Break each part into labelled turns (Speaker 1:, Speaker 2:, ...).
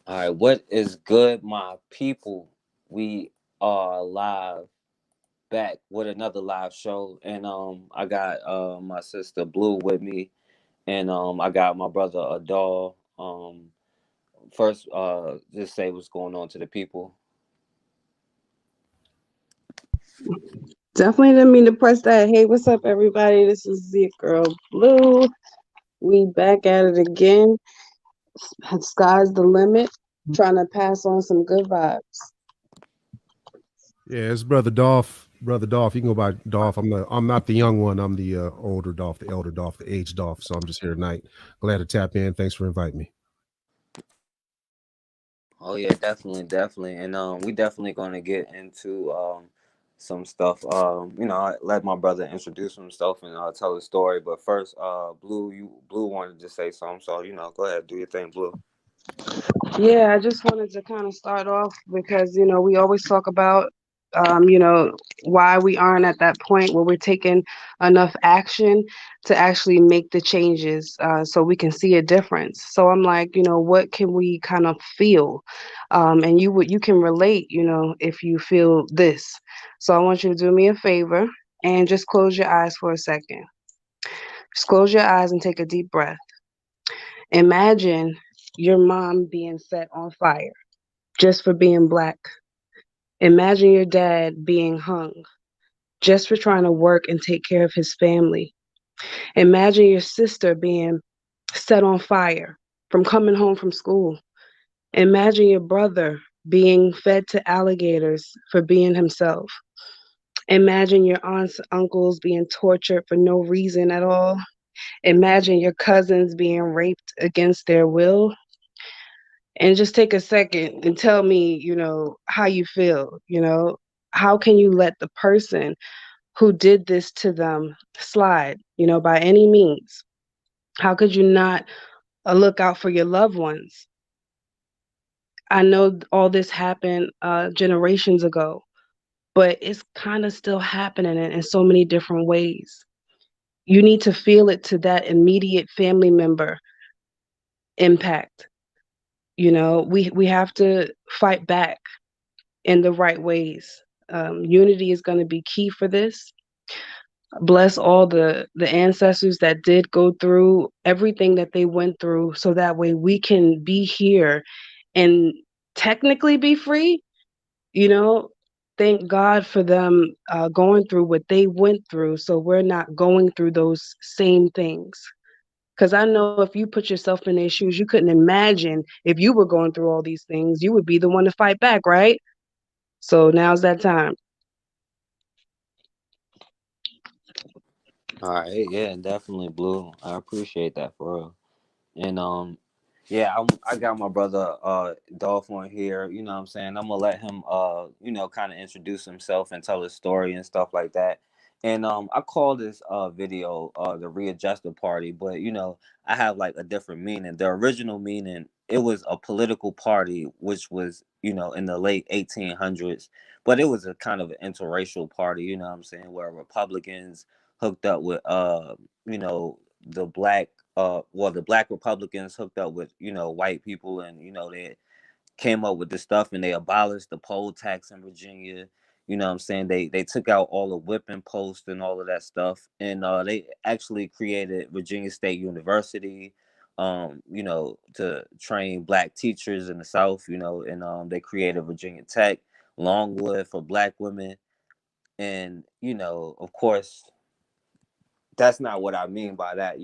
Speaker 1: All right, what is good, my people? We are live back with another live show, and I got my sister Blue with me, and I got my brother Adol. First, just say what's going on to the people.
Speaker 2: Definitely didn't mean to press that. Hey, what's up, everybody? This is the girl Blue. We back at it again. Sky's the limit. Trying to pass on some good vibes.
Speaker 3: Yeah, it's brother Dolph. Brother Dolph. You can go by Dolph. I'm not the young one. I'm the older Dolph, the elder Dolph, the aged Dolph. So I'm just here tonight. Glad to tap in. Thanks for inviting me.
Speaker 1: Oh yeah, definitely, definitely, and we definitely gonna get into some stuff. I let my brother introduce himself and tell his story. But first, Blue wanted to say something, so go ahead, do your thing, Blue.
Speaker 2: Yeah, I just wanted to kind of start off because, we always talk about, why we aren't at that point where we're taking enough action to actually make the changes so we can see a difference. So I'm like, what can we kind of feel? And you can relate, if you feel this. So I want you to do me a favor and just close your eyes for a second. Just close your eyes and take a deep breath. Imagine your mom being set on fire just for being black. Imagine your dad being hung just for trying to work and take care of his family. Imagine your sister being set on fire from coming home from school. Imagine your brother being fed to alligators for being himself. Imagine your aunts, uncles being tortured for no reason at all. Imagine your cousins being raped against their will. And just take a second and tell me, how you feel. How can you let the person who did this to them slide, by any means? How could you not look out for your loved ones? I know all this happened generations ago, but it's kind of still happening in so many different ways. You need to feel it to that immediate family member impact. We have to fight back in the right ways. Unity is going to be key for this. Bless all the ancestors that did go through everything that they went through, so that way we can be here and technically be free. You know, thank God for them going through what they went through, so we're not going through those same things. Because I know if you put yourself in their shoes, you couldn't imagine if you were going through all these things, you would be the one to fight back, right? So now's that time.
Speaker 1: All right, yeah, definitely, Blue. I appreciate that for real. And yeah, I got my brother Dolph on here. You know what I'm saying? I'm gonna let him kind of introduce himself and tell his story and stuff like that. And I call this video the Readjuster Party, but I have like a different meaning. The original meaning, it was a political party which was in the late 1800s, but it was a kind of an interracial party, you know what I'm saying, where Republicans hooked up with the black Republicans hooked up with white people, and they came up with this stuff, and they abolished the poll tax in Virginia. You know what I'm saying? They took out all the whipping posts and all of that stuff, and they actually created Virginia State University, to train black teachers in the South, and they created Virginia Tech, Longwood for black women. And of course, that's not what I mean by that.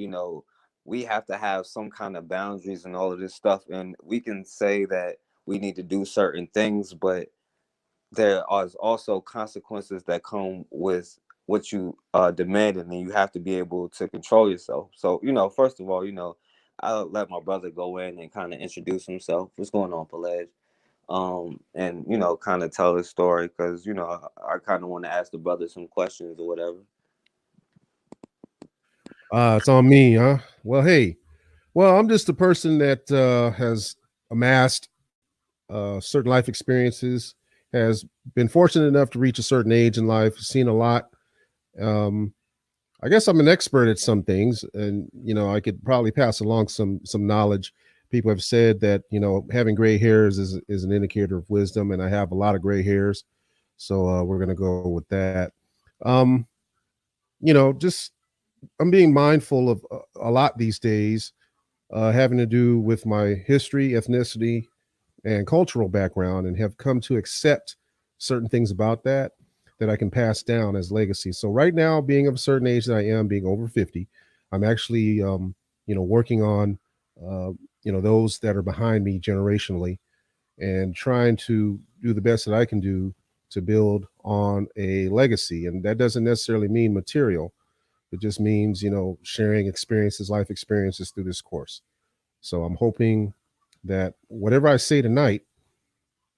Speaker 1: We have to have some kind of boundaries and all of this stuff. And we can say that we need to do certain things, but there are also consequences that come with what you demand, and then you have to be able to control yourself. So, first of all, I'll let my brother go in and kind of introduce himself. What's going on, Pelage? And kind of tell his story, because I kind of want to ask the brother some questions or whatever.
Speaker 3: It's on me, huh? Well, hey, I'm just a person that has amassed certain life experiences, has been fortunate enough to reach a certain age in life, seen a lot. Um, I guess I'm an expert at some things, and I could probably pass along some knowledge People have said that, having gray hairs is an indicator of wisdom, and I have a lot of gray hairs. So we're going to go with that. Um, just I'm being mindful of a lot these days, having to do with my history, ethnicity, and cultural background, and have come to accept certain things about that I can pass down as legacy. So right now, being of a certain age that I am, being over 50, I'm actually, working on, those that are behind me generationally, and trying to do the best that I can do to build on a legacy. And that doesn't necessarily mean material. It just means, sharing experiences, life experiences through this course. So I'm hoping that whatever I say tonight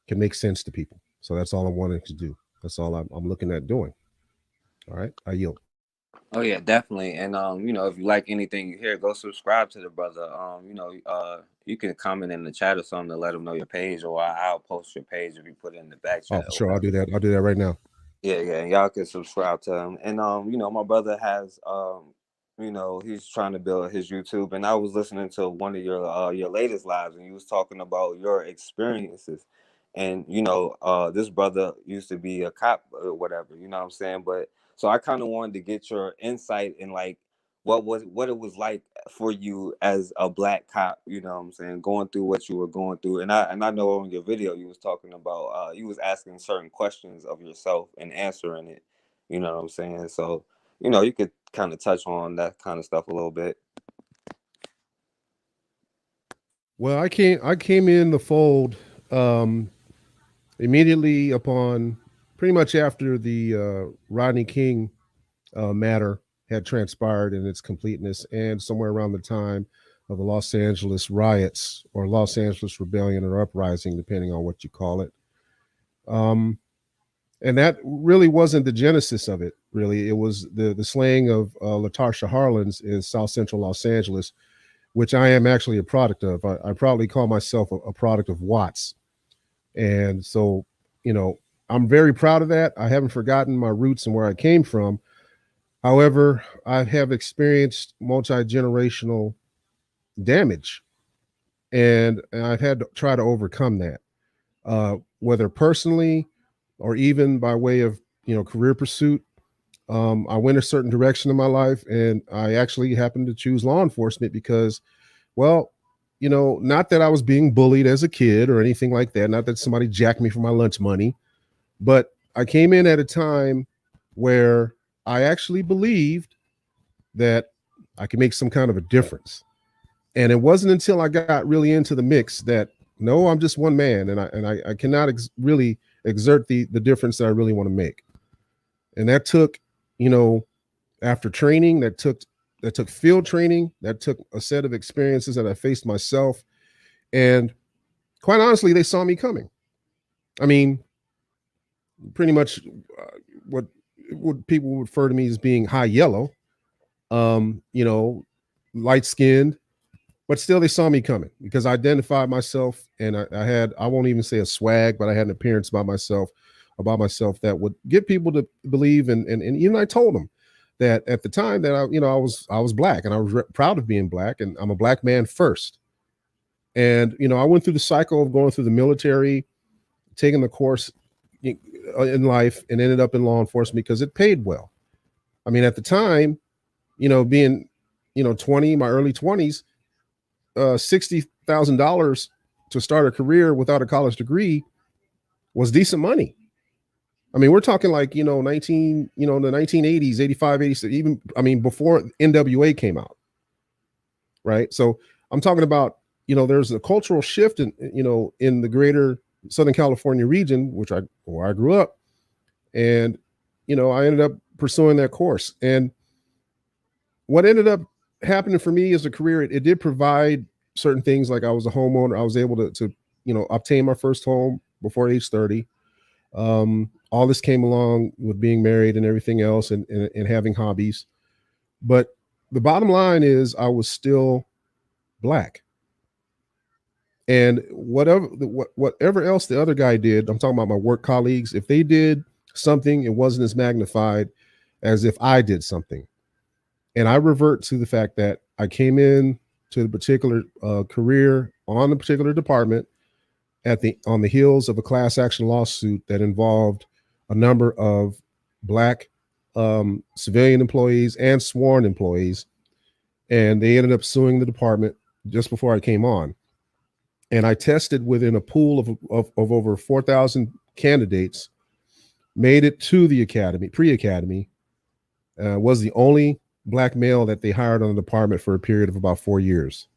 Speaker 3: can make sense to people. So that's all I'm wanting to do. That's all I'm looking at doing. All right. I yield.
Speaker 1: Oh yeah, definitely. And if you like anything you hear, go subscribe to the brother. You can comment in the chat or something to let him know your page, or I'll post your page if you put it in the back
Speaker 3: Oh,
Speaker 1: chat
Speaker 3: for
Speaker 1: or
Speaker 3: sure. I'll
Speaker 1: whatever.
Speaker 3: do that. I'll do that right now.
Speaker 1: Yeah, yeah, and y'all can subscribe to him. And my brother has he's trying to build his YouTube. And I was listening to one of your latest lives, and you was talking about your experiences. And this brother used to be a cop or whatever, you know what I'm saying? But so I kind of wanted to get your insight in like what it was like for you as a black cop, you know what I'm saying, going through what you were going through. And I know on your video you was talking about you was asking certain questions of yourself and answering it, you know what I'm saying? So, you could kind of touch on that kind of stuff a little bit.
Speaker 3: Well, I came in the fold um, immediately upon, pretty much after the Rodney King matter had transpired in its completeness, and somewhere around the time of the Los Angeles riots, or Los Angeles rebellion, or uprising, depending on what you call it. Um, and that really wasn't the genesis of it. Really, it was the slaying of Latasha Harlins in South Central Los Angeles, which I am actually a product of. I probably call myself a product of Watts, and so you know I'm very proud of that. I haven't forgotten my roots and where I came from. However, I have experienced multi-generational damage, and I've had to try to overcome that, whether personally or even by way of career pursuit. I went a certain direction in my life, and I actually happened to choose law enforcement because, well, not that I was being bullied as a kid or anything like that, not that somebody jacked me for my lunch money, but I came in at a time where I actually believed that I could make some kind of a difference. And it wasn't until I got really into the mix that, no, I'm just one man, and I cannot really exert the difference that I really want to make. And that took, after training, that took field training, that took a set of experiences that I faced myself, and quite honestly, they saw me coming. I mean, pretty much what people would refer to me as being high yellow, um, you know, light skinned, but still they saw me coming because I identified myself, and I won't even say a swag, but I had an appearance about myself that would get people to believe. And even I told them that at the time that I was black, and I was proud of being black, and I'm a black man first. And I went through the cycle of going through the military, taking the course in life, and ended up in law enforcement because it paid well. I mean, at the time, being 20, my early 20s, $60,000 to start a career without a college degree was decent money. I mean, we're talking like, 19, the 1980s, 85, 86, even, I mean, before NWA came out. Right. So I'm talking about, there's a cultural shift in the greater Southern California region, where I grew up. And, I ended up pursuing that course. And what ended up happening for me as a career, it did provide certain things. Like, I was a homeowner. I was able to obtain my first home before age 30. All this came along with being married and everything else, and having hobbies. But the bottom line is I was still black. And whatever else the other guy did, I'm talking about my work colleagues, if they did something, it wasn't as magnified as if I did something. And I revert to the fact that I came in to the particular career on the particular department on the heels of a class action lawsuit that involved a number of black civilian employees and sworn employees, and they ended up suing the department just before I came on. And I tested within a pool of over 4,000 candidates, made it to the academy, pre-academy, was the only black male that they hired on the department for a period of about 4 years.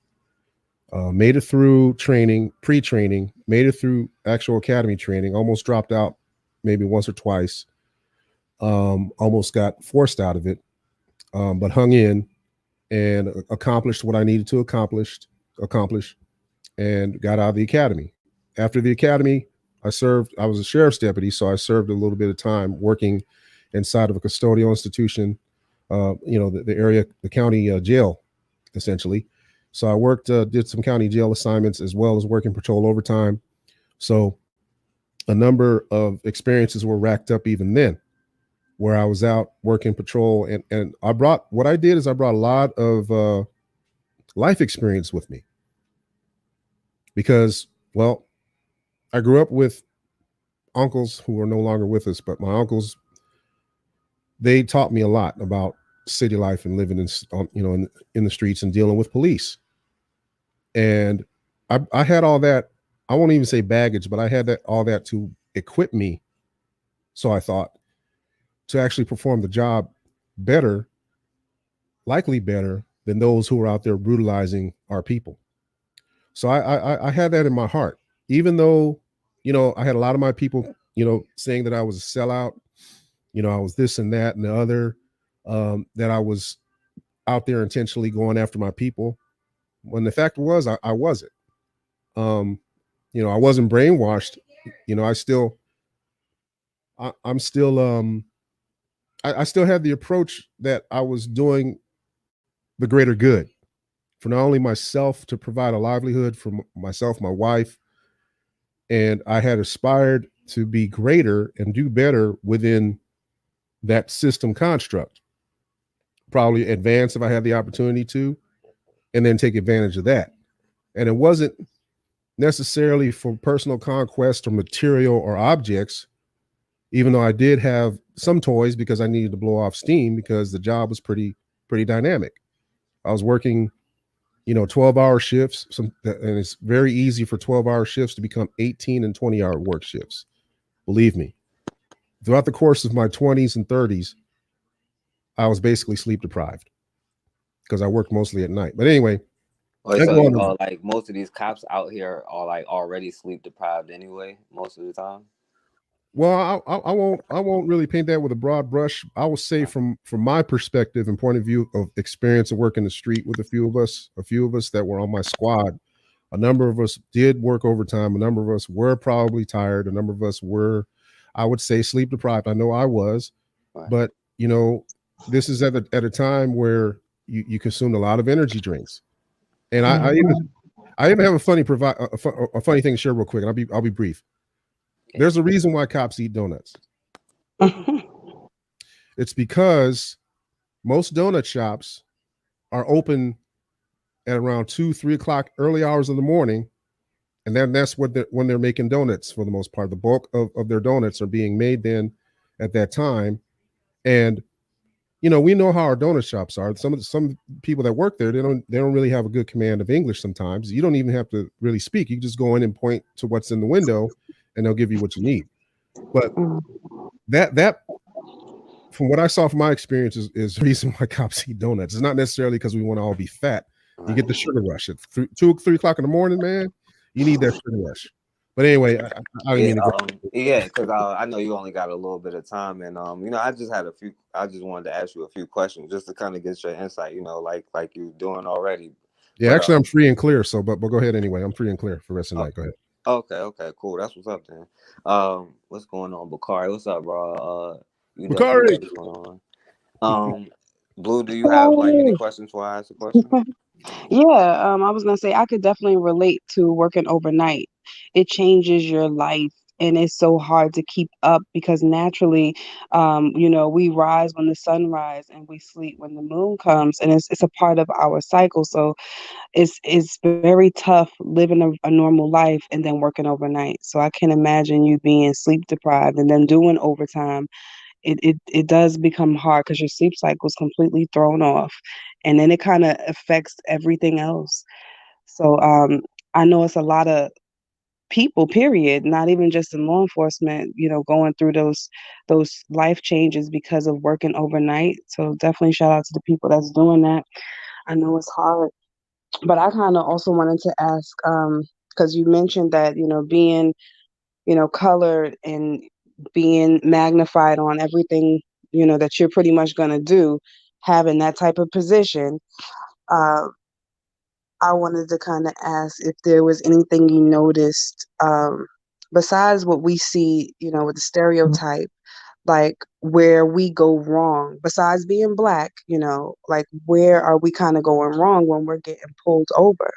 Speaker 3: Made it through training, pre-training, made it through actual academy training, almost dropped out maybe once or twice, almost got forced out of it, but hung in and accomplished what I needed to accomplish, and got out of the academy. After the academy, I was a sheriff's deputy, so I served a little bit of time working inside of a custodial institution, the county jail, essentially. So I worked, did some county jail assignments as well as working patrol overtime. So a number of experiences were racked up even then, where I was out working patrol. And I brought a lot of life experience with me. Because, well, I grew up with uncles who are no longer with us, but my uncles, they taught me a lot about city life and living in the streets and dealing with police. And I had all that. I won't even say baggage, but I had all that to equip me. So I thought, to actually perform the job better, likely better than those who were out there brutalizing our people. So I had that in my heart, even though, I had a lot of my people, saying that I was a sellout, I was this and that and the other, that I was out there intentionally going after my people. When the fact was, I wasn't. I wasn't brainwashed. I still had the approach that I was doing the greater good for not only myself, to provide a livelihood for myself, my wife, and I had aspired to be greater and do better within that system construct. Probably advance if I had the opportunity to, and then take advantage of that. And it wasn't necessarily for personal conquest or material or objects, even though I did have some toys because I needed to blow off steam because the job was pretty dynamic. I was working 12-hour shifts, and it's very easy for 12-hour shifts to become 18 and 20-hour work shifts. Believe me, throughout the course of my 20s and 30s, I was basically sleep deprived because I worked mostly at night. But anyway,
Speaker 1: so like most of these cops out here are like already sleep deprived anyway, most of the time.
Speaker 3: Well, I won't really paint that with a broad brush. I will say from my perspective and point of view of experience of working the street with a few of us that were on my squad, a number of us did work overtime. A number of us were probably tired. A number of us were, I would say, sleep deprived. I know I was,
Speaker 1: right.
Speaker 3: But this is at a time where you consumed a lot of energy drinks, and I even have a funny thing to share real quick. And I'll be brief. There's a reason why cops eat donuts. It's because most donut shops are open at around 2-3 o'clock, early hours of the morning, and then that's when they're making donuts for the most part. The bulk of their donuts are being made then at that time, and we know how our donut shops are. Some people that work there, they don't really have a good command of English. Sometimes you don't even have to really speak. You can just go in and point to what's in the window, and they'll give you what you need. But that from what I saw from my experience is the reason why cops eat donuts. It's not necessarily because we want to all be fat. You get the sugar rush at 3 o'clock in the morning, man. You need that sugar rush. But anyway, I didn't mean to go.
Speaker 1: Because I know you only got a little bit of time, and I just wanted to ask you a few questions just to kind of get your insight, like you're doing already.
Speaker 3: Yeah, actually, I'm free and clear. So, but go ahead anyway. I'm free and clear for the rest of the night. Go ahead.
Speaker 1: Okay, cool. That's what's up then. What's going on, Bakari? What's up, bro?
Speaker 3: Bakari.
Speaker 1: What's going on? Blue, do you have like any questions before I ask a question?
Speaker 2: Yeah, I was gonna say I could definitely relate to working overnight. It changes your life and it's so hard to keep up because naturally, we rise when the sun rises and we sleep when the moon comes, and it's a part of our cycle. So it's very tough living a normal life and then working overnight. So I can imagine you being sleep deprived and then doing overtime. It does become hard because your sleep cycle is completely thrown off, and then it kind of affects everything else. So I know it's a lot of people, period, not even just in law enforcement, going through those life changes because of working overnight. So definitely shout out to the people that's doing that. I know it's hard, but I kind of also wanted to ask, because you mentioned that, being, colored and being magnified on everything, that you're pretty much going to do, having that type of position. Uh, I wanted to kind of ask if there was anything you noticed, besides what we see, with the stereotype, like where we go wrong, besides being black, like where are we kind of going wrong when we're getting pulled over?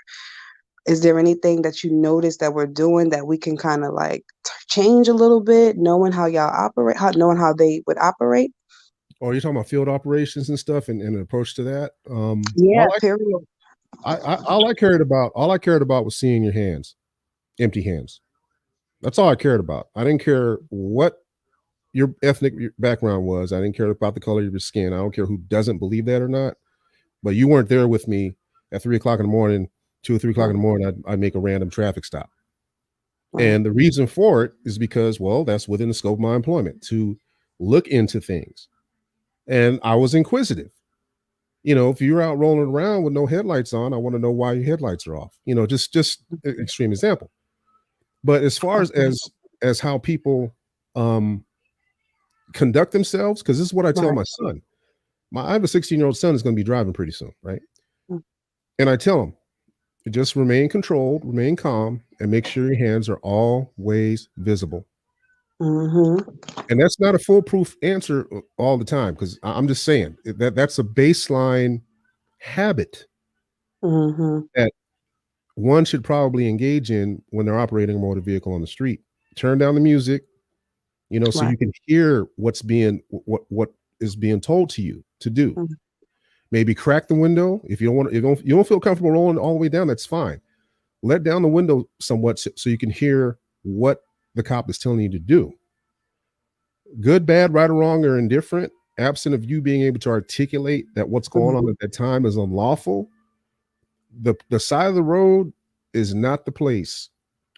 Speaker 2: Is there anything that you notice that we're doing that we can kind of like change a little bit, knowing how y'all operate, knowing how they would operate?
Speaker 3: Or you're talking about field operations and stuff, and an approach to that.
Speaker 2: Yeah, period.
Speaker 3: All I cared about was seeing your hands, empty hands. That's all I cared about. I didn't care what your ethnic background was. I didn't care about the color of your skin. I don't care who doesn't believe that or not. But you weren't there with me at 3 o'clock in the morning, 2 or 3 o'clock in the morning. I'd make a random traffic stop.
Speaker 2: Right.
Speaker 3: And the reason for it is because, well, that's within the scope of my employment to look into things. And I was inquisitive. If you're out rolling around with no headlights on, I want to know why your headlights are off. Just extreme example. But as far as how people conduct themselves, because this is what I tell
Speaker 2: Right.
Speaker 3: my son. I have a 16-year-old son who's going to be driving pretty soon, right?
Speaker 2: Mm.
Speaker 3: And I tell him, just remain controlled, remain calm, and make sure your hands are always visible.
Speaker 2: Mm-hmm.
Speaker 3: And that's not a foolproof answer all the time, because I'm just saying that's a baseline habit
Speaker 2: Mm-hmm.
Speaker 3: that one should probably engage in when they're operating a motor vehicle on the street. Turn down the music, so
Speaker 2: Right.
Speaker 3: you can hear what is being told to you to do.
Speaker 2: Mm-hmm.
Speaker 3: Maybe crack the window if you don't want to, you don't feel comfortable rolling all the way down. That's fine. Let down the window somewhat so you can hear what the cop is telling you to do. Good, bad, right or wrong, or indifferent, absent of you being able to articulate that what's going on at that time is unlawful, the side of the road is not the place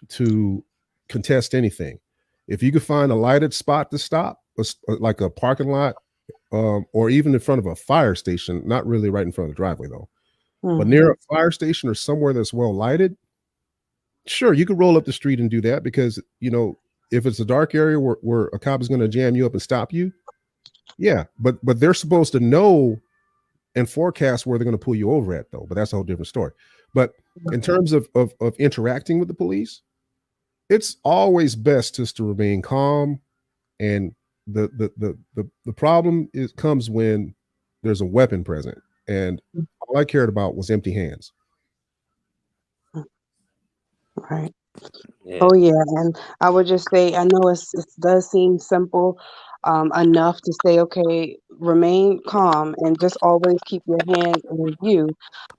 Speaker 3: to contest anything. If you could find a lighted spot to stop, like a parking lot, or even in front of a fire station, not really right in front of the driveway though, but near a fire station or somewhere that's well lighted, sure, you could roll up the street and do that, because if it's a dark area where a cop is going to jam you up and stop you, yeah, but they're supposed to know and forecast where they're going to pull you over at though. But that's a whole different story. But in terms of interacting with the police, it's always best just to remain calm. And the problem comes when there's a weapon present, and all I cared about was empty hands.
Speaker 2: Right.
Speaker 1: Yeah.
Speaker 2: Oh yeah, and I would just say I know it does seem simple, enough to say, okay, remain calm and just always keep your hands in view.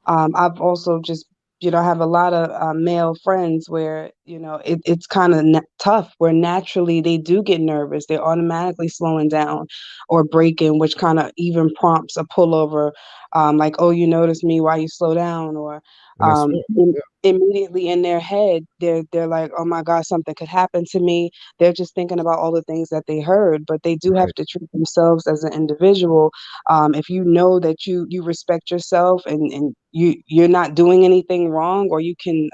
Speaker 2: I've also just, have a lot of male friends where, it's kind of tough, where naturally they do get nervous. They're automatically slowing down or braking, which kind of even prompts a pullover, like, oh, you noticed me, why you slow down? Or
Speaker 3: And that's fair. Yeah.
Speaker 2: immediately in their head, they're like, oh my God, something could happen to me. They're just thinking about all the things that they heard, but they do have
Speaker 3: Right.
Speaker 2: to treat themselves as an individual. If you know that you respect yourself and you're not doing anything wrong, or you can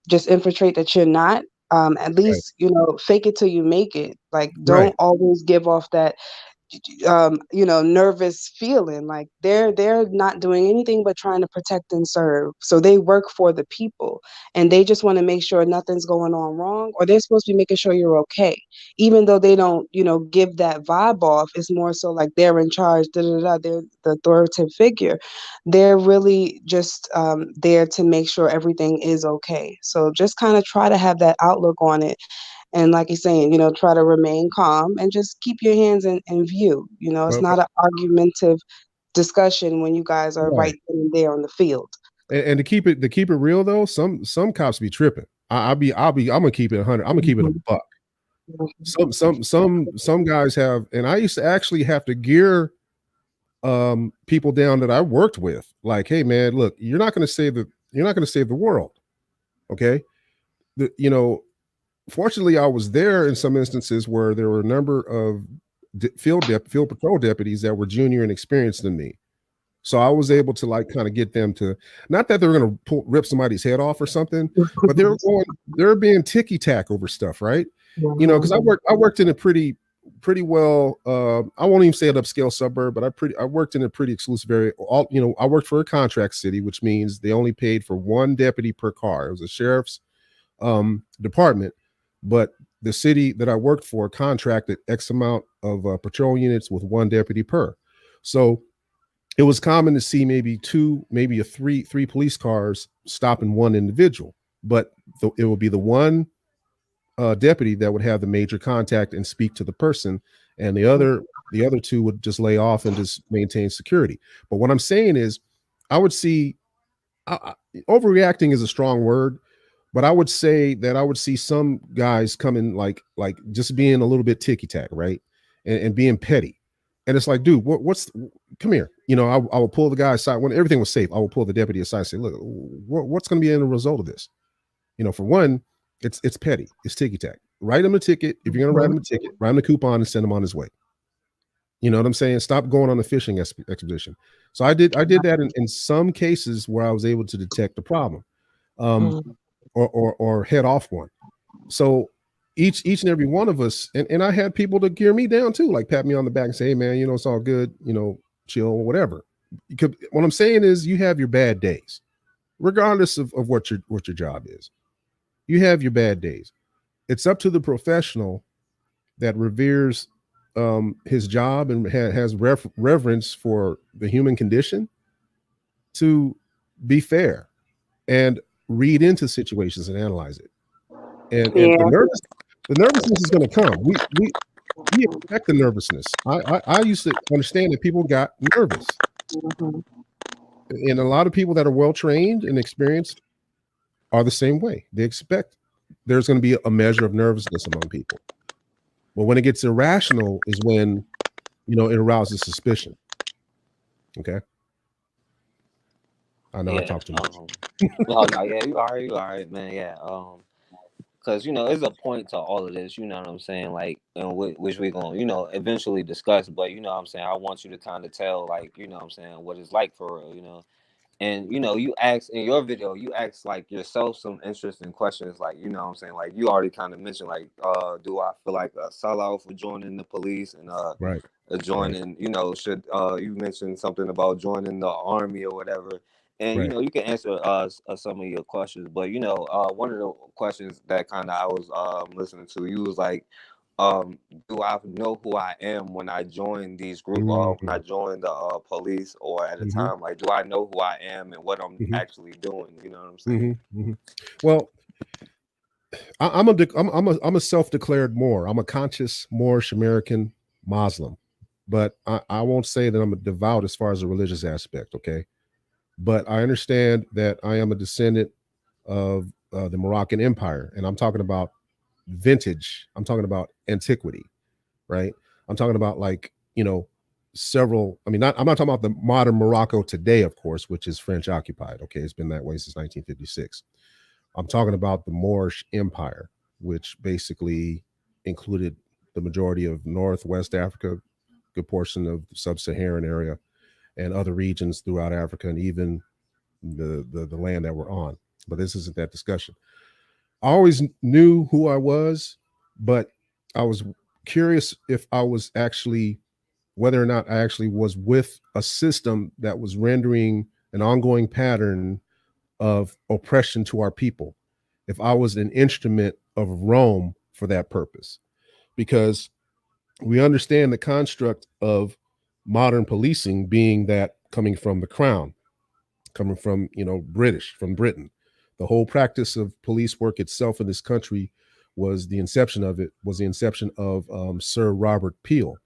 Speaker 2: just infiltrate that you're not, at
Speaker 3: Right.
Speaker 2: least fake it till you make it. Like,
Speaker 3: Right.
Speaker 2: don't always give off that nervous feeling. Like they're not doing anything but trying to protect and serve. So they work for the people, and they just want to make sure nothing's going on wrong, or they're supposed to be making sure you're okay, even though they don't, give that vibe off. It's more so like they're in charge. Da, da, da, they're the authoritative figure. They're really just there to make sure everything is okay. So just kind of try to have that outlook on it, and like he's saying, try to remain calm and just keep your hands in view. It's
Speaker 3: But
Speaker 2: not an argumentative discussion when you guys are
Speaker 3: right.
Speaker 2: right then and there on the field.
Speaker 3: And to keep it real though, some cops be tripping. I'm gonna keep it 100. I'm gonna keep it a
Speaker 2: Mhm.
Speaker 3: buck. Some guys have, and I used to actually have to gear people down that I worked with. Like, hey man, look, you're not gonna save the world. Okay. Fortunately, I was there in some instances where there were a number of field patrol deputies that were junior and experienced than me. So I was able to like kind of get them to, not that they're going to rip somebody's head off or something, but they're being ticky tack over stuff, right? Because I worked in a pretty well. I won't even say an upscale suburb, but I worked in a pretty exclusive area. I worked for a contract city, which means they only paid for one deputy per car. It was a sheriff's department, but the city that I worked for contracted X amount of patrol units with one deputy per. So it was common to see maybe two, maybe three police cars stopping one individual, but it would be the one deputy that would have the major contact and speak to the person, and the other two would just lay off and just maintain security. But what I'm saying is, I would see overreacting is a strong word, but I would say that I would see some guys coming like just being a little bit ticky tack, right, and being petty. And it's like, dude, come here. I will pull the guy aside when everything was safe. I will pull the deputy aside and say, look, what's going to be in the result of this? For one, it's petty. It's ticky tack. Write him a ticket. If you're going to write him a ticket, write him a coupon and send him on his way. You know what I'm saying? Stop going on a fishing expedition. So I did that in some cases where I was able to detect the problem, or head off one. So each and every one of us, and I had people to gear me down too, like pat me on the back and say, hey man, it's all good, chill, whatever. What I'm saying is, you have your bad days, regardless of what your job is. You have your bad days. It's up to the professional that reveres his job and has reverence for the human condition to be fair and read into situations and analyze it. And
Speaker 2: Yeah.
Speaker 3: the nervousness is going to come. We expect the nervousness. I used to understand that people got nervous,
Speaker 2: Mhm.
Speaker 3: and a lot of people that are well trained and experienced are the same way. They expect there's going to be a measure of nervousness among people. But when it gets irrational is when it arouses suspicion. Okay, I know I
Speaker 1: Yeah.
Speaker 3: talked too much.
Speaker 1: Oh no, yeah, you all right, man. Yeah. Because there's a point to all of this. You know what I'm saying? Like, which we gonna eventually discuss. But you know what I'm saying. I want you to kind of tell, like, what I'm saying, what it's like for real. And you asked in your video, you asked like yourself some interesting questions, like what I'm saying, like you already kind of mentioned, like do I feel like a sellout for joining the police, and
Speaker 3: Right, right,
Speaker 1: joining, should you mentioned something about joining the army or whatever. And
Speaker 3: right.
Speaker 1: you can answer some of your questions, but one of the questions that kind of I was listening to, you was like, do I know who I am when I join these group, when I
Speaker 3: Mm-hmm,
Speaker 1: join the police, or at a
Speaker 3: mm-hmm,
Speaker 1: time, like, do I know who I am and what I'm
Speaker 3: mm-hmm,
Speaker 1: actually doing? You know what I'm saying?
Speaker 3: mm-hmm, mm-hmm. Well, I'm a self-declared Moor. I'm a conscious Moorish American Muslim, but I won't say that I'm a devout as far as the religious aspect. Okay, but I understand that I am a descendant of the Moroccan Empire, and I'm talking about vintage. I'm talking about antiquity, right? I'm talking about like several. I mean, I'm not talking about the modern Morocco today, of course, which is French occupied. Okay, it's been that way since 1956. I'm talking about the Moorish Empire, which basically included the majority of Northwest Africa, good portion of the sub-Saharan area, and other regions throughout Africa, and even the land that we're on. But this isn't that discussion. I always knew who I was, but I was curious if I was actually whether or not I actually was with a system that was rendering an ongoing pattern of oppression to our people, if I was an instrument of Rome for that purpose. Because we understand the construct of modern policing being that coming from the crown, coming from, from Britain. The whole practice of police work itself in this country was the inception of Sir Robert Peel,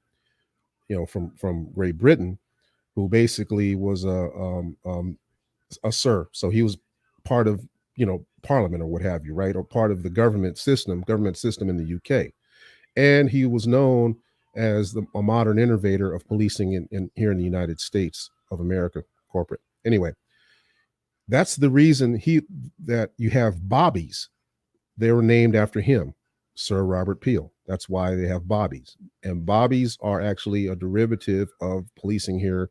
Speaker 3: from Great Britain, who basically was a sir. So he was part of, Parliament or what have you, right? Or part of the government system in the UK. And he was known as a modern innovator of policing in here in the United States of America, corporate. Anyway, that's the reason that you have bobbies. They were named after him, Sir Robert Peel. That's why they have bobbies. And bobbies are actually a derivative of policing here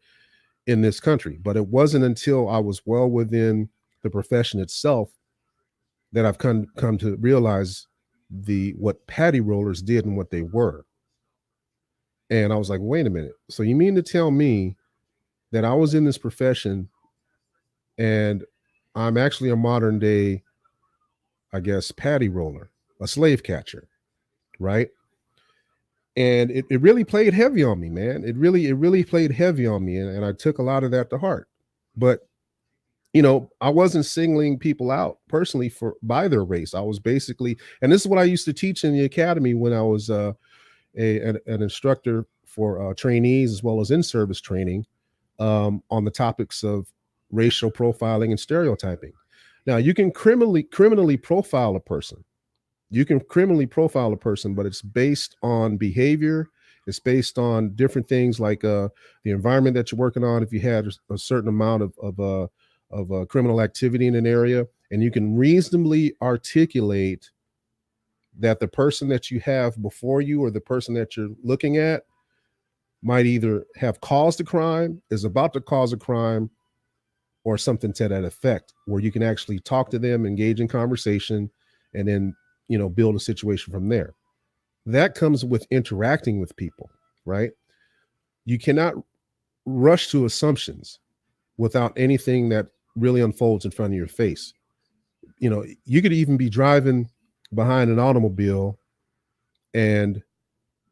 Speaker 3: in this country. But it wasn't until I was well within the profession itself that I've come to realize what patty rollers did and what they were. And I was like, wait a minute. So you mean to tell me that I was in this profession and I'm actually a modern day, I guess, patty roller, a slave catcher, right? And it really played heavy on me, man. It really played heavy on me. And I took a lot of that to heart. But, I wasn't singling people out personally by their race. I was basically, and this is what I used to teach in the academy when I was an instructor for trainees as well as in-service training on the topics of racial profiling and stereotyping. Now, you can criminally profile a person. You can criminally profile a person, but it's based on behavior. It's based on different things like the environment that you're working on. If you had a certain amount of criminal activity in an area, and you can reasonably articulate that the person that you have before you or the person that you're looking at might either have caused a crime, is about to cause a crime, or something to that effect, where you can actually talk to them, engage in conversation, and then, build a situation from there. That comes with interacting with people, right? You cannot rush to assumptions without anything that really unfolds in front of your face. You could even be driving behind an automobile and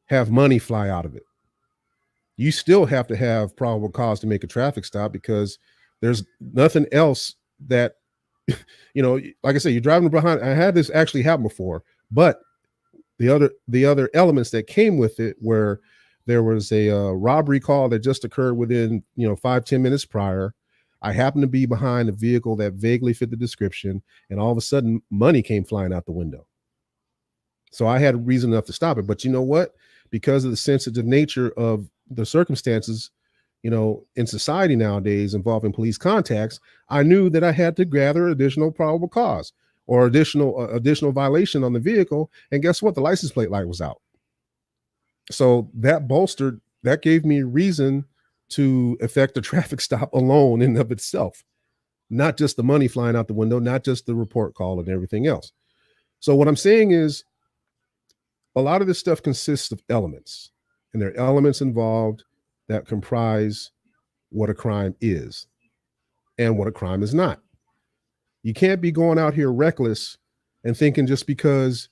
Speaker 3: have money fly out of it. You still have to have probable cause to make a traffic stop, because there's nothing else that, like I said, you're driving behind. I had this actually happen before, but the other elements that came with it, where there was a robbery call that just occurred within 5-10 minutes prior. I happened to be behind a vehicle that vaguely fit the description, and all of a sudden money came flying out the window. So I had reason enough to stop it. But you know what? Because of the sensitive nature of the circumstances, in society nowadays involving police contacts, I knew that I had to gather additional probable cause or additional violation on the vehicle. And guess what? The license plate light was out. So that gave me reason to effect a traffic stop alone in and of itself, not just the money flying out the window, not just the report call and everything else. So what I'm saying is, a lot of this stuff consists of elements, and there are elements involved that comprise what a crime is and what a crime is not. You can't be going out here reckless and thinking just because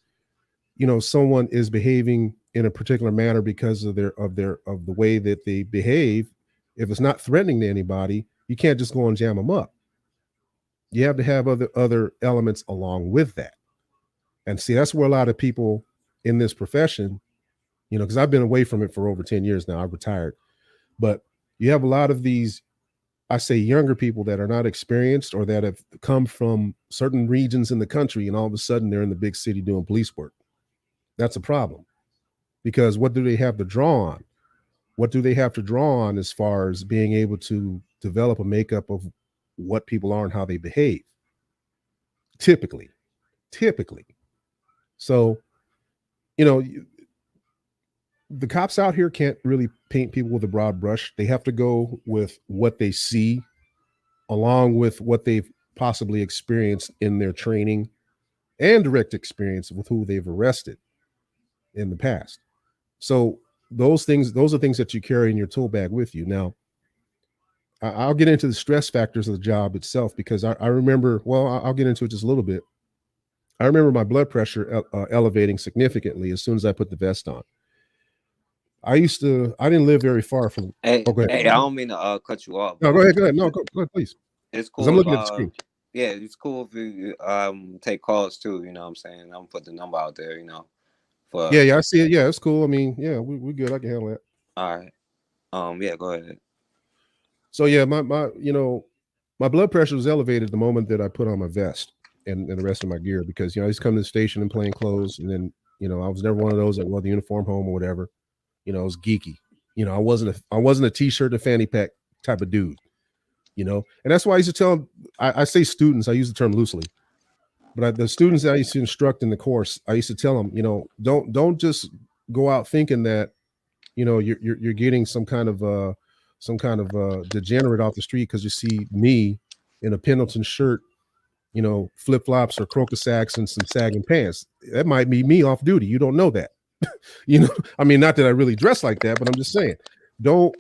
Speaker 3: someone is behaving in a particular manner because of the way that they behave. If it's not threatening to anybody, you can't just go and jam them up. You have to have other elements along with that. And see, that's where a lot of people in this profession, because I've been away from it for over 10 years now. I've retired. But you have a lot of these, I say, younger people that are not experienced or that have come from certain regions in the country, and all of a sudden they're in the big city doing police work. That's a problem, because what do they have to draw on? What do they have to draw on as far as being able to develop a makeup of what people are and how they behave? Typically. So, the cops out here can't really paint people with a broad brush. They have to go with what they see, along with what they've possibly experienced in their training and direct experience with who they've arrested in the past. So those are things that you carry in your tool bag with you. Now, I'll get into the stress factors of the job itself because I remember, well, I'll get into it just a little bit. I remember my blood pressure elevating significantly as soon as I put the vest on. I didn't live very far from.
Speaker 1: Hey,
Speaker 3: Oh, go ahead.
Speaker 1: hey, I don't mean to cut you off,
Speaker 3: No,
Speaker 1: but
Speaker 3: go ahead. Go ahead. No, go ahead, please.
Speaker 1: it's
Speaker 3: Because I'm
Speaker 1: cool if
Speaker 3: looking at the screen.
Speaker 1: yeah, it's cool if you take calls too. You know what I'm saying? I'm gonna put the number out there. You know, for
Speaker 3: Yeah, I see it. Yeah, it's cool. I mean, yeah, we good. I can handle that.
Speaker 1: all right. Yeah, go ahead.
Speaker 3: So yeah, my blood pressure was elevated the moment that I put on my vest and the rest of my gear because I used to come to the station in plain clothes, and then I was never one of those that wore the uniform home or whatever. I was geeky. I wasn't a t-shirt and fanny pack type of dude. And that's why I used to tell I say students, I use the term loosely, but the students that I used to instruct in the course, I used to tell them, don't just go out thinking that you're getting some kind of degenerate off the street because you see me in a Pendleton shirt, flip flops or crocus sacks and some sagging pants. That might be me off duty. You don't know that. I mean, not that I really dress like that, but I'm just saying, don't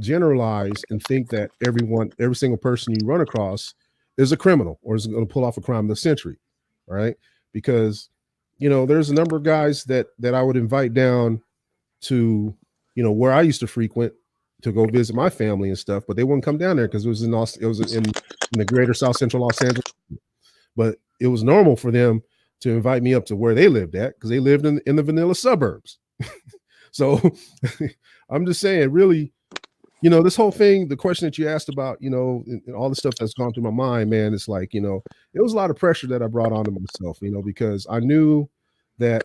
Speaker 3: generalize and think that every single person you run across is a criminal or is going to pull off a crime of the century, right? Because there's a number of guys that I would invite down to where I used to frequent to go visit my family and stuff, but they wouldn't come down there because it was in the greater South Central Los Angeles. But it was normal for them to invite me up to where they lived at because they lived in the vanilla suburbs. So I'm just saying, really, this whole thing, the question that you asked about, and all the stuff that's gone through my mind, man, it's like, it was a lot of pressure that I brought onto myself, because I knew that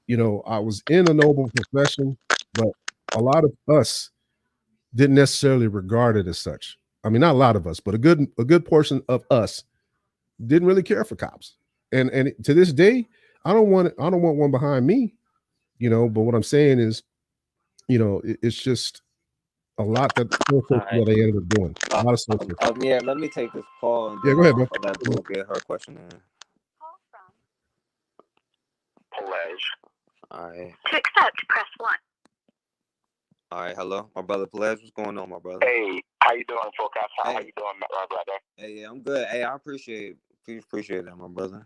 Speaker 3: I was in a noble profession, but a lot of us didn't necessarily regard it as such. I mean, not a lot of us, but a good portion of us didn't really care for cops. And to this day, I don't want one behind me, but what I'm saying is, it's just a lot that
Speaker 1: All right.
Speaker 3: I ended up doing. A lot of social.
Speaker 1: Yeah, let me take this call and
Speaker 3: Yeah,
Speaker 1: then
Speaker 3: go ahead, bro.
Speaker 1: let Blue get her question in. All right.
Speaker 4: To accept, press 1.
Speaker 1: All right. Hello, my brother Pelez. What's going on, my brother?
Speaker 4: Hey, how you doing, Forecast? How you doing, my brother?
Speaker 1: Hey, yeah, I'm good. Hey, I appreciate that, my brother.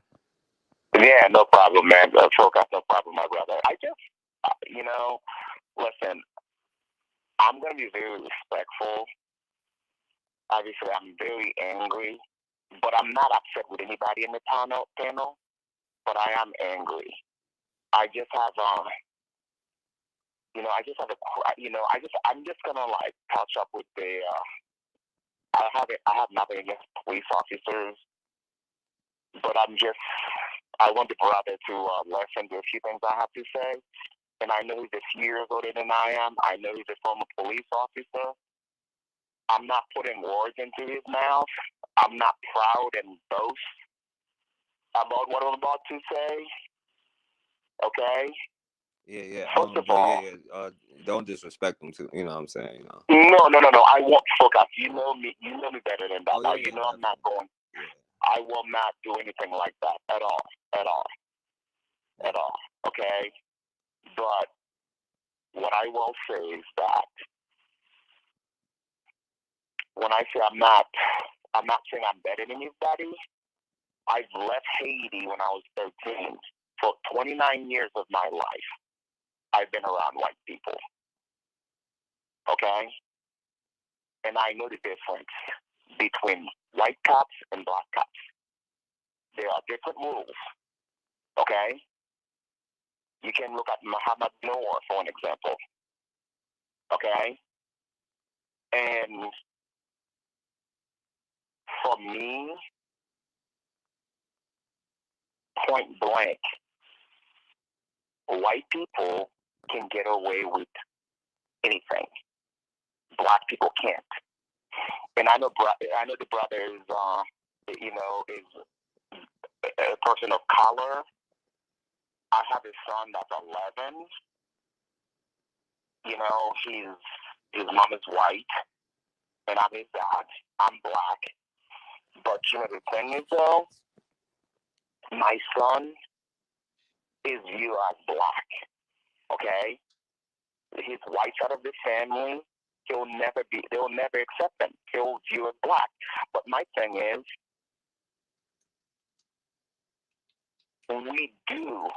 Speaker 4: Yeah, no problem, man. Forecast, no problem, my brother. I just, listen, I'm going to be very respectful. Obviously, I'm very angry, but I'm not upset with anybody in the panel, but I am angry. I just have, I'm just going to, catch up with the, I have nothing against police officers, but I want the brother to listen to a few things I have to say. And I know he's a few years older than I am. I know he's a former police officer. I'm not putting words into his mouth. I'm not proud and boast about what I'm about to say. Okay?
Speaker 1: Yeah.
Speaker 4: First of all,
Speaker 1: don't disrespect him too. You know what I'm saying?
Speaker 4: No. I won't focus. You know me better than that.
Speaker 1: Oh, yeah,
Speaker 4: I'm not going. Yeah. I will not do anything like that at all. Okay? But what I will say is that when I say I'm not saying I'm better than anybody. I've left Haiti when I was 13. For 29 years of my life, I've been around white people. Okay? And I know the difference between white cops and black cops. There are different rules. Okay? You can look at Muhammad Noor for an example. Okay? And for me, point blank, white people can get away with anything. Black people can't. And I know the brother is, is a person of color. I have a son that's 11. His mom is white, and I'm his dad. I'm black. But the thing is, though, my son is viewed as black. Okay? his white side of the family, they'll never accept him. He'll view as black. But my thing is, we do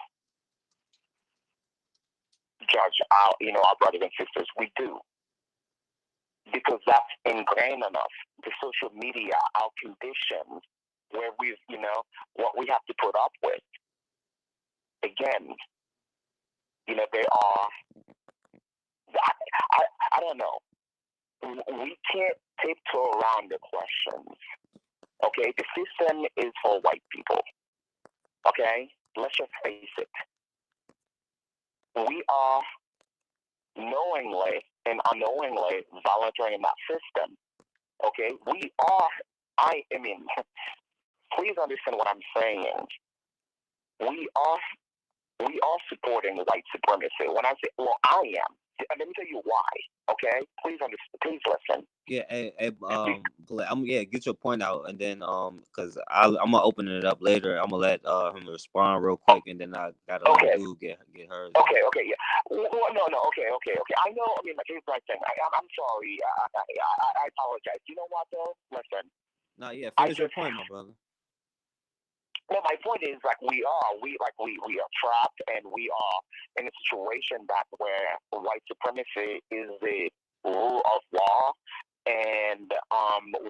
Speaker 4: judge our brothers and sisters. We do. Because that's ingrained enough. The social media, our conditions, where we've, what we have to put up with. Again, they are, I don't know. We can't tiptoe around the questions. Okay? The system is for white people. Okay? Let's just face it. We are knowingly and unknowingly volunteering in that system. Okay? Please understand what I'm saying. We are supporting white supremacy. When I say, well, I am. Let me tell you why. Okay, please understand. Please listen.
Speaker 1: Yeah, get your point out, and then because I'm gonna open it up later. I'm gonna let him respond real quick, and then I gotta let you get hers.
Speaker 4: Okay, yeah. Well, no. Okay. I know. I mean, here's my thing. I'm sorry. I apologize. You know what though? Listen.
Speaker 1: No, yeah. Finish your point, my brother.
Speaker 4: Well, my point is, we are trapped, and we are in a situation where white supremacy is the rule of law, and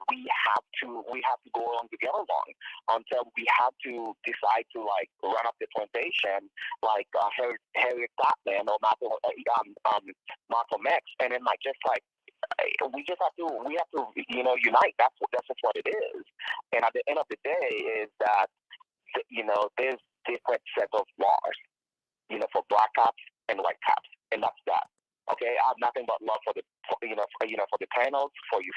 Speaker 4: we have to go along to get along until we have to decide to run up the plantation like Harriet Tubman or Malcolm X, and then we have to unite. That's just what it is, and at the end of the day is that. There's different sets of laws, for black cops and white cops, and that's that. Okay, I have nothing but love for the panels, for you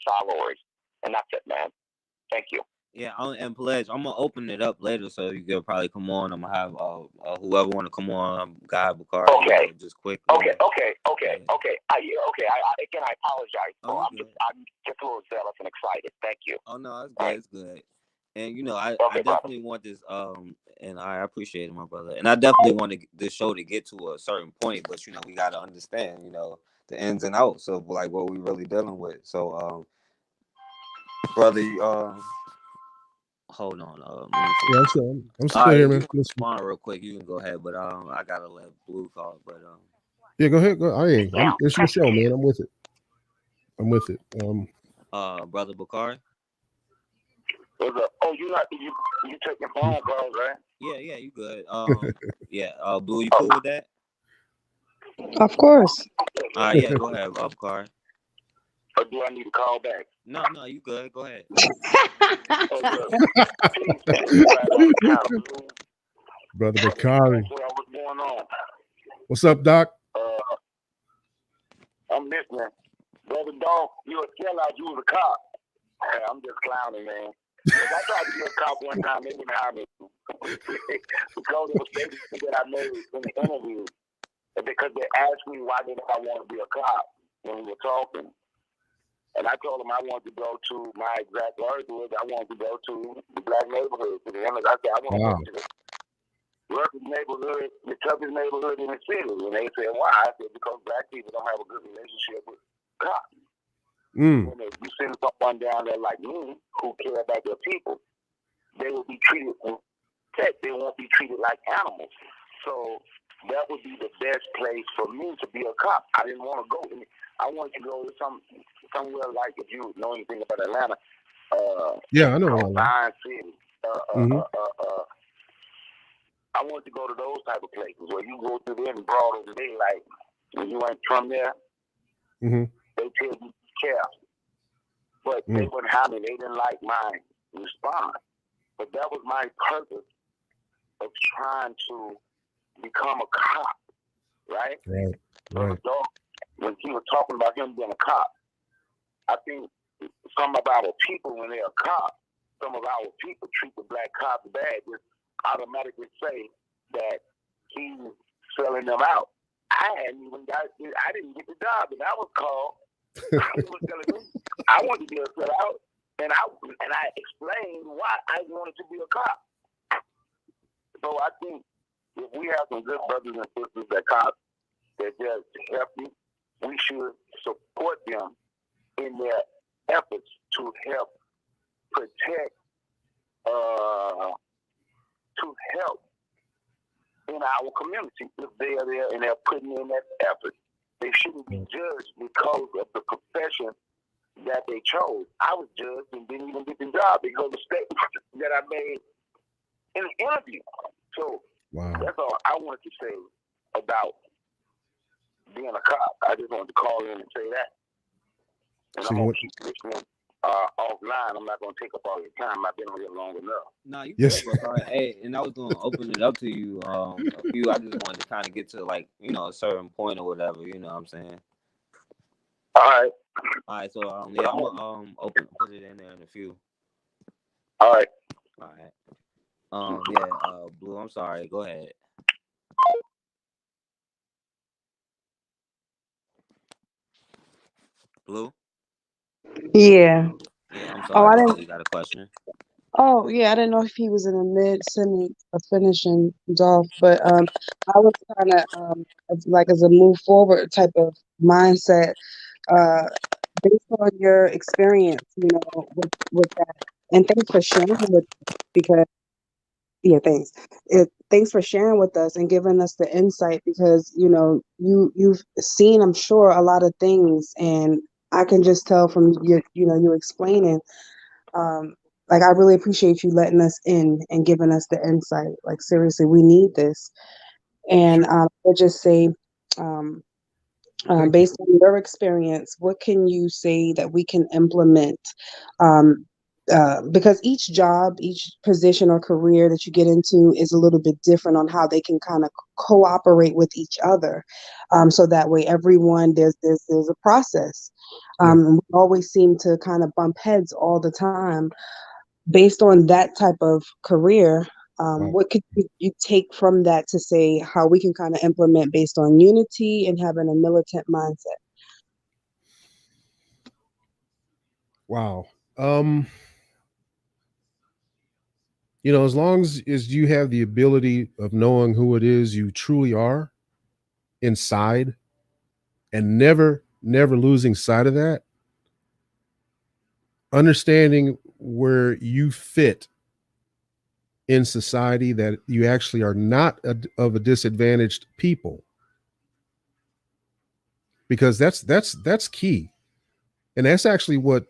Speaker 4: followers, and that's it, man. Thank you.
Speaker 1: Yeah, and Pledge, I'm gonna open it up later, so you can probably come on. I'm gonna have whoever want to come on, Guy Bakari,
Speaker 4: okay,
Speaker 1: just quick.
Speaker 4: Okay. Again, I apologize. I'm just a little zealous and excited. Thank you.
Speaker 1: Oh no, it's good. It's good. And I definitely want this and I appreciate it, my brother. And I definitely want this show to get to a certain point, but we gotta understand, the ins and outs of what we really dealing with. So brother, hold on.
Speaker 3: Yeah, I'm still here, man.
Speaker 1: Respond real quick. You can go ahead, but I gotta let Blue call. But
Speaker 3: yeah, go ahead. It's your show, man. I'm with it.
Speaker 1: Brother Bakari.
Speaker 4: Oh, you taking phone calls, right?
Speaker 1: Yeah, you good. Blue, you cool with that?
Speaker 2: Of course.
Speaker 1: Yeah, go ahead, Bakari.
Speaker 4: Or do I need to call back?
Speaker 1: No, you good. Go ahead.
Speaker 3: Brother Bakari.
Speaker 4: What's going on?
Speaker 3: What's up, Doc?
Speaker 4: I'm listening. Brother Dog, you a sellout, you was a cop. I'm just clowning, man. I tried to be a cop one time, they didn't hire me. Because of the statement that I made in the interview. Because they asked me why did I want to be a cop when we were talking. And I told them I wanted to go to, my exact words was, I wanted to go to the black neighborhood. To the I said, I want to go to the roughest neighborhood, the toughest neighborhood in the city. And they said, why? I said, because black people don't have a good relationship with cops. When you send someone down there like me who care about their people, they will be treated with respect. They won't be treated like animals. So that would be the best place for me to be a cop. I didn't want to go. I wanted to go to somewhere like, if you know anything about Atlanta.
Speaker 3: Yeah, I know Atlanta.
Speaker 4: City. I wanted to go to those type of places where you go through there in broad of the daylight. When you ain't from there, they tell you care. But they wouldn't have me. They didn't like my response. But that was my purpose of trying to become a cop, right?
Speaker 3: Right.
Speaker 4: When he was talking about him being a cop, I think some of our people, when they're a cop, some of our people treat the black cops bad, just automatically say that he's selling them out. I didn't get the job, and I was called. He was telling me I wanted to be a sellout, and I explained why I wanted to be a cop. So I think if we have some good brothers and sisters that cops, they're there to help you. We should support them in their efforts to help protect, to help in our community. If they are there and they're putting in that effort, they shouldn't be judged because of the profession that they chose. I was judged and didn't even get the job because of the statement that I made in the interview. So that's all I wanted to say about being a cop. I just wanted to call in and say that. And I'm going to keep listening offline. I'm not going to take up all your time. I've been on here long enough.
Speaker 1: No, you yes. Hey, and I was going to open it up to you. A few, I just wanted to kind of get to, like, you know, a certain point or whatever. You know what I'm saying?
Speaker 4: All right.
Speaker 1: All right. So yeah, I'm gonna put it in there in a few.
Speaker 4: All right.
Speaker 1: All right. Yeah. Blue, I'm sorry. Go ahead. Blue.
Speaker 2: Yeah.
Speaker 1: Yeah. I'm
Speaker 2: Oh,
Speaker 1: sorry.
Speaker 2: I
Speaker 1: Go
Speaker 2: didn't.
Speaker 1: ahead. You got a question?
Speaker 2: Oh, yeah. I didn't know if he was in the mid semi or finishing Dolph, but I was kind of like as a move forward type of mindset, uh, based on your experience, you know, with that. And thanks for sharing with because yeah, thanks. Thanks for sharing with us and giving us the insight because you know you've seen, I'm sure, a lot of things, and I can just tell from your you explaining. Um, like I really appreciate you letting us in and giving us the insight. Like seriously, we need this. And I'll just say, um, based on your experience, what can you say that we can implement? Um, because each job, each position or career that you get into is a little bit different on how they can kind of cooperate with each other. So that way, everyone there's a process. And we always seem to kind of bump heads all the time. Based on that type of career, what could you take from that to say how we can kind of implement based on unity and having a militant mindset?
Speaker 3: Wow. You know, as long as you have the ability of knowing who it is you truly are inside and never losing sight of that, understanding where you fit in society, that you actually are not of a disadvantaged people, because that's key. And that's actually what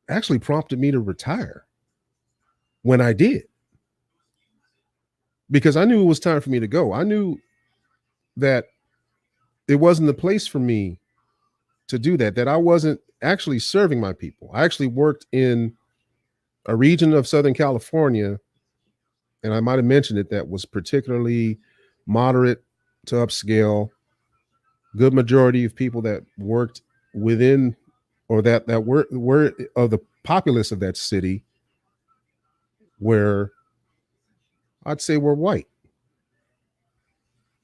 Speaker 3: actually prompted me to retire when I did, because I knew it was time for me to go. I knew that it wasn't the place for me to do that I wasn't actually serving my people. I actually worked in a region of Southern California, and I might have mentioned it, that was particularly moderate to upscale. Good majority of people that worked within, or that were of the populace of that city, where I'd say were white.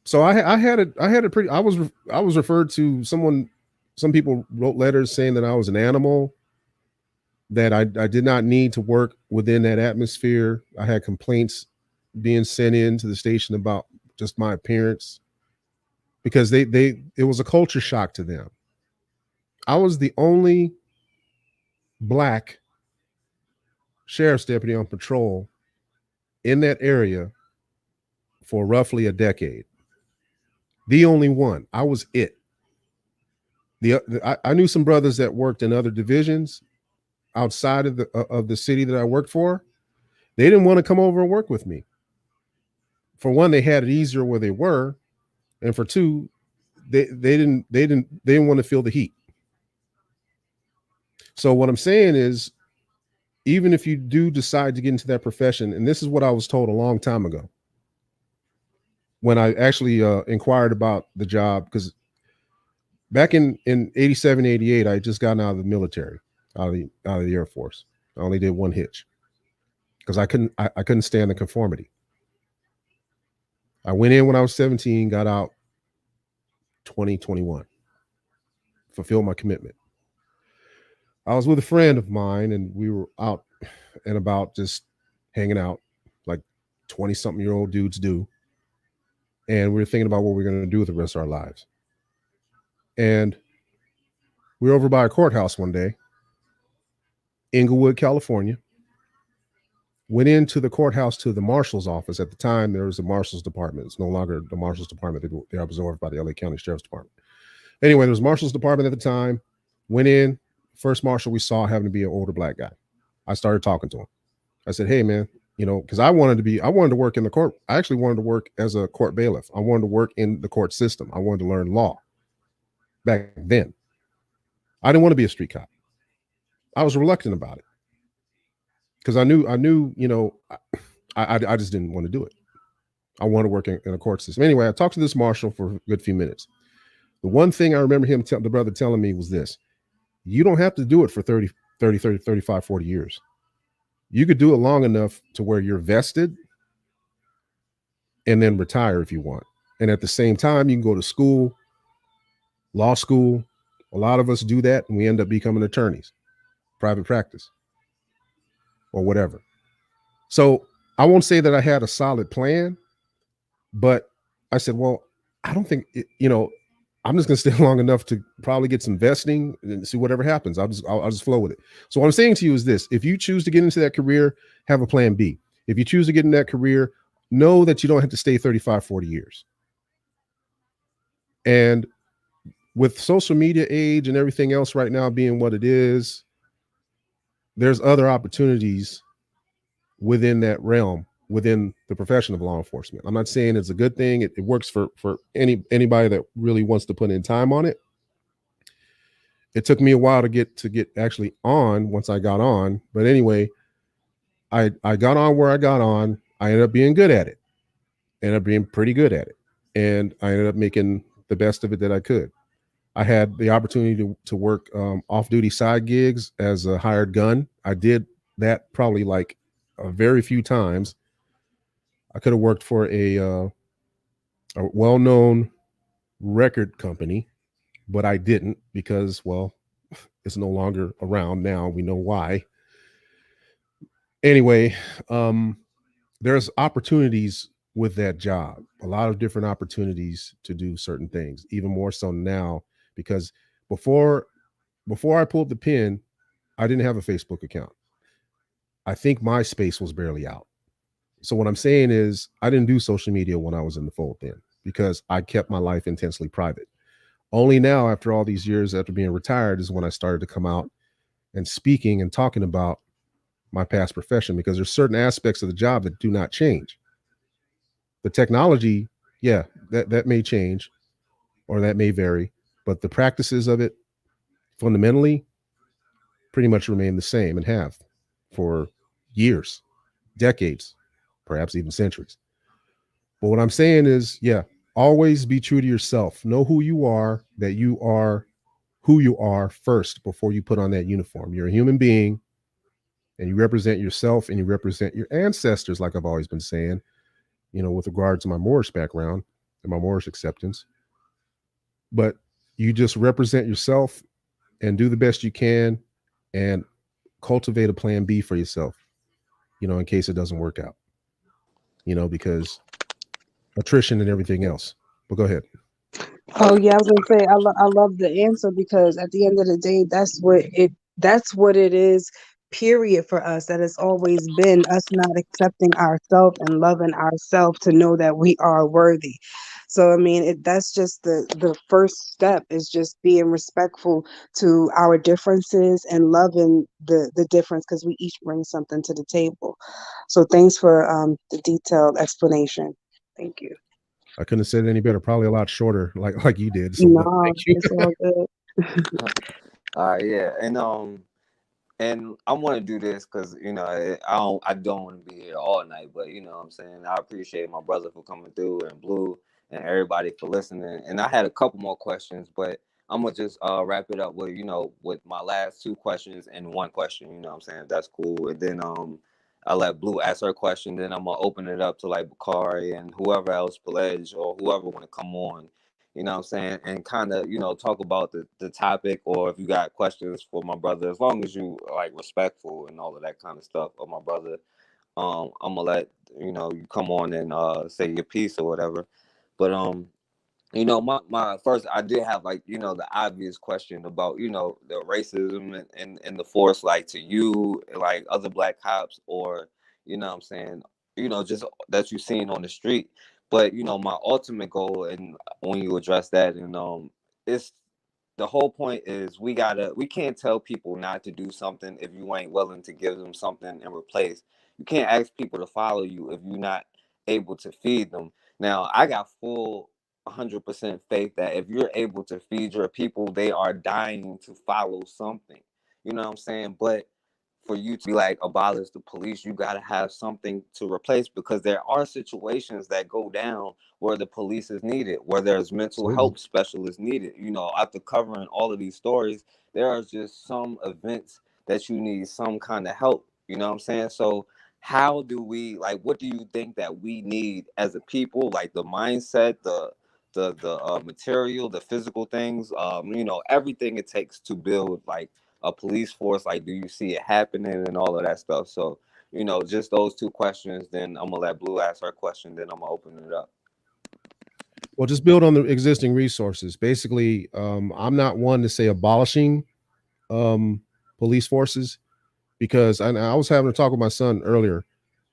Speaker 3: So I had a pretty, I was referred to, some people wrote letters saying that I was an animal, that I did not need to work within that atmosphere. I had complaints being sent in to the station about just my appearance, because it was a culture shock to them. I was the only black sheriff's deputy on patrol in that area for roughly a decade. The only one. I was it. I knew some brothers that worked in other divisions outside of the city that I worked for. They didn't want to come over and work with me. For one, they had it easier where they were, and for two, they didn't want to feel the heat. So what I'm saying is, even if you do decide to get into that profession, and this is what I was told a long time ago when I actually inquired about the job, because back in 87, 88, I had just gotten out of the military, out of the Air Force. I only did one hitch because I couldn't stand the conformity. I went in when I was 17, got out 2021, fulfilled my commitment. I was with a friend of mine, and we were out and about, just hanging out like 20-something-year-old dudes do. And we were thinking about what we we're going to do with the rest of our lives. And we were over by a courthouse one day, Inglewood, California. Went into the courthouse to the marshal's office. At the time, there was a marshal's department. It's no longer the marshal's department. They're absorbed by the LA County Sheriff's Department. Anyway, there was marshal's department at the time. Went in. First marshal we saw happened to be an older black guy. I started talking to him. I said, "Hey, man, because I wanted to work in the court. I actually wanted to work as a court bailiff. I wanted to work in the court system. I wanted to learn law back then. I didn't want to be a street cop. I was reluctant about it because I knew, I just didn't want to do it. I wanted to work in a court system. Anyway, I talked to this marshal for a good few minutes. The one thing I remember the brother telling me was this: you don't have to do it for 30, 35, 40 years. You could do it long enough to where you're vested and then retire if you want. And at the same time, you can go to school, law school. A lot of us do that and we end up becoming attorneys, private practice, or whatever. So I won't say that I had a solid plan, but I said, well, I don't think, I'm just going to stay long enough to probably get some vesting and see whatever happens. I'll just flow with it. So what I'm saying to you is this: if you choose to get into that career, have a plan B. If you choose to get in that career, know that you don't have to stay 35, 40 years. And with social media age and everything else right now being what it is, there's other opportunities within that realm, within the profession of law enforcement. I'm not saying it's a good thing. It works for anybody that really wants to put in time on it. It took me a while to get actually on once I got on. But anyway, I got on where I got on. I ended up being good at it. Ended up being pretty good at it. And I ended up making the best of it that I could. I had the opportunity to work off-duty side gigs as a hired gun. I did that probably like a very few times. I could have worked for a well-known record company, but I didn't because, well, it's no longer around now. We know why. Anyway, there's opportunities with that job, a lot of different opportunities to do certain things, even more so now, because before I pulled the pin, I didn't have a Facebook account. I think MySpace was barely out. So what I'm saying is I didn't do social media when I was in the fold then because I kept my life intensely private. Only now, after all these years, after being retired, is when I started to come out and speaking and talking about my past profession, because there's certain aspects of the job that do not change. The technology, yeah, that may change or that may vary, but the practices of it fundamentally pretty much remain the same and have for years, decades, perhaps even centuries. But what I'm saying is, yeah, always be true to yourself. Know who you are, that you are who you are first before you put on that uniform. You're a human being and you represent yourself and you represent your ancestors, like I've always been saying, with regard to my Moorish background and my Moorish acceptance. But you just represent yourself and do the best you can and cultivate a plan B for yourself, in case it doesn't work out, because attrition and everything else. But go ahead.
Speaker 2: Oh yeah, I was gonna say I love the answer because at the end of the day, that's what it is. Period for us. That has always been us not accepting ourselves and loving ourselves to know that we are worthy. So I mean, that's just the first step is just being respectful to our differences and loving the difference because we each bring something to the table. So thanks for the detailed explanation. Thank you.
Speaker 3: I couldn't have said it any better. Probably a lot shorter, like you did. So
Speaker 2: No,
Speaker 3: thank you.
Speaker 2: it's all good.
Speaker 1: Yeah, and I want to do this because I don't want to be here all night, but what I'm saying, I appreciate my brother for coming through and Blue and everybody for listening. And I had a couple more questions, but I'm gonna just wrap it up with with my last two questions and one question. What I'm saying, if that's cool. And then I'll let Blue ask her question. Then I'm gonna open it up to like Bakari and whoever else, Pledge or whoever want to come on. What I'm saying, and kind of talk about the topic, or if you got questions for my brother, as long as you like respectful and all of that kind of stuff of my brother. I'm gonna let you come on and say your piece or whatever. But my first, I did have like, the obvious question about, the racism and the force, like to you, like other black cops, or, what I'm saying, just that you seen on the street. But, my ultimate goal, and when you address that, and it's the whole point is we can't tell people not to do something if you ain't willing to give them something in replace. You can't ask people to follow you if you're not able to feed them. Now, I got full 100% faith that if you're able to feed your people, they are dying to follow something. You know what I'm saying? But for you to be like abolish the police, you got to have something to replace, because there are situations that go down where the police is needed, where there's mental health specialists needed. After covering all of these stories, there are just some events that you need some kind of help. You know what I'm saying? So how do we, like, what do you think that we need as a people, like the mindset, the material, the physical things, everything it takes to build like a police force? Like, do you see it happening and all of that stuff? So, just those two questions. Then I'm gonna let Blue ask her question. Then I'm gonna open it up.
Speaker 3: Well, just build on the existing resources. Basically, I'm not one to say abolishing police forces, because I was having a talk with my son earlier,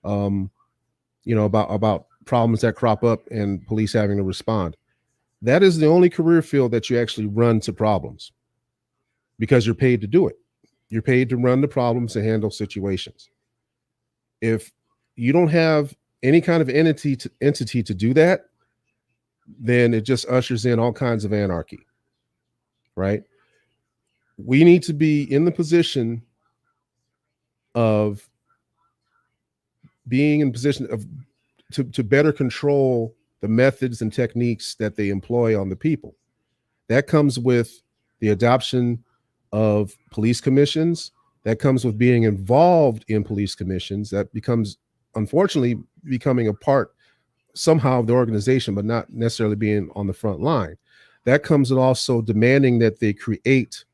Speaker 3: about problems that crop up and police having to respond. That is the only career field that you actually run to problems, because you're paid to do it. You're paid to run the problems and handle situations. If you don't have any kind of entity to do that, then it just ushers in all kinds of anarchy, right? We need to be in the position of being in position of to better control the methods and techniques that they employ on the people. That comes with the adoption of police commissions. That comes with being involved in police commissions. That becomes, unfortunately, becoming a part somehow of the organization, but not necessarily being on the front line. That comes with also demanding that they create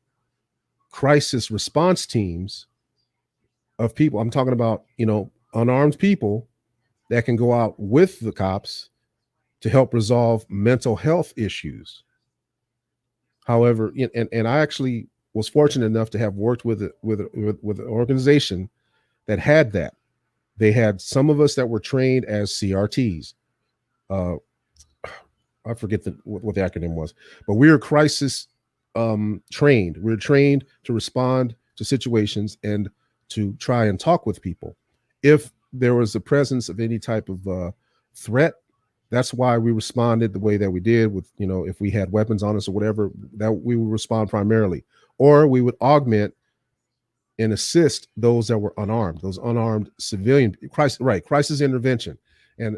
Speaker 3: crisis response teams of people. I'm talking about, unarmed people that can go out with the cops to help resolve mental health issues. However, and I actually was fortunate enough to have worked with an organization that had that. They had some of us that were trained as CRTs. I forget what the acronym was, but we were crisis trained. We were trained to respond to situations and to try and talk with people if there was a presence of any type of threat. That's why we responded the way that we did with, if we had weapons on us or whatever, that we would respond primarily, or we would augment and assist those that were unarmed, those unarmed civilian crisis intervention. And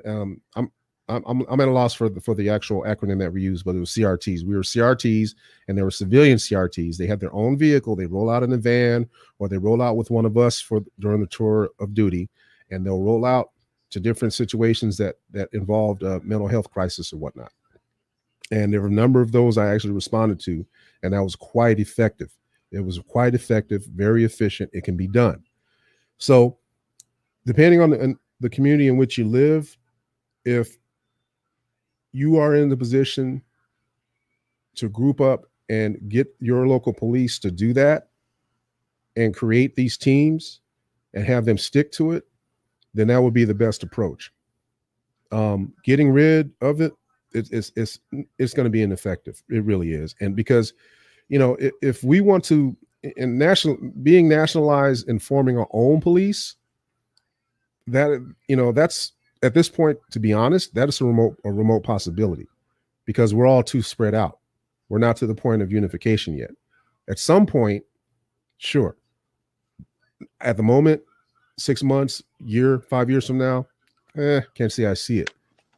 Speaker 3: I'm at a loss for the actual acronym that we used, but it was CRTs. We were CRTs, and there were civilian CRTs. They had their own vehicle. They roll out in a van, or they roll out with one of us during the tour of duty, and they'll roll out to different situations that involved mental health crisis or whatnot. And there were a number of those I actually responded to, and that was quite effective. It was quite effective, very efficient. It can be done. So depending on the community in which you live, if you are in the position to group up and get your local police to do that and create these teams and have them stick to it, then that would be the best approach. Getting rid of it, it's going to be ineffective. It really is. And because, if we want to, being nationalized and forming our own police, that's, at this point, to be honest, that is a remote possibility, because we're all too spread out. We're not to the point of unification yet. At some point, sure. At the moment, 6 months, year, 5 years from now, can't say I see it.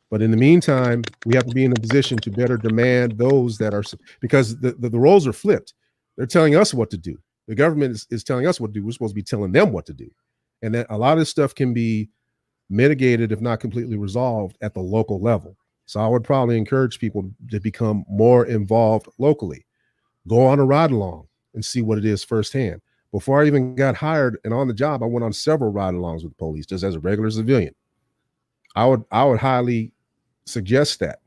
Speaker 3: But in the meantime, we have to be in a position to better demand those that are, because the roles are flipped. They're telling us what to do. The government is telling us what to do. We're supposed to be telling them what to do. And that a lot of this stuff can be mitigated, if not completely resolved, at the local level. So I would probably encourage people to become more involved locally. Go on a ride along and see what it is firsthand. Before I even got hired and on the job, I went on several ride alongs with the police just as a regular civilian. I would highly suggest that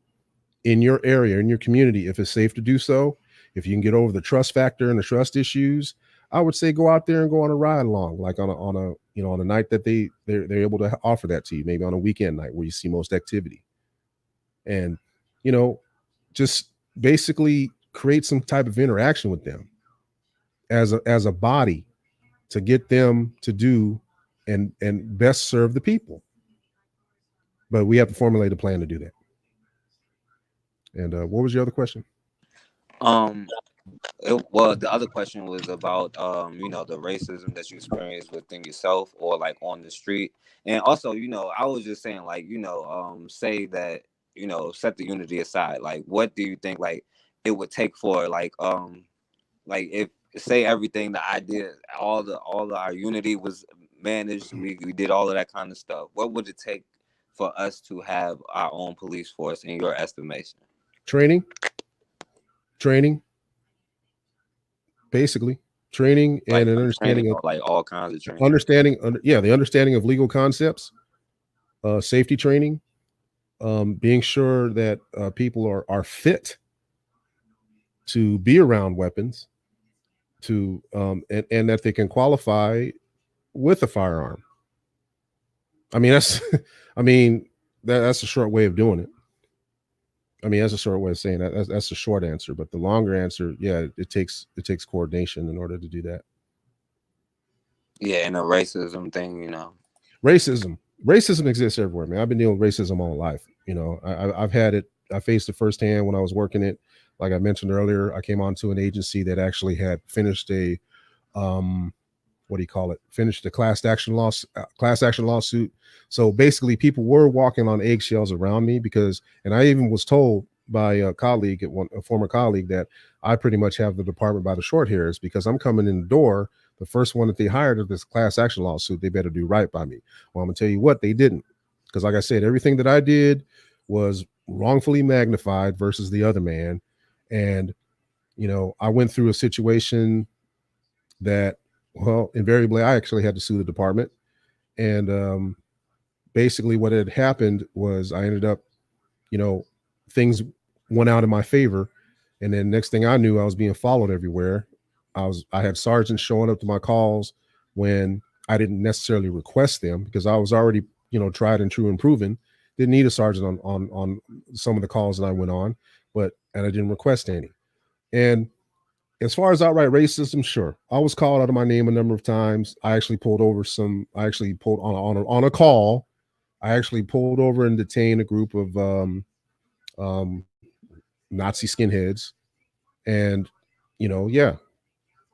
Speaker 3: in your area, in your community, if it's safe to do so, if you can get over the trust factor and the trust issues, I would say go out there and go on a ride along, like on a night that they're able to offer that to you, maybe on a weekend night where you see most activity. And, just basically create some type of interaction with them as a body to get them to do and best serve the people. But we have to formulate a plan to do that. And what was your other question?
Speaker 1: Um, well, the other question was about the racism that you experience within yourself or like on the street, and also I was just saying like say that set the unity aside. Like, what do you think like it would take for like if say everything that I did, all our unity was managed, we did all of that kind of stuff. What would it take for us to have our own police force in your estimation?
Speaker 3: Training, basically training and
Speaker 1: Like
Speaker 3: an understanding of
Speaker 1: like all kinds of training.
Speaker 3: the understanding of legal concepts, safety training, being sure that people are fit to be around weapons, to and that they can qualify with a firearm. I mean, that's a short way of doing it. I mean, that's a short way of saying that. That's a short answer, but the longer answer, yeah, it takes coordination in order to do that.
Speaker 1: Yeah, and the racism thing,
Speaker 3: Racism exists everywhere, man. I've been dealing with racism all life. I've had it. I faced it firsthand when I was working it. Like I mentioned earlier, I came onto an agency that actually had finished a finished the class action lawsuit. So basically people were walking on eggshells around me and I even was told by a former colleague, that I pretty much have the department by the short hairs because I'm coming in the door. The first one that they hired of this class action lawsuit, they better do right by me. Well, I'm gonna tell you what, they didn't. Because like I said, everything that I did was wrongfully magnified versus the other man. And, I went through a situation that, well, invariably, I actually had to sue the department. And basically what had happened was I ended up, things went out in my favor. And then next thing I knew, I was being followed everywhere. I had sergeants showing up to my calls when I didn't necessarily request them because I was already, tried and true and proven. Didn't need a sergeant on some of the calls that I went on, and I didn't request any. And as far as outright racism, sure, I was called out of my name a number of times. I actually pulled over on a call. I actually pulled over and detained a group of Nazi skinheads, and yeah,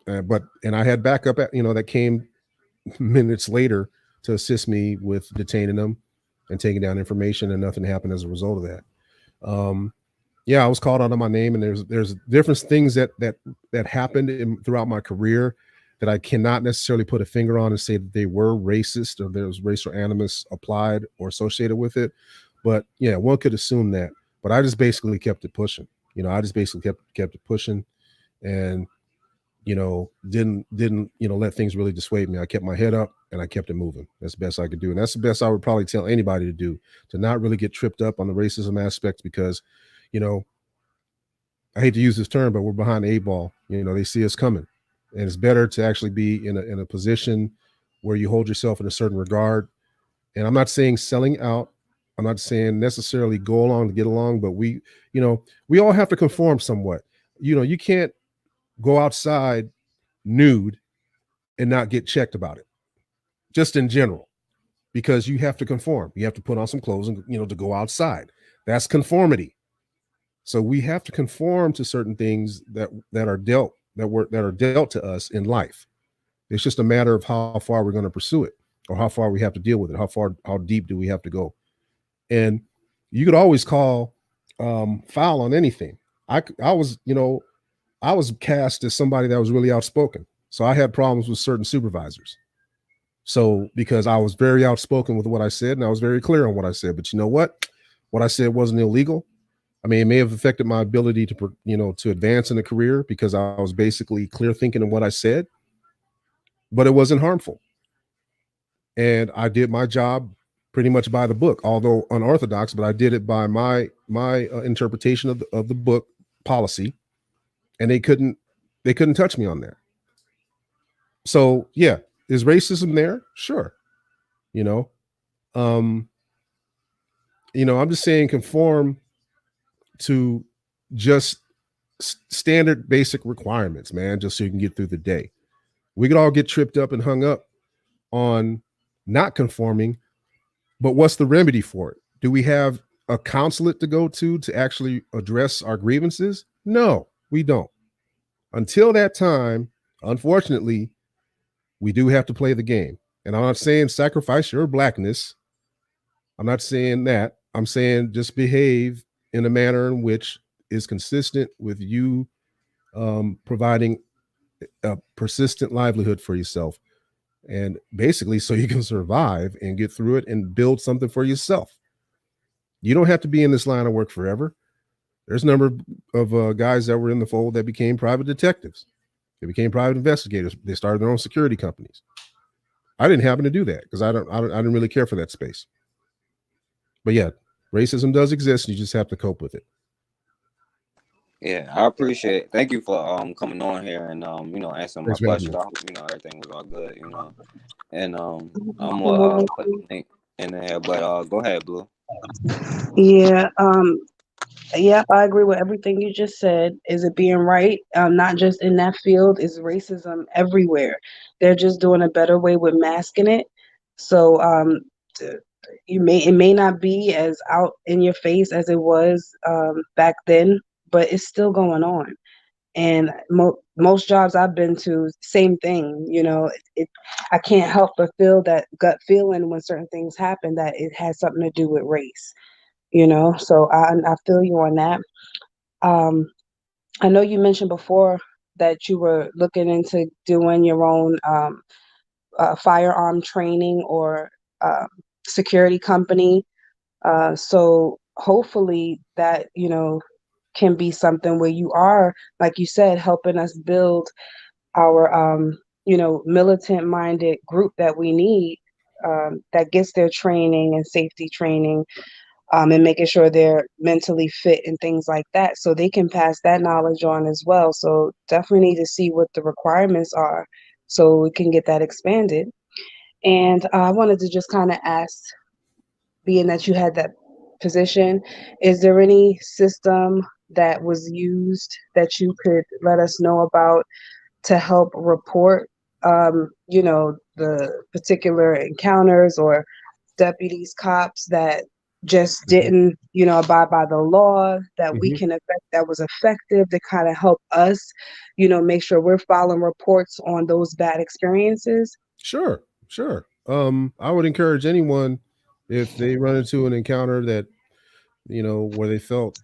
Speaker 3: and I had backup that came minutes later to assist me with detaining them and taking down information, and nothing happened as a result of that. Yeah, I was called out on my name, and there's different things that happened throughout my career that I cannot necessarily put a finger on and say that they were racist or there was racial animus applied or associated with it. But yeah, one could assume that. But I just basically kept it pushing. I just basically kept it pushing, and didn't let things really dissuade me. I kept my head up and I kept it moving. That's the best I could do, and that's the best I would probably tell anybody to do, to not really get tripped up on the racism aspects because. I hate to use this term, but we're behind the 8 ball. They see us coming, and it's better to actually be in a position where you hold yourself in a certain regard. And I'm not saying selling out. I'm not saying necessarily go along to get along, but we all have to conform somewhat. You can't go outside nude and not get checked about it, just in general, because you have to conform. You have to put on some clothes and to go outside. That's conformity. So we have to conform to certain things that are dealt to us in life. It's just a matter of how far we're going to pursue it, or how far we have to deal with it. How deep do we have to go? And you could always call foul on anything. I was cast as somebody that was really outspoken. So I had problems with certain supervisors. So because I was very outspoken with what I said, and I was very clear on what I said, but you know what? What I said wasn't illegal. I mean, it may have affected my ability to advance in a career because I was basically clear thinking in what I said, but it wasn't harmful. And I did my job pretty much by the book, although unorthodox, but I did it by my my interpretation of the book policy, and they couldn't touch me on that. So yeah, is racism there? Sure. You know, I'm just saying conform to just standard basic requirements, man, just so you can get through the day. We could all get tripped up and hung up on not conforming, but what's the remedy for it? Do we have a consulate to go to actually address our grievances? No, we don't. Until that time, unfortunately, we do have to play the game. And I'm not saying sacrifice your blackness. I'm not saying that. I'm saying just behave in a manner in which is consistent with you providing a persistent livelihood for yourself. And basically, so you can survive and get through it and build something for yourself. You don't have to be in this line of work forever. There's a number of guys that were in the fold that became private detectives. They became private investigators. They started their own security companies. I didn't happen to do that because I didn't really care for that space. But yeah, racism does exist. You just have to cope with it.
Speaker 1: Yeah, I appreciate it. Thank you for coming on here and answering my
Speaker 3: Thanks for having
Speaker 1: question.
Speaker 3: me.
Speaker 1: I hope everything was all good, And I'm gonna put the link in there, but go ahead, Blue.
Speaker 2: Yeah, yeah, I agree with everything you just said. Is it being right? Not just in that field, is racism everywhere. They're just doing a better way with masking it. So t- it may not be as out in your face as it was back then, but it's still going on. And most jobs I've been to, same thing. I can't help but feel that gut feeling when certain things happen that it has something to do with race. So I feel you on that. um, I know you mentioned before that you were looking into doing your own firearm training or um, security company. So hopefully that, can be something where you are, like you said, helping us build our, militant minded group that we need, that gets their training and safety training, and making sure they're mentally fit and things like that, so they can pass that knowledge on as well. So definitely need to see what the requirements are so we can get that expanded. And I wanted to just kind of ask, being that you had that position, is there any system that was used that you could let us know about to help report, the particular encounters or deputies, cops that just didn't, abide by the law, that we
Speaker 3: Mm-hmm.
Speaker 2: can affect, that was effective to kind of help us, make sure we're filing reports on those bad experiences?
Speaker 3: Sure. I would encourage anyone, if they run into an encounter that, where they felt,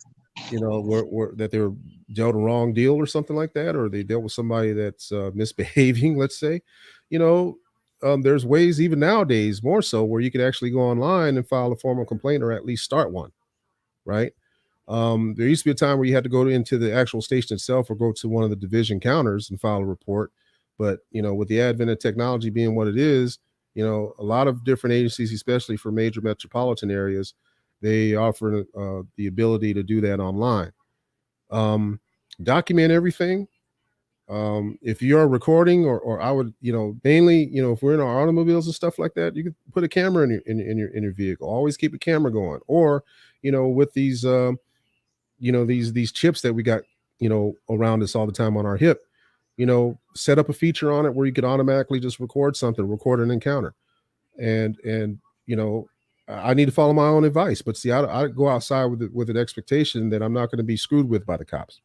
Speaker 3: that they were dealt a wrong deal or something like that, or they dealt with somebody that's misbehaving, let's say, you know, there's ways even nowadays more so where you could actually go online and file a formal complaint or at least start one, right? There used to be a time where you had to go into the actual station itself or go to one of the division counters and file a report. But, with the advent of technology being what it is, a lot of different agencies, especially for major metropolitan areas, they offer the ability to do that online. Document everything. If you're recording, or I would, mainly, if we're in our automobiles and stuff like that, you could put a camera in your vehicle. Always keep a camera going. Or, with these these chips that we got, around us all the time on our hip, set up a feature on it where you could automatically just record an encounter. And I need to follow my own advice, but see, I go outside with an expectation that I'm not going to be screwed with by the cops,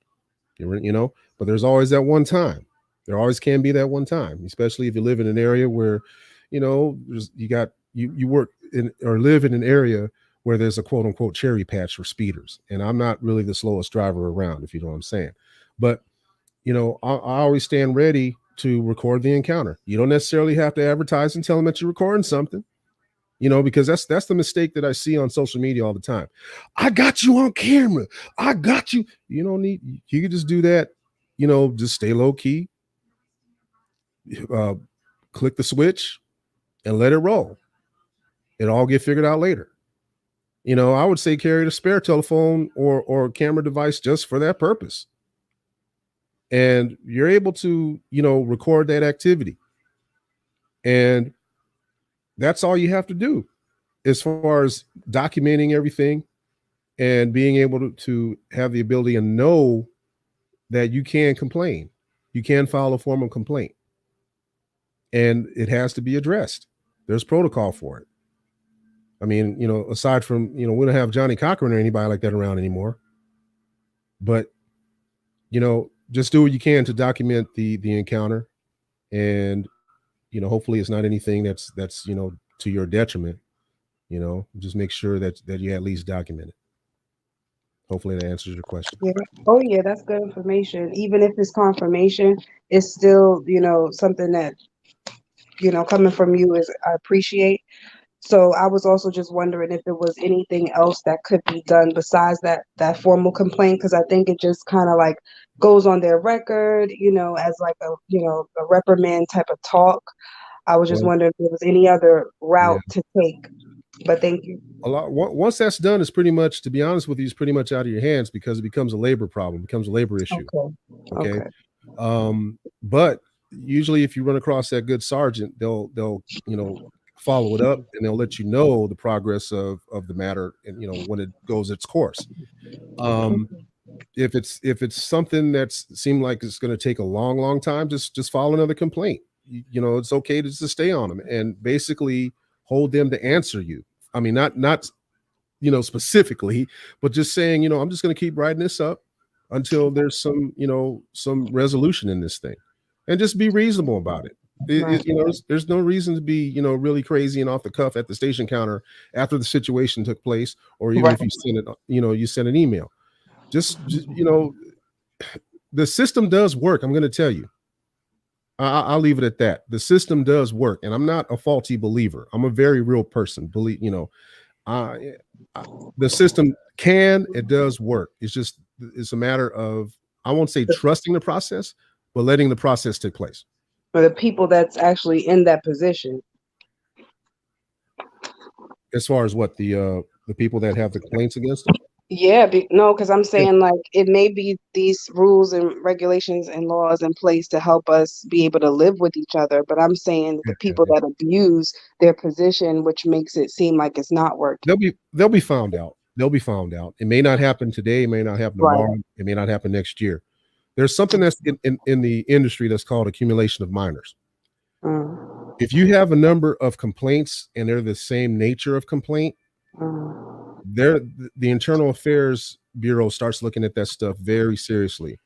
Speaker 3: but there's always that one time. There always can be that one time, especially if you live in an area where, you work in or live in an area where there's a quote unquote cherry patch for speeders. And I'm not really the slowest driver around, if you know what I'm saying. But, I always stand ready to record the encounter. You don't necessarily have to advertise and tell them that you're recording something, because that's the mistake that I see on social media all the time. I got you on camera. I got you. You don't need, you can just do that, just stay low key, uh, click the switch and let it roll. It'll all get figured out later. I would say carry the spare telephone or camera device just for that purpose. And you're able to, record that activity. And that's all you have to do as far as documenting everything and being able to have the ability to know that you can complain. You can file a formal complaint. And it has to be addressed. There's protocol for it. I mean, aside from, we don't have Johnny Cochran or anybody like that around anymore. But, just do what you can to document the encounter. And, hopefully it's not anything that's, to your detriment. Just make sure that you at least document it. Hopefully that answers your question.
Speaker 2: Yeah. Oh yeah, that's good information. Even if it's confirmation, it's still, something that, coming from you is I appreciate. So I was also just wondering if there was anything else that could be done besides that formal complaint, because I think it just kind of like goes on their record, as like a reprimand type of talk. I was just wondering if there was any other route to take. But thank you.
Speaker 3: Once that's done, it's pretty much, to be honest with you, it's pretty much out of your hands because it becomes a labor problem, becomes a labor issue. Okay. But usually if you run across that good sergeant, they'll follow it up and they'll let you know the progress of the matter and when it goes its course. If it's something that's seemed like it's going to take a long time, just file another complaint. It's okay to just stay on them and basically hold them to answer you. I mean, not specifically, but just saying, I'm just going to keep writing this up until there's some resolution in this thing, and just be reasonable about it. There's no reason to be, really crazy and off the cuff at the station counter after the situation took place, or even if you send it, you send an email. Just the system does work. I'm going to tell you. I'll leave it at that. The system does work, and I'm not a faulty believer. I'm a very real person. Believe, the system it does work. It's a matter of, I won't say trusting the process, but letting the process take place.
Speaker 2: For the people that's actually in that position.
Speaker 3: As far as what the people that have the complaints against them?
Speaker 2: Yeah, no, because I'm saying like it may be these rules and regulations and laws in place to help us be able to live with each other, but I'm saying the people that abuse their position, which makes it seem like it's not working.
Speaker 3: They'll be found out. They'll be found out. It may not happen today. It may not happen tomorrow. It may not happen next year. There's something that's in the industry that's called accumulation of minors. If you have a number of complaints and they're the same nature of complaint, the Internal Affairs Bureau starts looking at that stuff very seriously.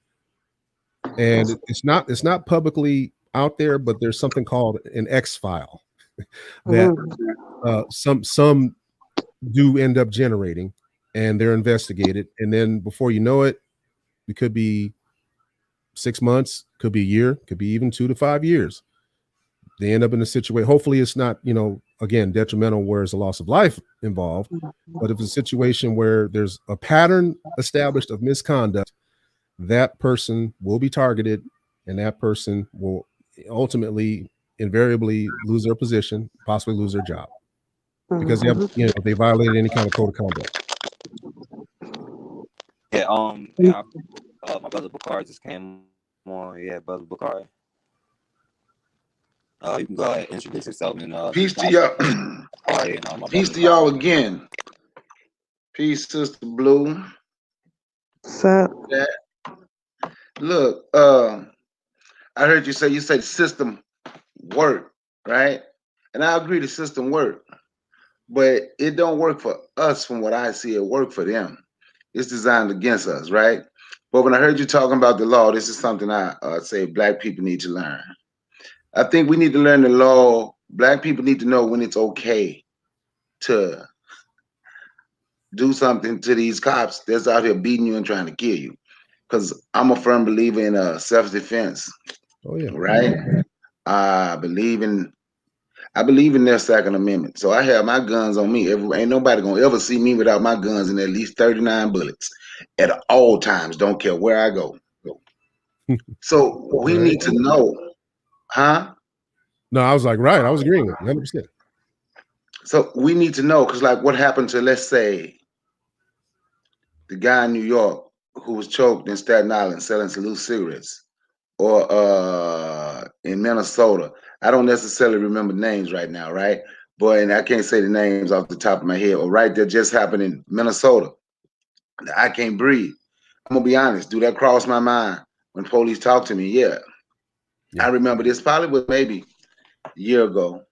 Speaker 3: And it's not publicly out there, but there's something called an X file that some do end up generating, and they're investigated. And then before you know it, it could be 6 months, could be a year, could be even 2 to 5 years. They end up in a situation. Hopefully it's not, again, detrimental where there's a loss of life involved. But if it's a situation where there's a pattern established of misconduct, that person will be targeted, and that person will ultimately, invariably lose their position, possibly lose their job, because they violated any kind of code of conduct.
Speaker 1: My brother Bakar just came on. Yeah, brother Bakar. You can go ahead and introduce yourself. And
Speaker 5: peace to y'all. Peace to y'all again. Peace, Sister Blue.
Speaker 2: What's up?
Speaker 5: Look, I heard you say the system work, right? And I agree the system work, but it don't work for us. From what I see, it work for them. It's designed against us, right? But when I heard you talking about the law, this is something I say Black people need to learn. I think we need to learn the law. Black people need to know when it's okay to do something to these cops that's out here beating you and trying to kill you. Because I'm a firm believer in self-defense.
Speaker 3: Oh yeah.
Speaker 5: Right? I believe in their Second Amendment. So I have my guns on me. Ain't nobody gonna ever see me without my guns and at least 39 bullets at all times. Don't care where I go. So we need to know, huh?
Speaker 3: No, I was like, right. I was agreeing with you 100%.
Speaker 5: So we need to know, because like what happened to, let's say, the guy in New York who was choked in Staten Island selling loose cigarettes, or in Minnesota. I don't necessarily remember names right now, right? But and I can't say the names off the top of my head. Or right there just happened in Minnesota. I can't breathe. I'm gonna be honest. Do that cross my mind when police talk to me? Yeah. I remember this probably was maybe a year ago,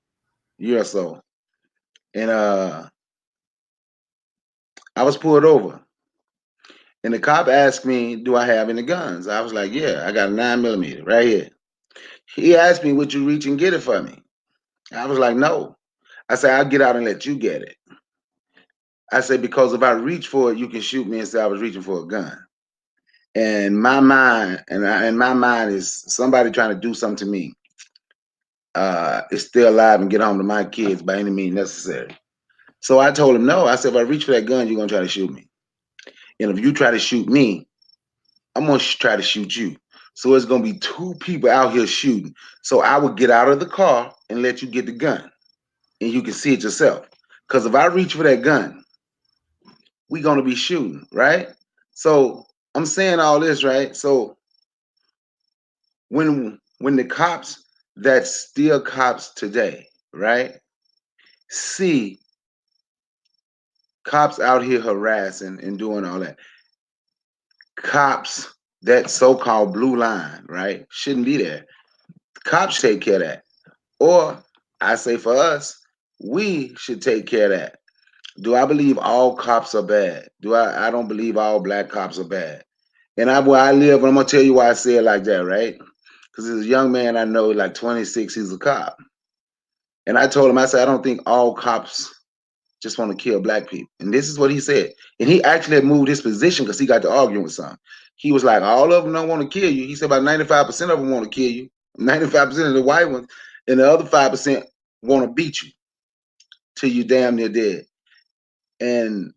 Speaker 5: year or so. And I was pulled over. And the cop asked me, do I have any guns? I was like, yeah, I got a 9mm right here. He asked me, would you reach and get it for me? I was like, no. I said, I'll get out and let you get it. I said, because if I reach for it, you can shoot me and say I was reaching for a gun. And my mind, and my mind is somebody trying to do something to me is still alive and get home to my kids by any means necessary. So I told him, no. I said, if I reach for that gun, you're going to try to shoot me. And if you try to shoot me, I'm going to try to shoot you. So it's going to be two people out here shooting. So I would get out of the car and let you get the gun. And you can see it yourself. Because if I reach for that gun, we're going to be shooting, right? So I'm saying all this, right? So when the cops that still cops today, right, see cops out here harassing and doing all that, cops, that so-called blue line, right, shouldn't be there. Cops take care of that. Or I say for us, we should take care of that. Do I believe all cops are bad? I don't believe all black cops are bad. And where I live, and I'm gonna tell you why I say it like that, right? Because there's a young man I know, like 26, he's a cop. And I told him, I said, I don't think all cops just want to kill black people. And this is what he said. And he actually had moved his position because he got to arguing with some. He was like, all of them don't want to kill you. He said about 95% of them want to kill you. 95% of the white ones, and the other 5% want to beat you till you damn near dead. And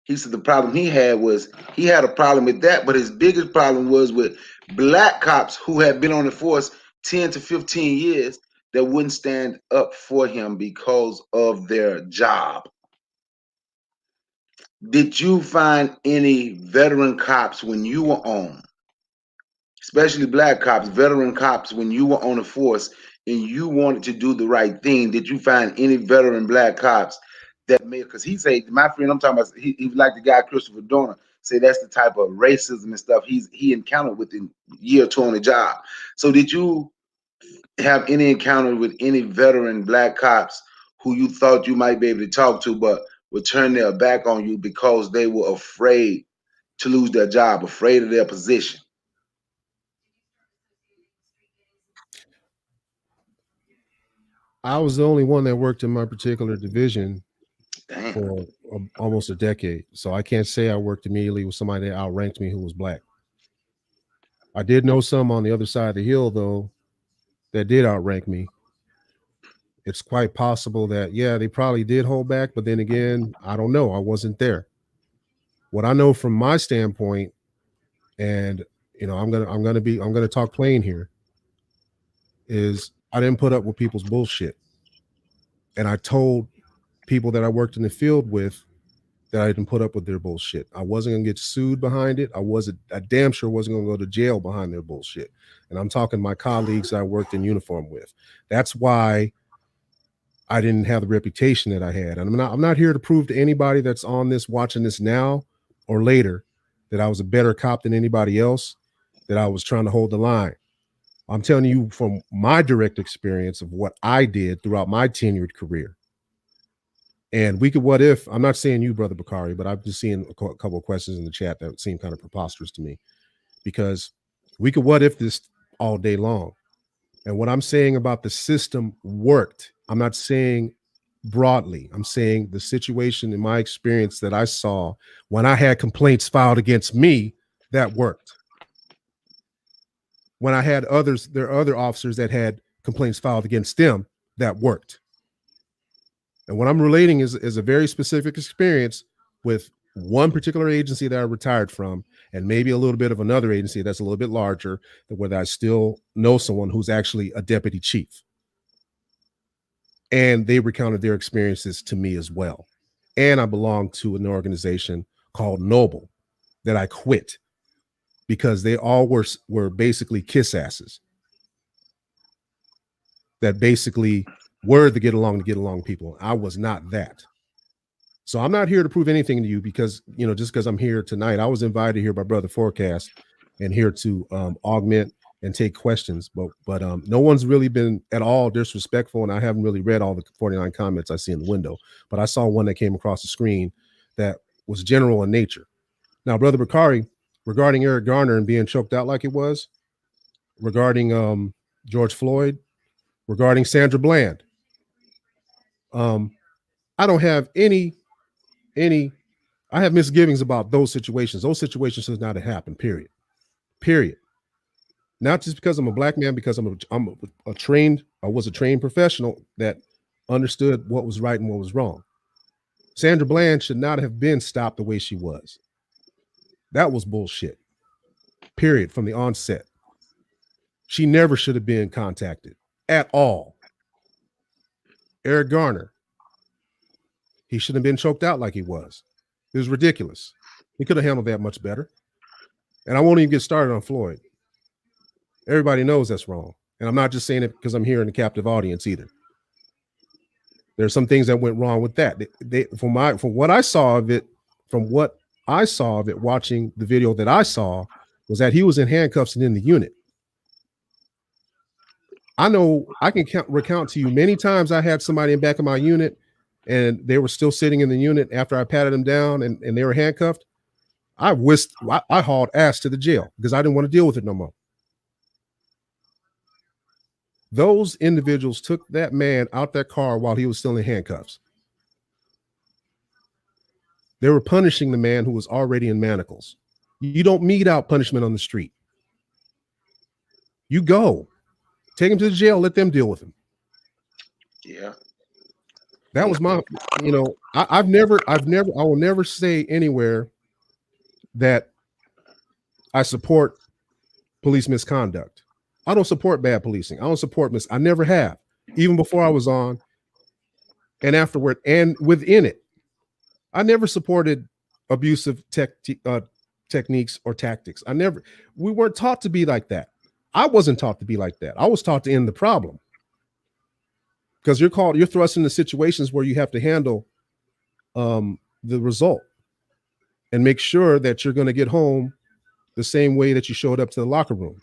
Speaker 5: he said the problem he had was he had a problem with that, but his biggest problem was with black cops who had been on the force 10 to 15 years that wouldn't stand up for him because of their job. Did you find any veteran cops when you were on, especially black cops, veteran cops, when you were on the force and you wanted to do the right thing? Did you find any veteran black cops that made, because he said, my friend I'm talking about, he like the guy Christopher Dorner, say that's the type of racism and stuff he encountered within year or two on the job. So did you have any encounter with any veteran black cops who you thought you might be able to talk to, but would turn their back on you because they were afraid to lose their job, afraid of their position?
Speaker 3: I was the only one that worked in my particular division
Speaker 5: Damn.
Speaker 3: for almost a decade. So I can't say I worked immediately with somebody that outranked me who was black. I did know some on the other side of the hill, though, that did outrank me. It's quite possible that, yeah, they probably did hold back, but then again, I don't know. I wasn't there. What I know from my standpoint, and I'm gonna talk plain here, is I didn't put up with people's bullshit. And I told people that I worked in the field with that I didn't put up with their bullshit. I wasn't gonna get sued behind it. I damn sure wasn't gonna go to jail behind their bullshit. And I'm talking my colleagues I worked in uniform with. That's why I didn't have the reputation that I had. And I'm not here to prove to anybody that's on this, watching this now or later, that I was a better cop than anybody else, that I was trying to hold the line. I'm telling you from my direct experience of what I did throughout my tenured career. And we could, what if, I'm not saying you, Brother Bakari, but I've just seen a couple of questions in the chat that seem kind of preposterous to me, because we could what if this all day long. And what I'm saying about the system worked. I'm not saying broadly. I'm saying the situation in my experience that I saw when I had complaints filed against me, that worked. When I had there are other officers that had complaints filed against them, that worked. And what I'm relating is a very specific experience with one particular agency that I retired from, and maybe a little bit of another agency that's a little bit larger, where I still know someone who's actually a deputy chief. and they recounted their experiences to me as well. And I belong to an organization called Noble that I quit because they all were basically kiss asses that basically were the get along people. I was not that. So I'm not here to prove anything to you because, just because I'm here tonight, I was invited here by Brother Forecast and here to augment and take questions. But no one's really been at all disrespectful, and I haven't really read all the 49 comments I see in the window. But I saw one that came across the screen that was general in nature. Now, Brother Bakari, regarding Eric Garner and being choked out like it was, regarding George Floyd, regarding Sandra Bland, I don't have any I have misgivings about those situations. Those situations should not have happened, period. Not just because I'm a black man, because I was a trained professional that understood what was right and what was wrong. Sandra Bland should not have been stopped the way she was. That was bullshit, period, from the onset. She never should have been contacted at all. Eric Garner, he shouldn't have been choked out like he was. It was ridiculous. He could have handled that much better. And I won't even get started on Floyd. Everybody knows that's wrong. And I'm not just saying it because I'm here in the captive audience either. There's some things that went wrong with that. From what I saw of it, watching the video that I saw, was that he was in handcuffs and in the unit. I know I can recount to you many times I had somebody in back of my unit and they were still sitting in the unit after I patted them down and they were handcuffed. I hauled ass to the jail because I didn't want to deal with it no more. Those individuals took that man out that car while he was still in handcuffs. They were punishing the man who was already in manacles. You don't mete out punishment on the street. You go. Take him to the jail, let them deal with him.
Speaker 5: Yeah.
Speaker 3: That was my, I will never say anywhere that I support police misconduct. I don't support bad policing. I don't support I never have, even before I was on and afterward and within it. I never supported abusive techniques or tactics. We weren't taught to be like that. I wasn't taught to be like that. I was taught to end the problem. Because you're thrust into situations where you have to handle the result and make sure that you're going to get home the same way that you showed up to the locker room.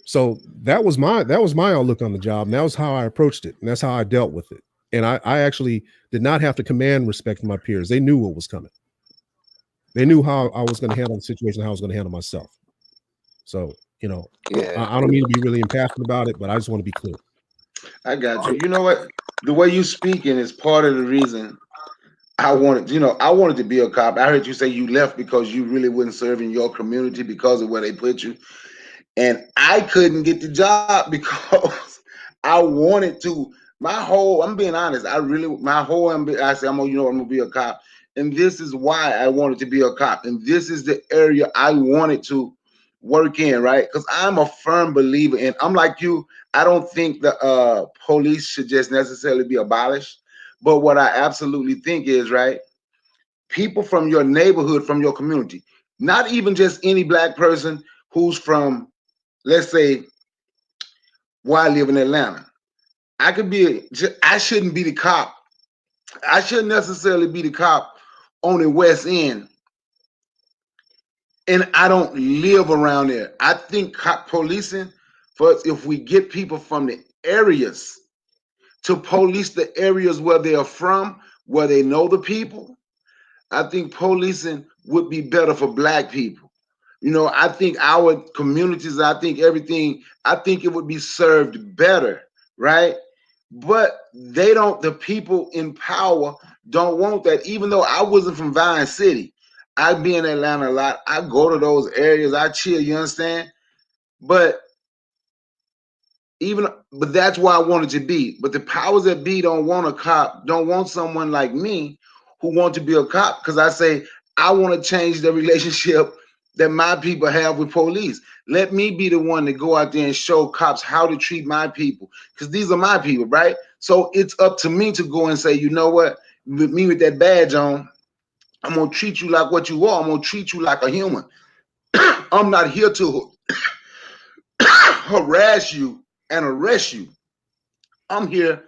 Speaker 3: So that was my outlook on the job, and that was how I approached it, and that's how I dealt with it. And I actually did not have to command respect from my peers. They knew what was coming. They knew how I was going to handle the situation, how I was going to handle myself. So, I don't mean to be really impassioned about it, but I just want to be clear.
Speaker 5: I got you. You know what? The way you speaking is part of the reason I wanted to be a cop. I heard you say you left because you really wouldn't serve in your community because of where they put you. And I couldn't get the job because I wanted to. I'm being honest. I said, I'm gonna be a cop. And this is why I wanted to be a cop. And this is the area I wanted to work in, right? Because I'm a firm believer in, I'm like you, I don't think the police should just necessarily be abolished. But what I absolutely think is, right, people from your neighborhood, from your community, not even just any black person who's from, let's say, where I live in Atlanta. I shouldn't be the cop. I shouldn't necessarily be the cop on the West End. And I don't live around there. I think cop policing, if we get people from the areas to police the areas where they are from, where they know the people, I think policing would be better for black people. I think our communities, I think it would be served better, right? But the people in power don't want that. Even though I wasn't from Vine City, I be in Atlanta a lot. I go to those areas, I chill, you understand? But that's where I wanted to be. But the powers that be don't want a cop, don't want someone like me who want to be a cop, because I say I want to change the relationship that my people have with police. Let me be the one to go out there and show cops how to treat my people, because these are my people, right? So it's up to me to go and say, you know what, with me with that badge on, I'm gonna treat you like what you are. I'm gonna treat you like a human. I'm not here to harass you and arrest you. I'm here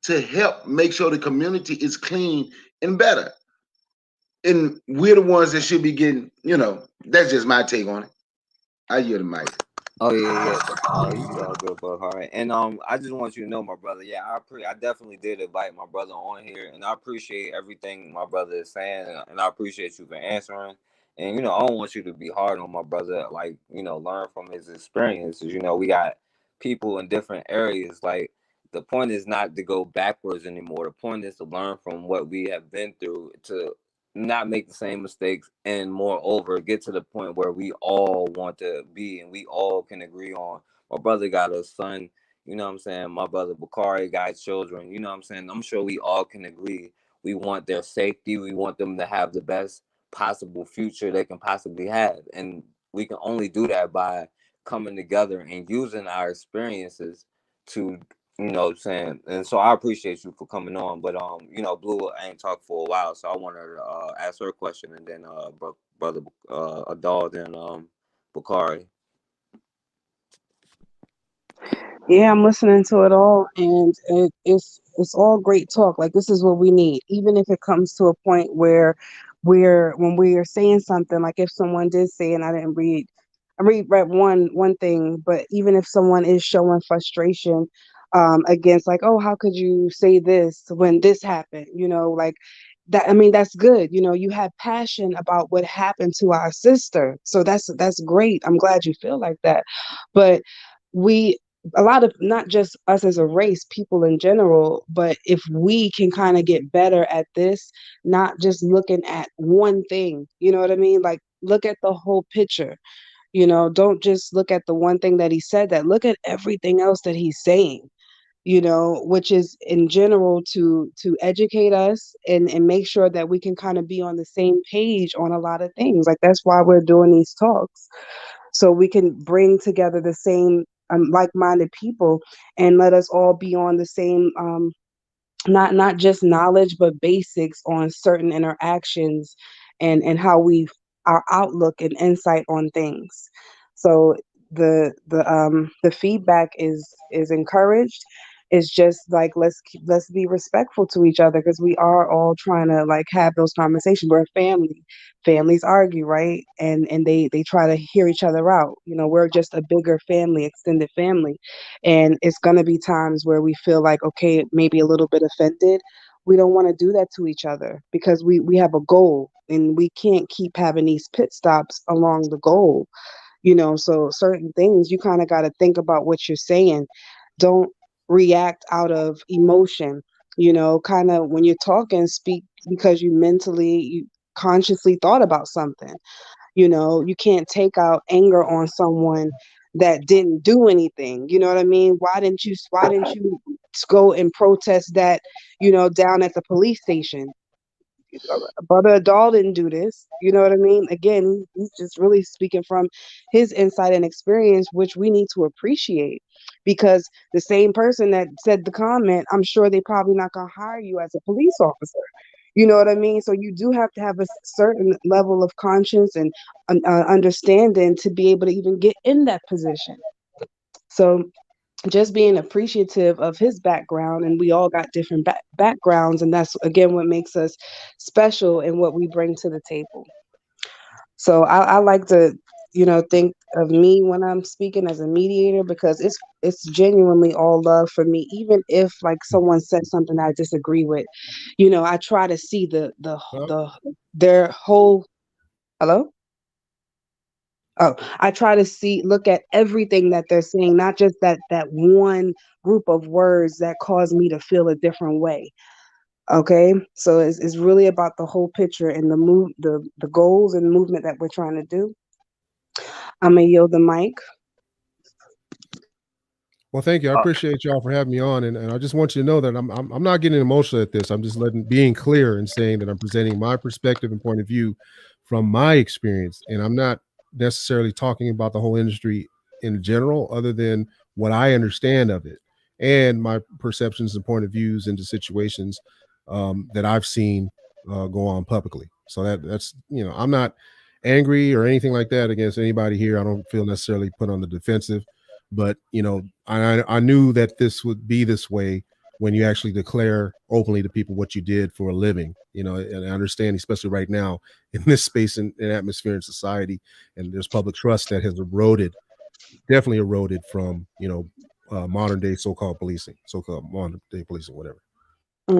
Speaker 5: to help make sure the community is clean and better. And we're the ones that should be getting, that's just my take on it. I yield the mic.
Speaker 1: Oh yeah, yeah. You all good, bro. All right, and I just want you to know, my brother. Yeah, I definitely did invite my brother on here, and I appreciate everything my brother is saying, and I appreciate you for answering. And I don't want you to be hard on my brother. Like learn from his experiences. We got people in different areas. Like the point is not to go backwards anymore. The point is to learn from what we have been through to not make the same mistakes, and moreover get to the point where we all want to be and we all can agree on. My brother got a son, what I'm saying? My brother Bakari got children, what I'm saying? I'm sure we all can agree we want their safety, we want them to have the best possible future they can possibly have, and we can only do that by coming together and using our experiences to what I'm saying? And so I appreciate you for coming on. But Blue ain't talked for a while, so I want her to ask her question, and then brother Adal, then Bakari.
Speaker 2: Yeah, I'm listening to it all, and it's all great talk. Like this is what we need, even if it comes to a point where when we are saying something, like if someone did say, and I didn't read, read one thing, but even if someone is showing frustration, against like, oh, how could you say this when this happened? Like that. I mean, that's good. You have passion about what happened to our sister, so that's great. I'm glad you feel like that, but we a lot of not just us as a race, people in general, but if we can kind of get better at this, not just looking at one thing, you know what I mean? Like look at the whole picture, don't just look at the one thing that he said, that look at everything else that he's saying, which is in general to educate us and make sure that we can kind of be on the same page on a lot of things. Like that's why we're doing these talks, so we can bring together the same like-minded people and let us all be on the same not just knowledge but basics on certain interactions and how we our outlook and insight on things. So the feedback is encouraged. It's just like let's be respectful to each other, because we are all trying to like have those conversations. We're a family. Families argue, right? And they try to hear each other out. We're just a bigger family, extended family, and it's going to be times where we feel like, okay, maybe a little bit offended. We don't want to do that to each other, because we have a goal, and we can't keep having these pit stops along the goal. So certain things you kind of got to think about what you're saying. Don't react out of emotion. Kind of when you're talking, speak because you consciously thought about something. You can't take out anger on someone that didn't do anything. You know what I mean? Why didn't you go and protest that, down at the police station? Brother Adal didn't do this. You know what I mean? Again, he's just really speaking from his insight and experience, which we need to appreciate, because the same person that said the comment, I'm sure they probably not gonna hire you as a police officer. You know what I mean? So you do have to have a certain level of conscience and understanding to be able to even get in that position. So just being appreciative of his background, and we all got different backgrounds, and that's again what makes us special and what we bring to the table. So I like to think of me when I'm speaking as a mediator, because it's genuinely all love for me, even if like someone said something I disagree with. I try to see the their whole. Hello. Oh, I try to look at everything that they're saying, not just that one group of words that cause me to feel a different way. Okay, so it's really about the whole picture and the goals and movement that we're trying to do. I'm gonna yield the mic.
Speaker 3: Well, thank you. I appreciate y'all for having me on, and I just want you to know that I'm not getting emotional at this. I'm just being clear and saying that I'm presenting my perspective and point of view from my experience, and I'm not necessarily talking about the whole industry in general, other than what I understand of it and my perceptions and point of views into situations that I've seen go on publicly. So that's I'm not angry or anything like that against anybody here. I don't feel necessarily put on the defensive, but I knew that this would be this way when you actually declare openly to people what you did for a living, and I understand, especially right now in this space and atmosphere in society, and there's public trust that has definitely eroded from, modern day so-called policing, so-called modern day policing, whatever.
Speaker 1: And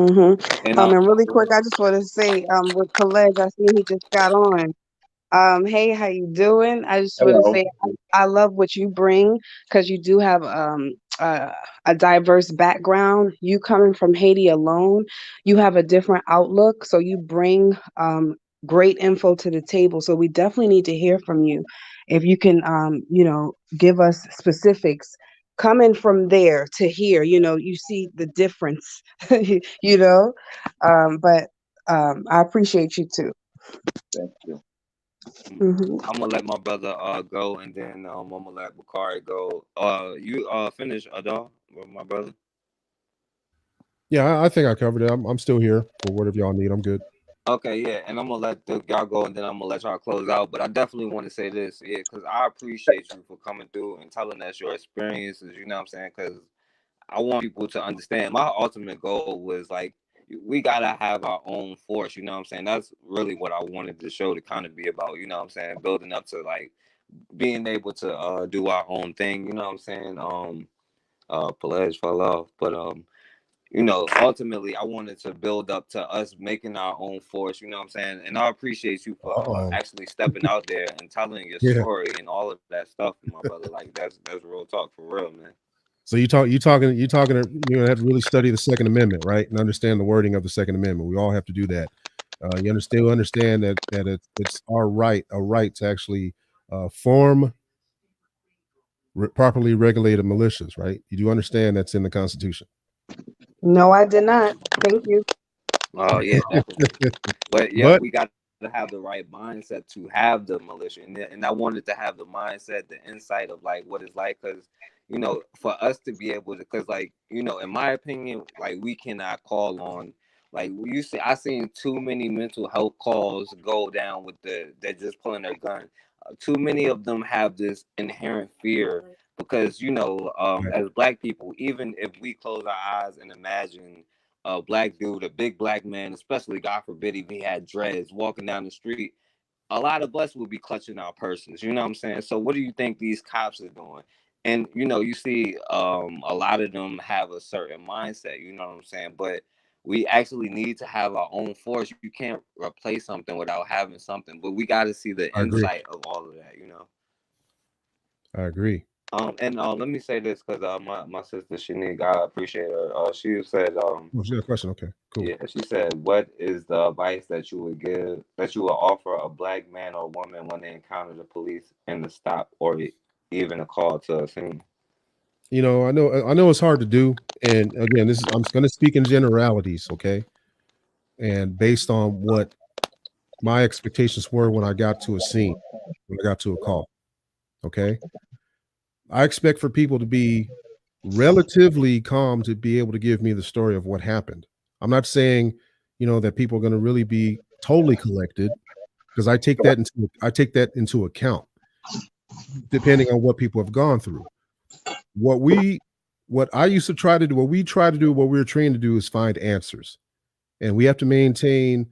Speaker 2: And really quick, I just want to say, with Pelez, I see he just got on. Hey, how you doing? I just want to
Speaker 5: Hello.
Speaker 2: say I love what you bring because you do have a diverse background. You coming from Haiti alone, you have a different outlook, so you bring great info to the table. So we definitely need to hear from you. If you can, give us specifics. Coming from there to here, you see the difference, you know. But I appreciate you too.
Speaker 5: Thank you.
Speaker 2: Hmm.
Speaker 1: I'm gonna let my brother go, and then I'm gonna let Bakari go. You finish, Adon, with my brother.
Speaker 3: Yeah, I think I covered it. I'm still here for whatever y'all need. I'm good.
Speaker 1: Okay, yeah, and I'm gonna let y'all go, and then I'm gonna let y'all close out. But I definitely want to say this, yeah, because I appreciate you for coming through and telling us your experiences. You know what I'm saying? Because I want people to understand. My ultimate goal was like we gotta have our own force. You know what I'm saying? That's really what I wanted the show to kind of be about. You know what I'm saying? Building up to like being able to do our own thing. You know what I'm saying? Pelage fell off, but ultimately I wanted to build up to us making our own force, you know what I'm saying? And I appreciate you for
Speaker 3: Uh-oh.
Speaker 1: actually stepping out there and telling your
Speaker 3: Yeah.
Speaker 1: story and all of that stuff, my brother. Like that's real talk for real, man.
Speaker 3: So you have to really study the Second Amendment, right, and understand the wording of the Second Amendment. We all have to do that. You understand that it's our right, a right to actually form properly regulated militias, right? You do understand that's in the Constitution.
Speaker 2: No, I did not. Thank you.
Speaker 1: Oh yeah, definitely. But yeah,
Speaker 3: But
Speaker 1: we got to have the right mindset to have the militia, and I wanted to have the mindset, the insight of like what it's like, because for us to be able to, because like in my opinion, like we cannot call on. Like you see, I seen too many mental health calls go down with they're just pulling their gun. Too many of them have this inherent fear because as Black people, even if we close our eyes and imagine a Black dude, a big Black man, especially God forbid if he had dreads walking down the street, a lot of us will be clutching our purses. You know what I'm saying? So what do you think these cops are doing? And you see a lot of them have a certain mindset, you know what I'm saying? But we actually need to have our own force. You can't replace something without having something. But we got to see the
Speaker 3: I agree.
Speaker 1: insight of all of that.
Speaker 3: I agree.
Speaker 1: And let me say this because my sister Shanique, I appreciate her. She said
Speaker 3: Oh, she got a question. Okay, cool.
Speaker 1: yeah, she said, "What is the advice that you would offer a Black man or woman when they encounter the police in the stop or even a call to a scene?"
Speaker 3: I know it's hard to do, and again, I'm going to speak in generalities, okay, and based on what my expectations were when I got to a scene, when I got to a call. Okay. I expect for people to be relatively calm to be able to give me the story of what happened. I'm not saying, that people are going to really be totally collected, because I take that into account depending on what people have gone through. What we what I used to try to do, what we try to do, what we're trained to do is find answers. And we have to maintain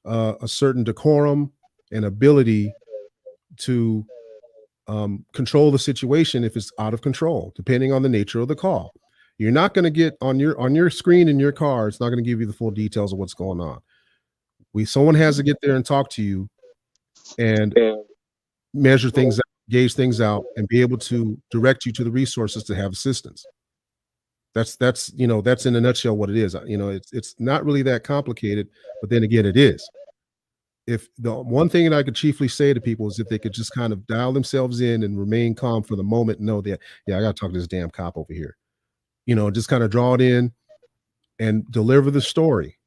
Speaker 3: a certain decorum and ability to control the situation if it's out of control, depending on the nature of the call. You're not going to get on your screen in your car. It's not going to give you the full details of what's going on. Someone has to get there and talk to you and measure things out, gauge things out, and be able to direct you to the resources to have assistance. That's in a nutshell what it is. It's not really that complicated, but then again, it is. If the one thing that I could chiefly say to people is if they could just kind of dial themselves in and remain calm for the moment, and know that, yeah, I got to talk to this damn cop over here. Just kind of draw it in and deliver the story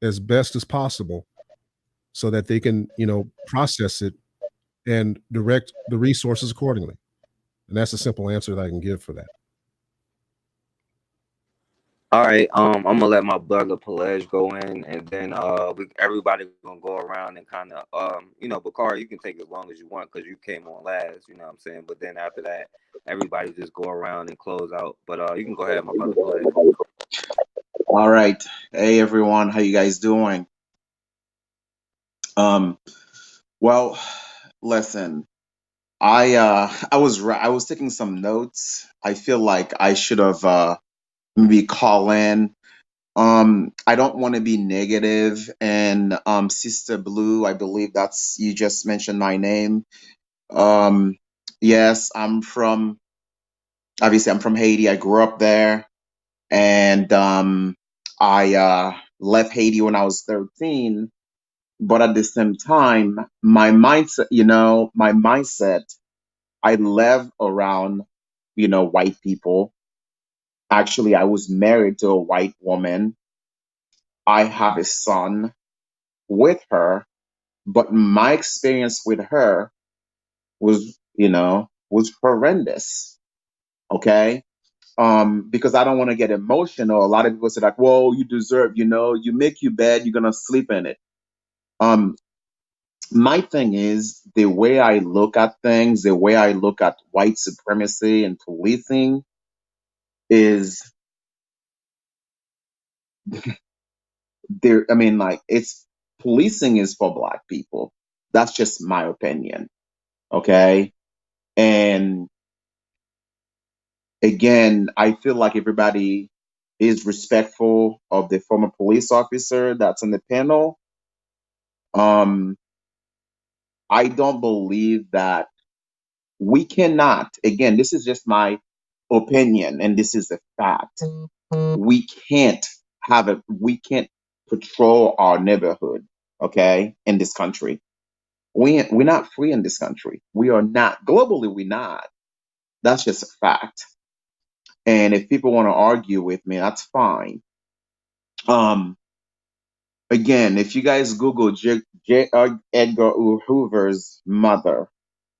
Speaker 3: as best as possible so that they can, process it and direct the resources accordingly. And that's a simple answer that I can give for that.
Speaker 1: All right, I'm gonna let my brother Pelej go in, and then everybody gonna go around and kind of Bakari, you can take as long as you want because you came on last, you know what I'm saying. But then after that, everybody just go around and close out. But you can go ahead, my brother Pelej.
Speaker 6: All right. Hey everyone, how you guys doing? Um, well, listen, I was taking some notes. I feel like I should have maybe call in. I don't want to be negative, and Sister Blue, I believe that's you just mentioned my name. Um, yes, I'm from Haiti. I grew up there, and I left Haiti when I was 13. But at the same time, my mindset, I live around, white people. Actually, I was married to a white woman. I have a son with her, but my experience with her was horrendous. Okay. Because I don't want to get emotional. A lot of people say like, "Whoa, you deserve, you make your bed, you're gonna sleep in it." Um, my thing is the way I look at things, the way I look at white supremacy and policing is there. I mean, like it's policing is for black people. That's just my opinion. Okay. And again, I feel like everybody is respectful of the former police officer that's on the panel. Um, I don't believe that we cannot, again, this is just my opinion and this is a fact. We can't we can't patrol our neighborhood, okay, in this country. We're not free in this country. We are not. Globally, we're not. That's just a fact. And if people want to argue with me, that's fine. Um, Again, if you guys Google J. Edgar Hoover's mother,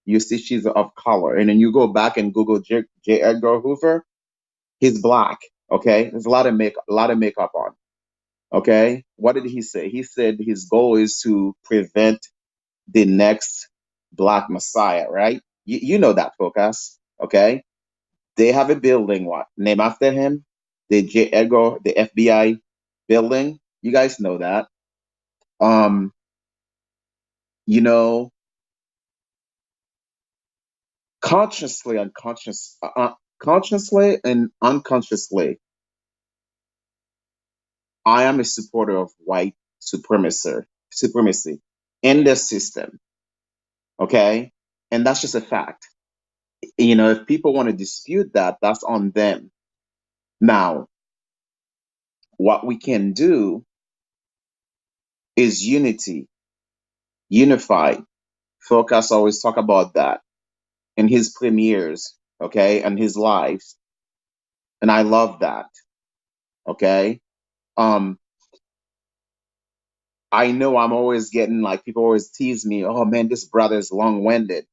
Speaker 6: you see she's of color. And then you go back and Google J. Edgar Hoover, he's black. Okay, there's a lot of makeup on. Okay, what did he say? He said his goal is to prevent the next black messiah. Right? You know that, focus. Okay, they have a building what named after him, the J. Edgar, the FBI building. You guys know that. Um, you know, consciously and unconsciously, I am a supporter of white supremacy in the system. Okay, and that's just a fact. If people want to dispute that, that's on them. Now, what we can do is unified. Focus always talk about that in his premieres, okay, and his lives, and I love that. Okay, um, I know I'm always getting like people always tease me, oh man, this brother's long winded,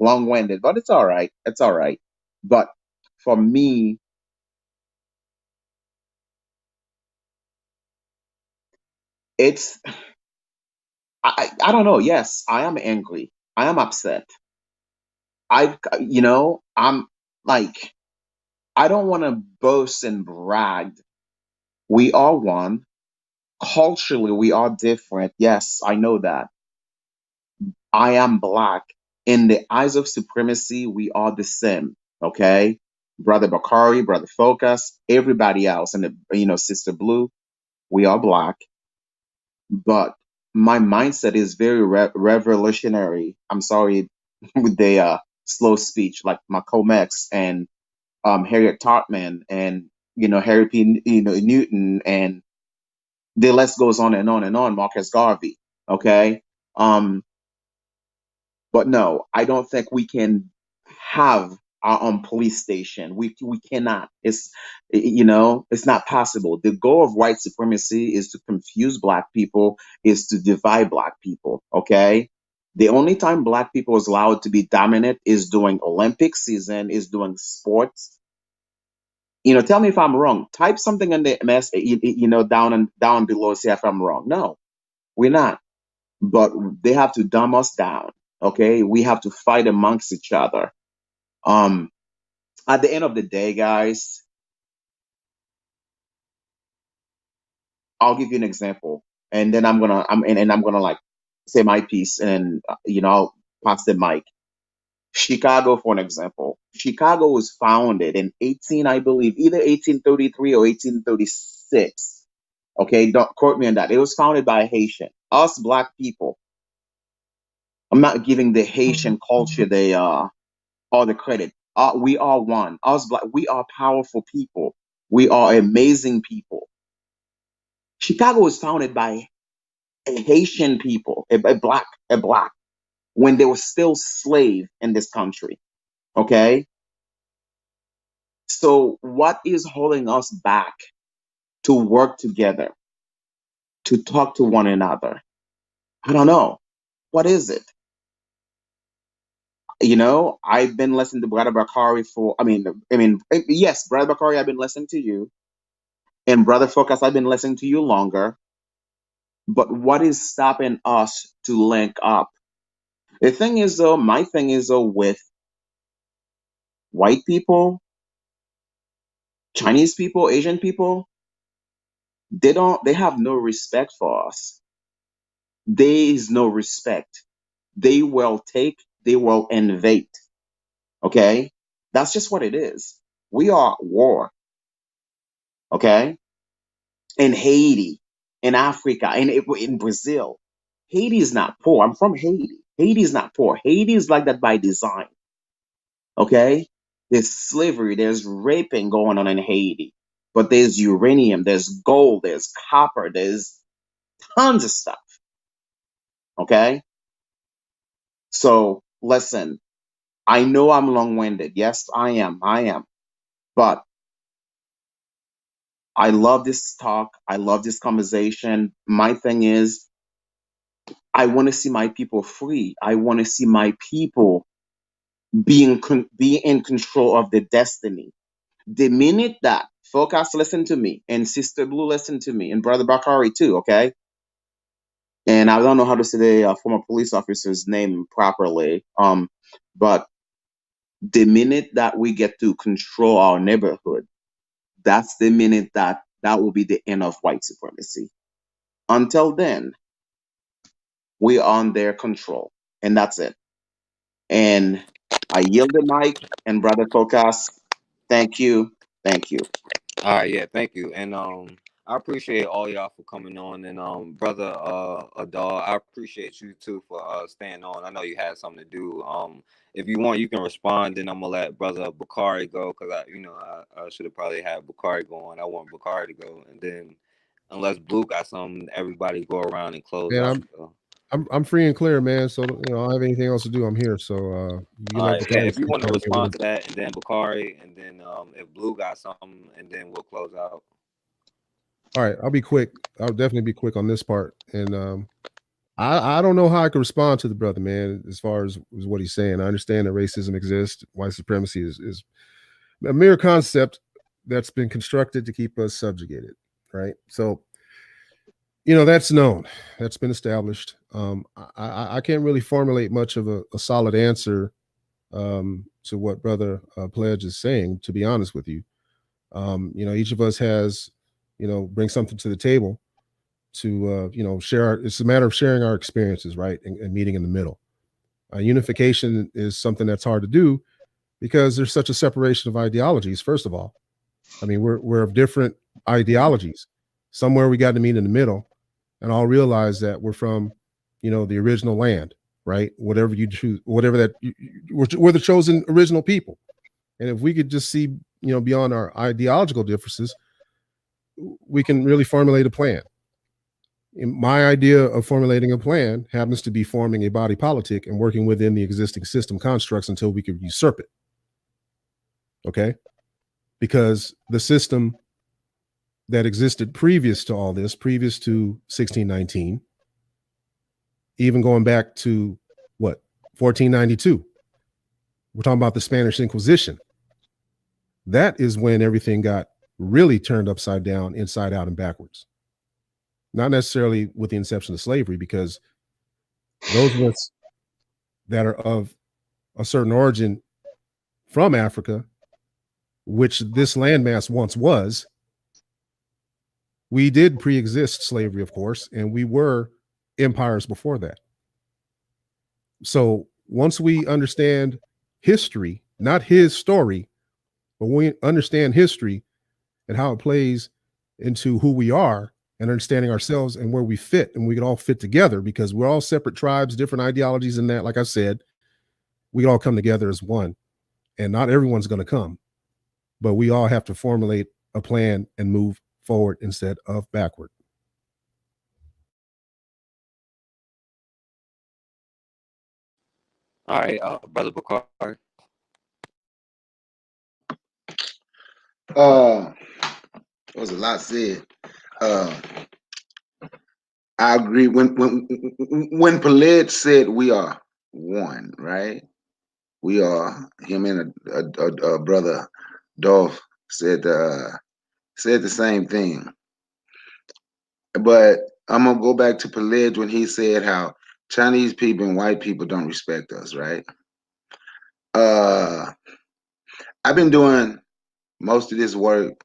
Speaker 6: long winded, but it's all right. It's all right. But for me, it's, I don't know. Yes, I am angry. I am upset. I'm like, I don't want to boast and brag. We are one. Culturally, we are different. Yes, I know that. I am black. In the eyes of supremacy, we are the same. Okay. Brother Bakari, Brother Focus, everybody else, and Sister Blue, we are black. But my mindset is very revolutionary. I'm sorry with the slow speech, like Malcolm X and Harriet Tubman and Harry P. Newton, and the list goes on and on and on. Marcus Garvey. Okay. Um, But no, I don't think we can have our own police station. We cannot. It's not possible. The goal of white supremacy is to confuse black people, is to divide black people. Okay. The only time black people is allowed to be dominant is during Olympic season, is doing sports. Tell me if I'm wrong. Type something in the mess, down below, see if I'm wrong. No, we're not. But they have to dumb us down. Okay, we have to fight amongst each other. At the end of the day, guys, I'll give you an example, and then I'm gonna like say my piece, and I'll pass the mic. Chicago, for an example. Chicago was founded in I believe, either 1833 or 1836. Okay, don't quote me on that. It was founded by a Haitian. Us black people. I'm not giving the Haitian culture all the credit. We are one. Us black, we are powerful people. We are amazing people. Chicago was founded by a Haitian people, a black, when they were still slave in this country. Okay? So what is holding us back to work together, to talk to one another? I don't know. What is it? I've been listening to Brother Bakari yes, Brother Bakari, I've been listening to you. And Brother Focus, I've been listening to you longer. But what is stopping us to link up? The thing is, though, my thing is, though, with white people, Chinese people, Asian people, they have no respect for us. There is no respect. They will take, they will invade. Okay? That's just what it is. We are at war. Okay? In Haiti, in Africa, in Brazil. Haiti is not poor. I'm from Haiti. Haiti is not poor. Haiti is like that by design. Okay? There's slavery, there's raping going on in Haiti. But there's uranium, there's gold, there's copper, there's tons of stuff. Okay? So, listen, I know I'm long winded. Yes, I am. But I love this talk. I love this conversation. My thing is, I want to see my people free. I want to see my people be in control of their destiny. The minute that Focus, listen to me, and Sister Blue, listen to me, and Brother Bakari too, okay? And I don't know how to say the former police officer's name properly, but the minute that we get to control our neighborhood, that's the minute that will be the end of white supremacy. Until then, we are on their control, and that's it. And I yield the mic, and Brother Focus, thank you.
Speaker 1: All right, yeah, thank you, and I appreciate all y'all for coming on, and brother Adal, I appreciate you too for staying on. I know you had something to do. If you want, you can respond, and I'm gonna let brother Bakari go because I should have probably had Bakari going. I want Bakari to go, and then unless Blue got something, everybody go around and close
Speaker 3: And
Speaker 1: out.
Speaker 3: I'm free and clear, man. So I don't have anything else to do. I'm here. So you can
Speaker 1: All
Speaker 3: let
Speaker 1: right, yeah.
Speaker 3: Bakari
Speaker 1: If you
Speaker 3: speak
Speaker 1: want to
Speaker 3: for me.
Speaker 1: respond to that, and then Bakari, and then if Blue got something, and then we'll close out.
Speaker 3: All right, I'll be quick. I'll definitely be quick on this part. And I don't know how I can respond to the brother, man, as far as what he's saying. I understand that racism exists. White supremacy is a mere concept that's been constructed to keep us subjugated, right? So, that's known. That's been established. I can't really formulate much of a solid answer to what Brother Pledge is saying, to be honest with you. Each of us has, bring something to the table to, share. It's a matter of sharing our experiences, right? And meeting in the middle. Unification is something that's hard to do because there's such a separation of ideologies, first of all. I mean, we're of different ideologies. Somewhere we got to meet in the middle and all realize that we're from, the original land, right? Whatever you choose, whatever that, we're the chosen original people. And if we could just see, beyond our ideological differences, we can really formulate a plan. My idea of formulating a plan happens to be forming a body politic and working within the existing system constructs until we can usurp it. Okay? Because the system that existed previous to all this, previous to 1619, even going back to what, 1492. We're talking about the Spanish Inquisition. That is when everything got really turned upside down, inside out, and backwards. Not necessarily with the inception of slavery, because those of us that are of a certain origin from Africa, which this landmass once was, we did pre-exist slavery, of course, and we were empires before that. So once we understand history, not his story, but we understand history and how it plays into who we are and understanding ourselves and where we fit, and we can all fit together because we're all separate tribes, different ideologies, and that, like I said, we can all come together as one. And not everyone's going to come, but we all have to formulate a plan and move forward instead of backward.
Speaker 1: All right, Brother Bakar.
Speaker 5: There was a lot said. I agree. When Peled said we are one, right? We are, him and a brother Dolph said the same thing. But I'm gonna go back to Peled when he said how Chinese people and white people don't respect us, right? I've been doing most of this work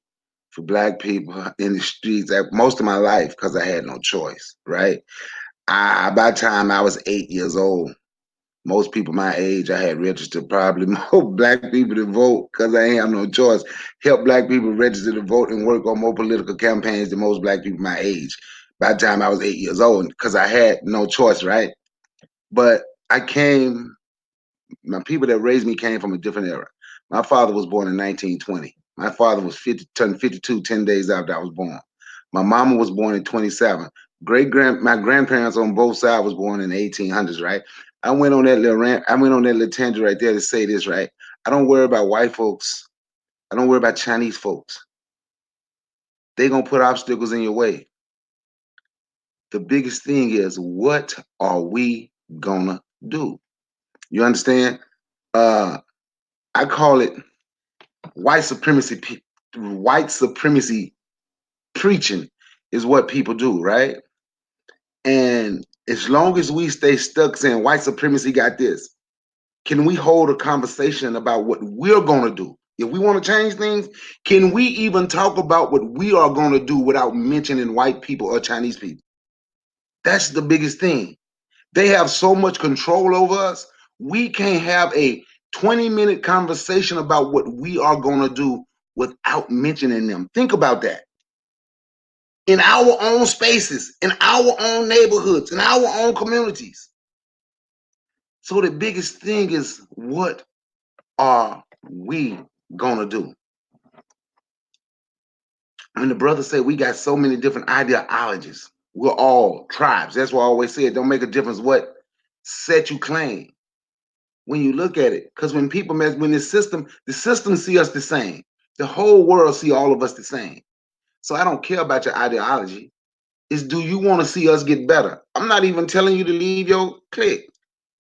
Speaker 5: for black people in the streets most of my life because I had no choice, right? By the time I was 8 years old, most people my age, I had registered probably more black people to vote because I ain't have no choice. Help black people register to vote and work on more political campaigns than most black people my age. By the time I was 8 years old, because I had no choice, right? But my people that raised me came from a different era. My father was born in 1920. My father was turned 52 10 days after I was born. My mama was born in 27. My grandparents on both sides was born in the 1800s, right? I went on that little rant. I went on that little tangent right there to say this, right? I don't worry about white folks. I don't worry about Chinese folks. They're going to put obstacles in your way. The biggest thing is, what are we going to do? You understand? I call it white supremacy. White supremacy preaching is what people do, right? And as long as we stay stuck saying white supremacy got this, can we hold a conversation about what we're going to do? If we want to change things, can we even talk about what we are going to do without mentioning white people or Chinese people? That's the biggest thing. They have so much control over us. We can't have a 20-minute conversation about what we are going to do without mentioning them. Think about that. In our own spaces, in our own neighborhoods, in our own communities. So the biggest thing is, what are we gonna do? And the brother said we got so many different ideologies. We're all tribes. That's why I always say it don't make a difference what set you claim when you look at it. Because when people when the system see us the same. The whole world see all of us the same. So I don't care about your ideology. It's, do you want to see us get better? I'm not even telling you to leave your clique,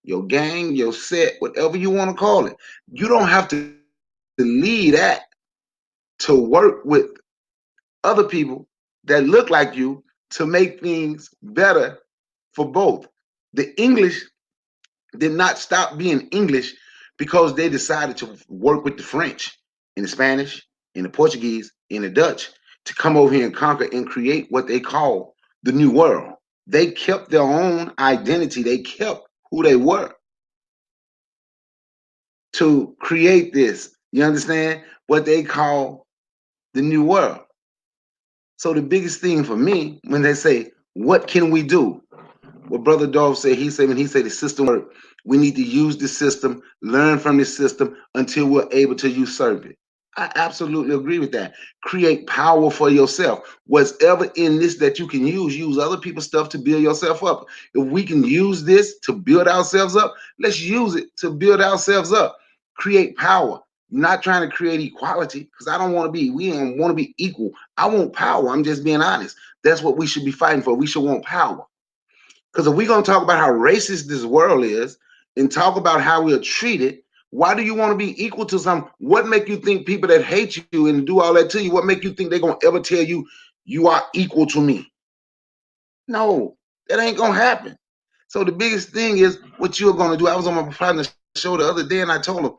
Speaker 5: your gang, your set, whatever you want to call it. You don't have to lead that to work with other people that look like you to make things better for both. The English did not stop being English because they decided to work with the French and the Spanish and the Portuguese and the Dutch to come over here and conquer and create what they call the New World. They kept their own identity. They kept who they were to create this. You understand? What they call the New World. So the biggest thing for me, when they say, what can we do? What Brother Dolph said, when he said the system work, we need to use the system, learn from the system until we're able to usurp it. I absolutely agree with that. Create power for yourself. Whatever in this that you can use other people's stuff to build yourself up. If we can use this to build ourselves up, let's use it to build ourselves up. Create power. I'm not trying to create equality because we don't want to be equal. I want power. I'm just being honest. That's what we should be fighting for. We should want power. Because if we're going to talk about how racist this world is, and talk about how we are treated, why do you want to be equal to some? What make you think people that hate you and do all that to you, what make you think they're gonna ever tell you you are equal to me? No, that ain't gonna happen. So the biggest thing is what you're gonna do. I was on my partner's show the other day and I told him,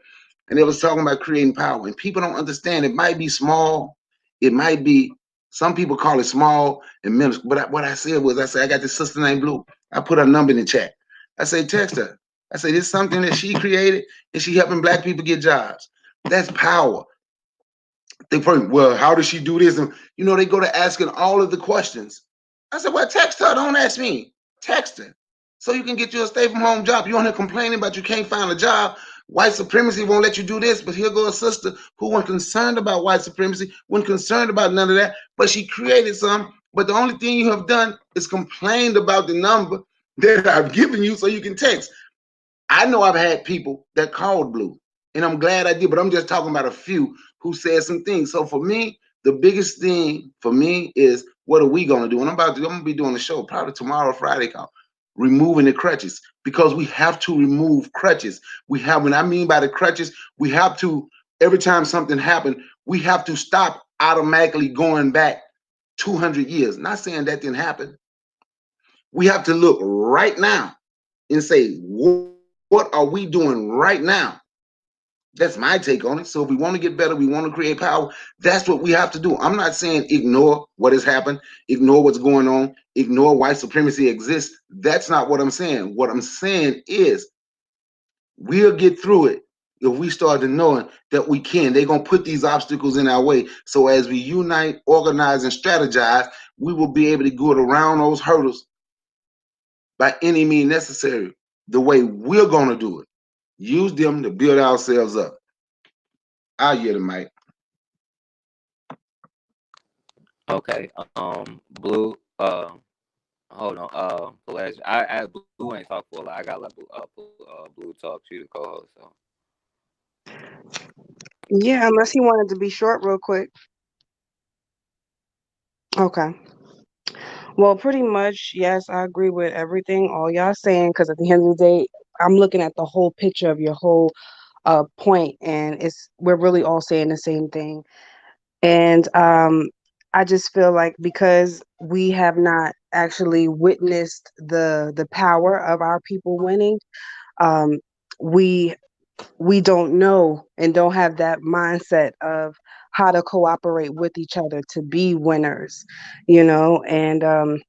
Speaker 5: and they was talking about creating power. And people don't understand it might be small, it might be some people call it small and minuscule. But what I said was, I said, I got this sister named Blue. I put her number in the chat. I say, text her. I say, this is something that she created and she helping black people get jobs. That's power. They probably, well, how does she do this? And they go to asking all of the questions. I said, well, text her. Don't ask me. Text her. So you can get you a stay from home job. You on here complaining about you can't find a job. White supremacy won't let you do this. But here goes a sister who wasn't concerned about white supremacy, wasn't concerned about none of that. But she created some. But the only thing you have done is complained about the number that I've given you so you can text. I know I've had people that called Blue, and I'm glad I did, but I'm just talking about a few who said some things. So for me, the biggest thing for me is, what are we gonna do? And I'm gonna be doing a show probably tomorrow, Friday, called Removing the Crutches, because we have to remove crutches. When I mean by the crutches, we have to, every time something happened, we have to stop automatically going back 200 years. Not saying that didn't happen. We have to look right now and say, what are we doing right now? That's my take on it. So if we want to get better, we want to create power, that's what we have to do. I'm not saying ignore what has happened, ignore what's going on, ignore white supremacy exists. That's not what I'm saying. What I'm saying is, we'll get through it if we start to knowing that we can. They're going to put these obstacles in our way. So as we unite, organize, and strategize, we will be able to go around those hurdles by any means necessary, the way we're going to do it. Use them to build ourselves up. I'll yield the mic.
Speaker 1: Okay. Blue. Hold on. Pelagia. Blue ain't talk for a lot. I got like Blue talk. She the co-host. So.
Speaker 2: Yeah, unless he wanted to be short real quick. Okay. Well, pretty much, yes, I agree with everything all y'all saying, because at the end of the day, I'm looking at the whole picture of your whole point, and we're really all saying the same thing. And I just feel like because we have not actually witnessed the power of our people winning, um, we we don't know and don't have that mindset of how to cooperate with each other to be winners, and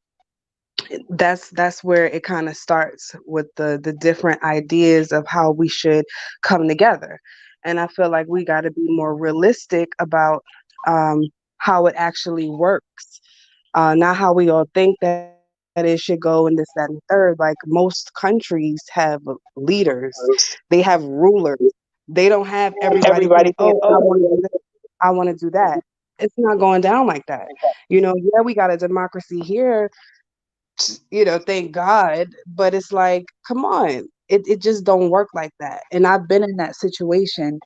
Speaker 2: that's where it kind of starts with the different ideas of how we should come together. And I feel like we got to be more realistic about um, how it actually works, not how we all think that it should go in this, that, and the third. Like most countries have leaders, they have rulers. They don't have everybody saying, "Oh, I want to do this, I want to do that." It's not going down like that. Yeah, we got a democracy here, thank God. But it's like, come on, it just don't work like that. And I've been in that situation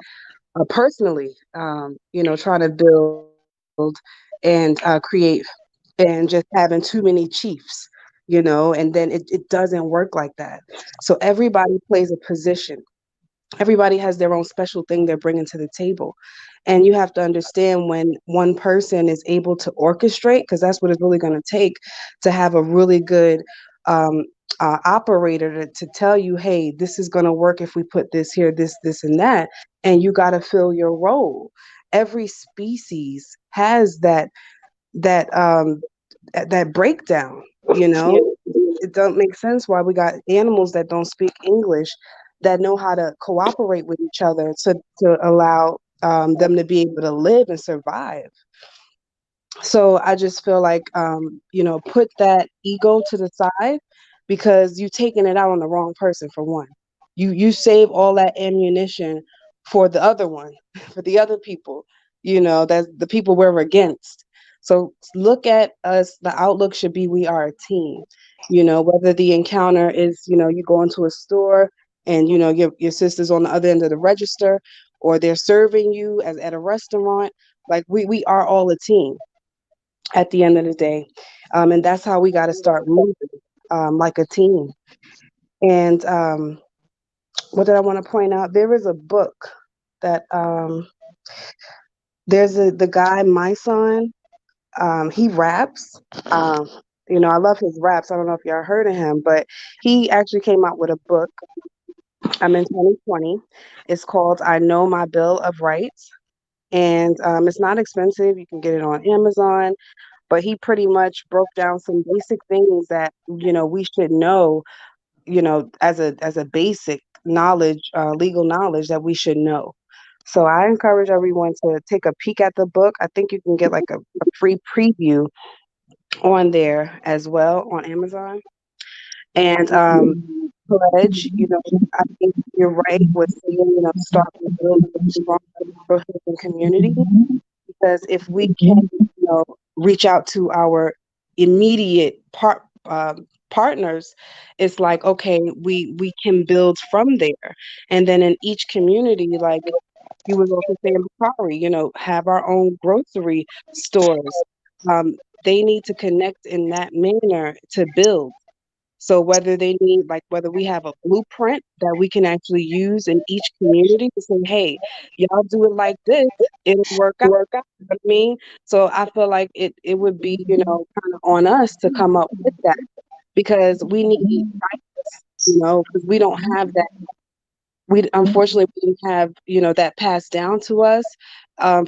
Speaker 2: personally, trying to build and create and just having too many chiefs, and then it doesn't work like that. So everybody plays a position. Everybody has their own special thing they're bringing to the table. And you have to understand, when one person is able to orchestrate, because that's what it's really going to take to have a really good um, operator to tell you, hey, this is going to work if we put this here, this, and that. And you got to fill your role. Every species has that that breakdown. It don't make sense why we got animals that don't speak English that know how to cooperate with each other to allow them to be able to live and survive. So I just feel like, put that ego to the side, because you taking it out on the wrong person. For one, you save all that ammunition for the other one, for the other people, that's the people we're against. So look at us. The outlook should be, we are a team. Whether the encounter is, you go into a store and your sister's on the other end of the register, or they're serving you as at a restaurant. Like we are all a team at the end of the day. And that's how we got to start moving, like a team. And what did I want to point out? There is a book that there's the guy, my son. He raps. Um, I love his raps. I don't know if y'all heard of him, but he actually came out with a book. In 2020. It's called "I Know My Bill of Rights," and it's not expensive. You can get it on Amazon. But he pretty much broke down some basic things that we should know. As a basic knowledge, legal knowledge that we should know. So I encourage everyone to take a peek at the book. I think you can get like a free preview on there as well on Amazon. And pledge, I think you're right with saying, start with building a strong neighborhood and community. Because if we can, reach out to our immediate partners, it's like, okay, we can build from there. And then in each community, like you was also saying, Bakari, have our own grocery stores. They need to connect in that manner to build. So whether we have a blueprint that we can actually use in each community to say, hey, y'all do it like this, it'll work out. You know what I mean? So I feel like it would be, kind of on us to come up with that because we need guidance, because we don't have that. We unfortunately we didn't have, that passed down to us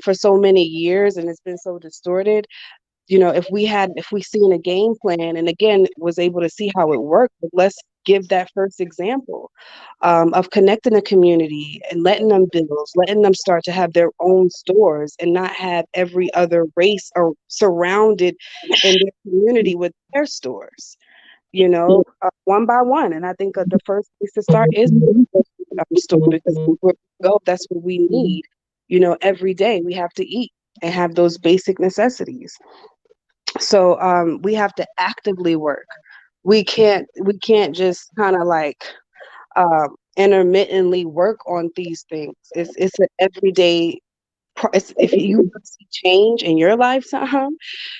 Speaker 2: for so many years, and it's been so distorted. If we seen a game plan and again was able to see how it worked, but let's give that first example of connecting a community and letting them build, letting them start to have their own stores and not have every other race or surrounded in their community with their stores, one by one. And I think the first place to start is the store because where we go, that's what we need. Every day we have to eat and have those basic necessities. So we have to actively work. We can't just kind of like intermittently work on these things. It's an everyday. If you want to see change in your lifetime, or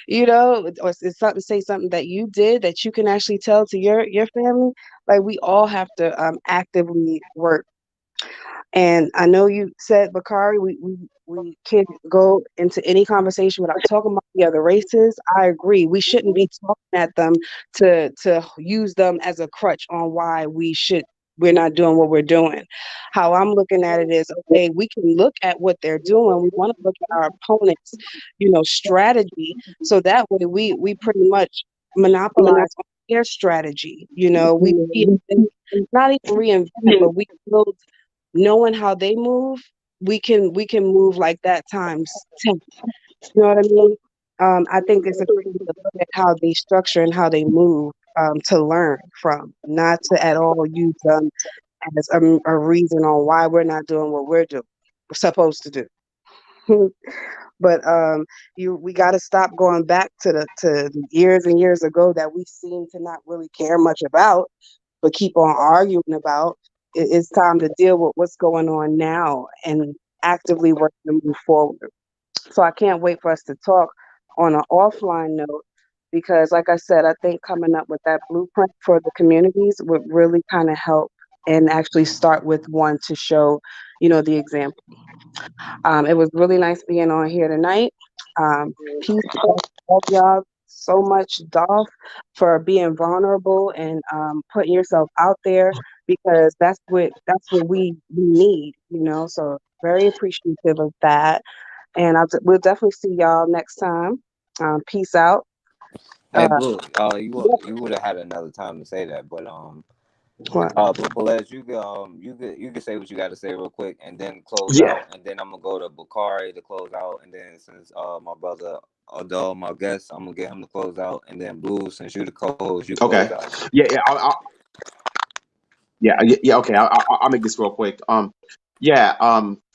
Speaker 2: it's something say something that you did that you can actually tell to your family. Like we all have to actively work. And I know you said, Bakari, we can't go into any conversation without talking about the other races. I agree. We shouldn't be talking at them to use them as a crutch on why we're not doing what we're doing. How I'm looking at it is, okay, we can look at what they're doing. We want to look at our opponents, strategy. So that way we pretty much monopolize on their strategy. We not even reinvent, but we build knowing how they move, we can move like that times 10. You know what I mean? I think it's a great to look at how they structure and how they move to learn from, not to at all use them as a reason on why we're not doing what we're supposed to do. But we got to stop going back to the years and years ago that we seem to not really care much about, but keep on arguing about. It's time to deal with what's going on now and actively work to move forward. So I can't wait for us to talk on an offline note because, like I said, I think coming up with that blueprint for the communities would really kind of help and actually start with one to show, the example. It was really nice being on here tonight. Peace to all of y'all so much, Dolph, for being vulnerable and putting yourself out there because that's what we need, So very appreciative of that, and we'll definitely see y'all next time. Peace out.
Speaker 1: Hey,
Speaker 2: Uh,
Speaker 1: Blue,
Speaker 2: yeah,
Speaker 1: you would have had another time to say that, but
Speaker 2: what?
Speaker 1: but Les, you can say what you got to say real quick, and then close
Speaker 6: Yeah.
Speaker 1: out, and then I'm gonna go to Bakari to close out, and then since my brother Adele, my guest, I'm gonna get him to close out, and then Blue, since you the co-host, you close
Speaker 6: Okay.
Speaker 1: out.
Speaker 6: Yeah. Yeah. Yeah. Okay. I'll make this real quick. Yeah.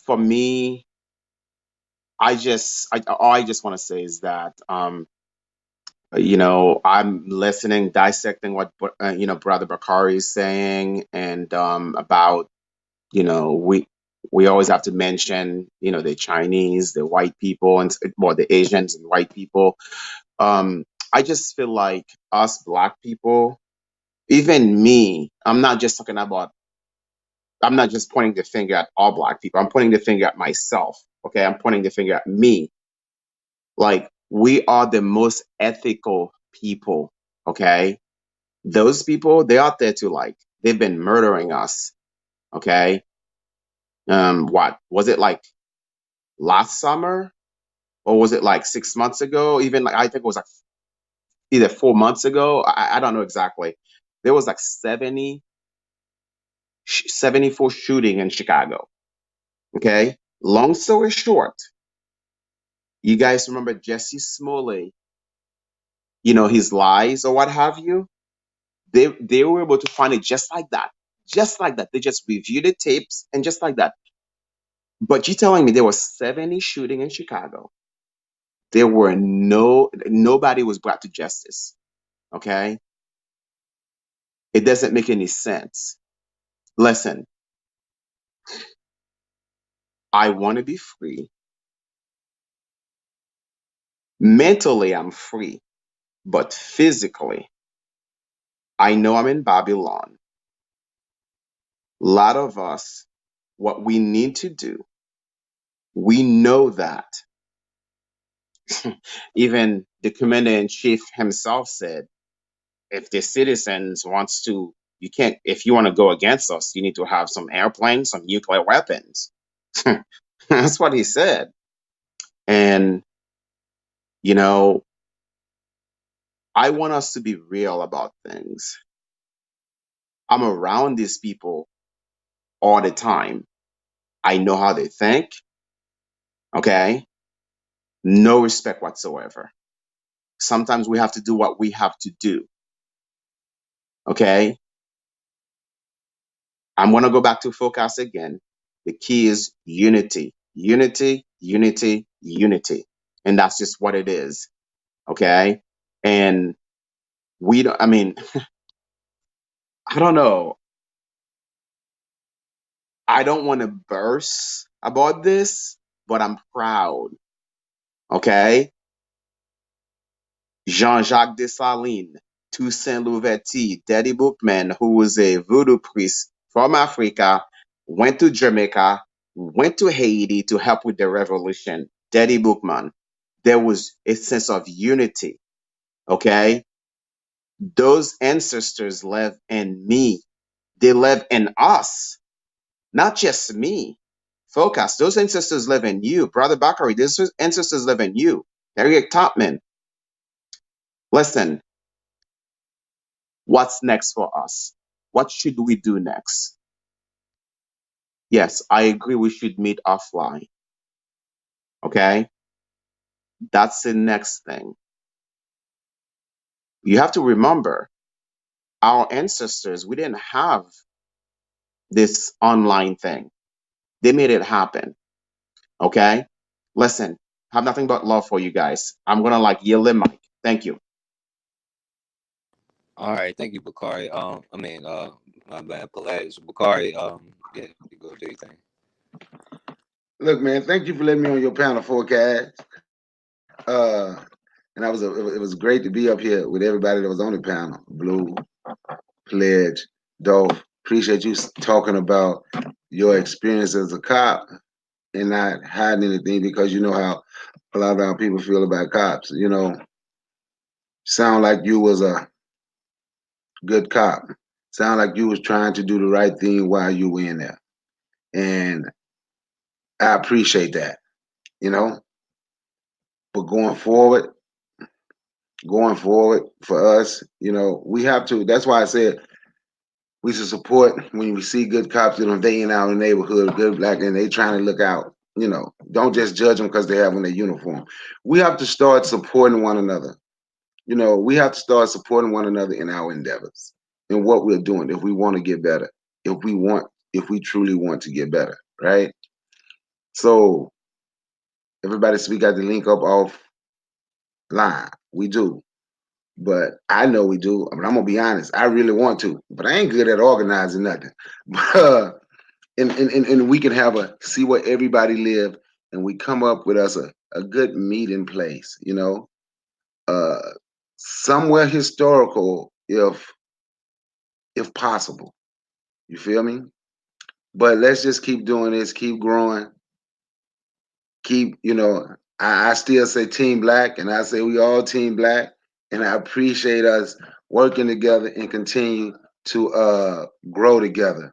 Speaker 6: For me, all I just want to say is that, I'm listening, dissecting what, Brother Bakari is saying, and about, we always have to mention, the Chinese, the white people, and well, the Asians and white people. I just feel like us Black people, even me, I'm not just talking about I'm not just pointing the finger at all Black people. I'm pointing the finger at myself. Okay. I'm pointing the finger at me. Like, we are the most ethical people. Okay. Those people, they're out there to, like, they've been murdering us. Okay. What was it, like last summer? Or was it like 6 months ago? Even, like, I think it was like either 4 months ago. I don't know exactly. There was like 74 shooting in Chicago. Okay. Long story short, you guys remember Jesse Smollett, his lies or what have you? They were able to find it just like that. Just like that. They just reviewed the tapes and just like that. But you telling me there was 70 shooting in Chicago. There were nobody was brought to justice. Okay. It doesn't make any sense. Listen, I want to be free. Mentally, I'm free, but physically, I know I'm in Babylon. A lot of us, what we need to do, we know that. Even the commander in chief himself said, if the citizens wants to, you can't, if you want to go against us, you need to have some airplanes, some nuclear weapons. That's what he said. And, you know, I want us to be real about things. I'm around these people all the time. I know how they think. Okay. No respect whatsoever. Sometimes we have to do what we have to do. Okay. I'm going to go back to focus again. The key is unity, unity, unity, unity. And that's just what it is. Okay. And we don't, I mean, I don't know. I don't want to burst about this, but I'm proud. Okay. Jean-Jacques Dessalines, Toussaint Louverture, Daddy Bookman, who was a voodoo priest from Africa, went to Jamaica, went to Haiti to help with the revolution. Daddy Bookman. There was a sense of unity. Okay. Those ancestors live in me. They live in us, not just me. Focus. Those ancestors live in you. Brother Bakari, those ancestors live in you. Harriet Topman. Listen, what's next for us? What should we do next? Yes, I agree we should meet offline. Okay? That's the next thing. You have to remember our ancestors, we didn't have this online thing. They made it happen. Okay? Listen, have nothing but love for you guys. I'm gonna yield the mic. Thank you.
Speaker 1: All right, thank you, Bakari. My bad, Pelez. Bakari, yeah, you go do your thing.
Speaker 5: Look, man, thank you for letting me on your panel forecast. And it was great to be up here with everybody that was on the panel. Blue, Pledge, Dolph. Appreciate you talking about your experience as a cop and not hiding anything, because you know how a lot of our people feel about cops. Sound like you was a good cop. Sound like you was trying to do the right thing while you were in there. And I appreciate that, you know. But going forward for us, we have to. That's why I said we should support when we see good cops, they in our neighborhood, good black, and they trying to look out. Don't just judge them because they have on their uniform. We have to start supporting one another. We have to start supporting one another in our endeavors, in what we're doing, if we want to get better, if we truly want to get better, right? So everybody, so we got the link up offline. We do. But I know we do. I mean, I'm gonna be honest. I really want to, but I ain't good at organizing nothing. But and we can see where everybody live, and we come up with us a good meeting place. Uh, somewhere historical, if possible. You feel me? But let's just keep doing this, keep growing, keep, I still say Team Black, and I say we all Team Black, and I appreciate us working together and continue to grow together.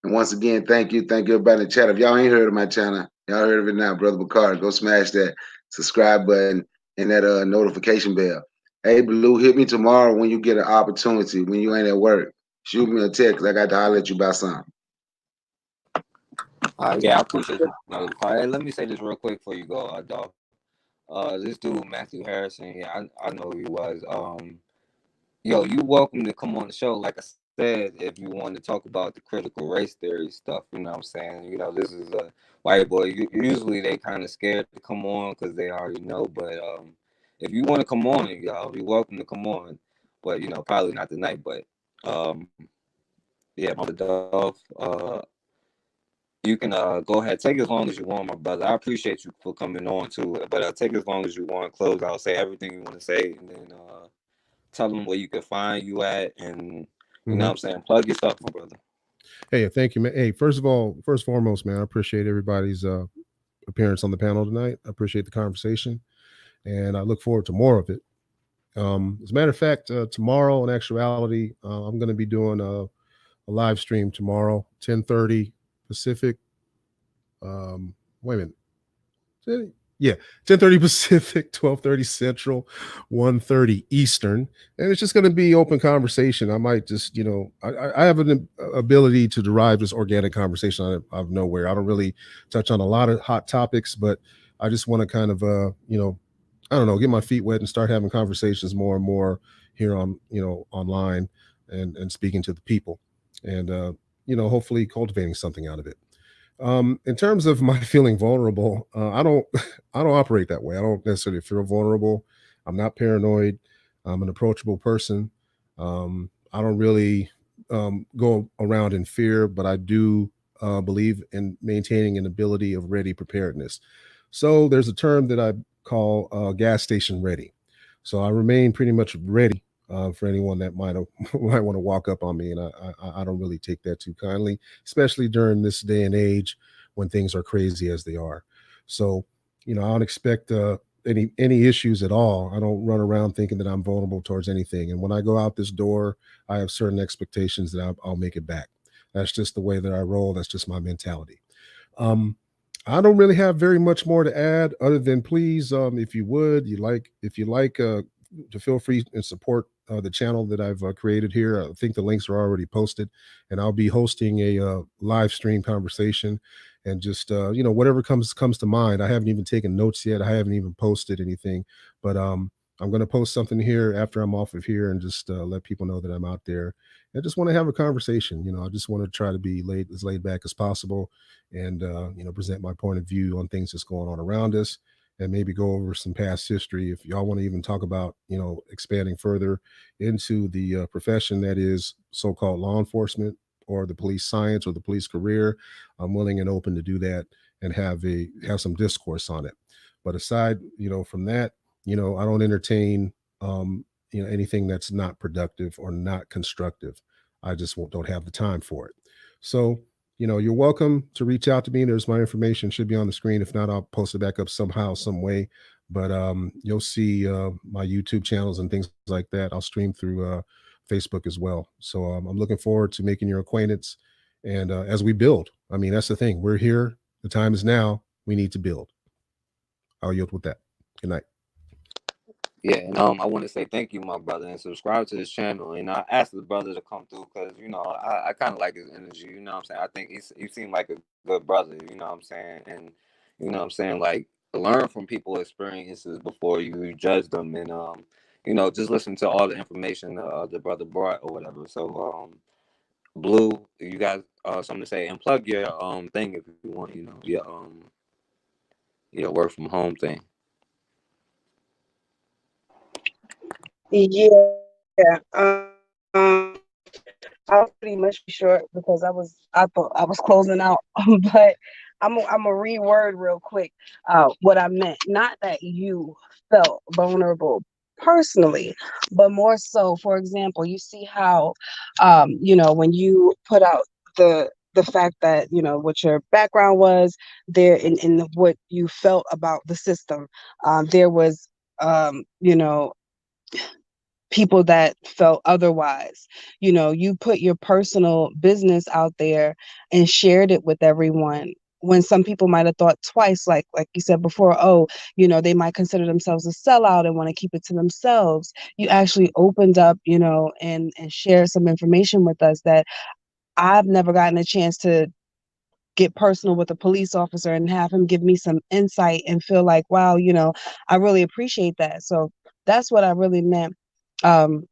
Speaker 5: And once again, thank you everybody in the chat. If y'all ain't heard of my channel, y'all heard of it now, Brother Bakar. Go smash that subscribe button and that notification bell. Hey, Blue, hit me tomorrow when you get an opportunity, when you ain't at work. Shoot me a text. I got to holler at you about something.
Speaker 1: Yeah, I appreciate you. Hey, let me say this real quick before you go, dog. This dude Matthew Harrison. Yeah, I know who he was. Yo, you welcome to come on the show. Like I said, if you want to talk about the critical race theory stuff, you know what I'm saying? This is a white boy. Usually they kind of scared to come on because they already know. But if you want to come on, y'all, you're welcome to come on. But probably not tonight. But yeah, my Dolph. You can go ahead, take as long as you want, my brother. I appreciate you for coming on too. But take as long as you want. Close out, say everything you want to say, and then tell them where you can find you at, and you know what I'm saying, plug your stuff, my brother.
Speaker 3: Hey, thank you, man. Hey, first and foremost, man, I appreciate everybody's appearance on the panel tonight. I appreciate the conversation, and I look forward to more of it. As a matter of fact, tomorrow, in actuality, I'm going to be doing a live stream tomorrow, 10:30 Pacific. Wait a minute. Yeah, 10:30 Pacific, 12:30 Central, 1:30 Eastern, and it's just going to be open conversation. I might just, I have an ability to derive this organic conversation out of nowhere. I don't really touch on a lot of hot topics, but I just want to kind of, I don't know, get my feet wet and start having conversations more and more here on, online and speaking to the people, and hopefully cultivating something out of it. In terms of my feeling vulnerable, I don't I don't operate that way. I don't necessarily feel vulnerable. I'm not paranoid. I'm an approachable person. I don't really go around in fear, but I do believe in maintaining an ability of ready preparedness. So there's a term that I call gas station ready. So I remain pretty much ready for anyone that might might want to walk up on me, and I don't really take that too kindly, especially during this day and age when things are crazy as they are. So, I don't expect any issues at all. I don't run around thinking that I'm vulnerable towards anything. And when I go out this door, I have certain expectations that I'll make it back. That's just the way that I roll. That's just my mentality. Um, I don't really have very much more to add other than please, if you would, if you like, to feel free and support the channel that I've created here. I think the links are already posted, and I'll be hosting a live stream conversation, and just whatever comes to mind. I haven't even taken notes yet. I haven't even posted anything, but I'm going to post something here after I'm off of here, and just let people know that I'm out there. I just want to have a conversation. I just want to try to be as laid back as possible, and present my point of view on things that's going on around us, and maybe go over some past history. If y'all want to even talk about, expanding further into the profession that is so-called law enforcement, or the police science, or the police career, I'm willing and open to do that and have some discourse on it. But aside, from that, I don't entertain, anything that's not productive or not constructive. I just don't have the time for it. So, you're welcome to reach out to me. There's my information, should be on the screen. If not, I'll post it back up somehow, some way. But you'll see my YouTube channels and things like that. I'll stream through Facebook as well. So I'm looking forward to making your acquaintance. And as we build, I mean, that's the thing. We're here. The time is now. We need to build. I'll yield with that. Good night.
Speaker 1: Yeah, and I want to say thank you, my brother, and subscribe to this channel. And I asked the brother to come through because I kind of like his energy. You know what I'm saying? I think he seemed like a good brother. You know what I'm saying? And like, learn from people's experiences before you judge them, and just listen to all the information the brother brought or whatever. So Blue, you got something to say, and plug your thing if you want. Your work from home thing.
Speaker 2: Yeah. I'll pretty much be short because I thought I was closing out, but I'm a reword real quick what I meant. Not that you felt vulnerable personally, but more so, for example, you see how when you put out the the fact that, what your background was there, in what you felt about the system. There was, people that felt otherwise. You put your personal business out there and shared it with everyone, when some people might have thought twice, like you said before. Oh, they might consider themselves a sellout and want to keep it to themselves. You actually opened up, and shared some information with us that I've never gotten a chance to get personal with a police officer and have him give me some insight and feel like, wow, I really appreciate that. So that's what I really meant, um,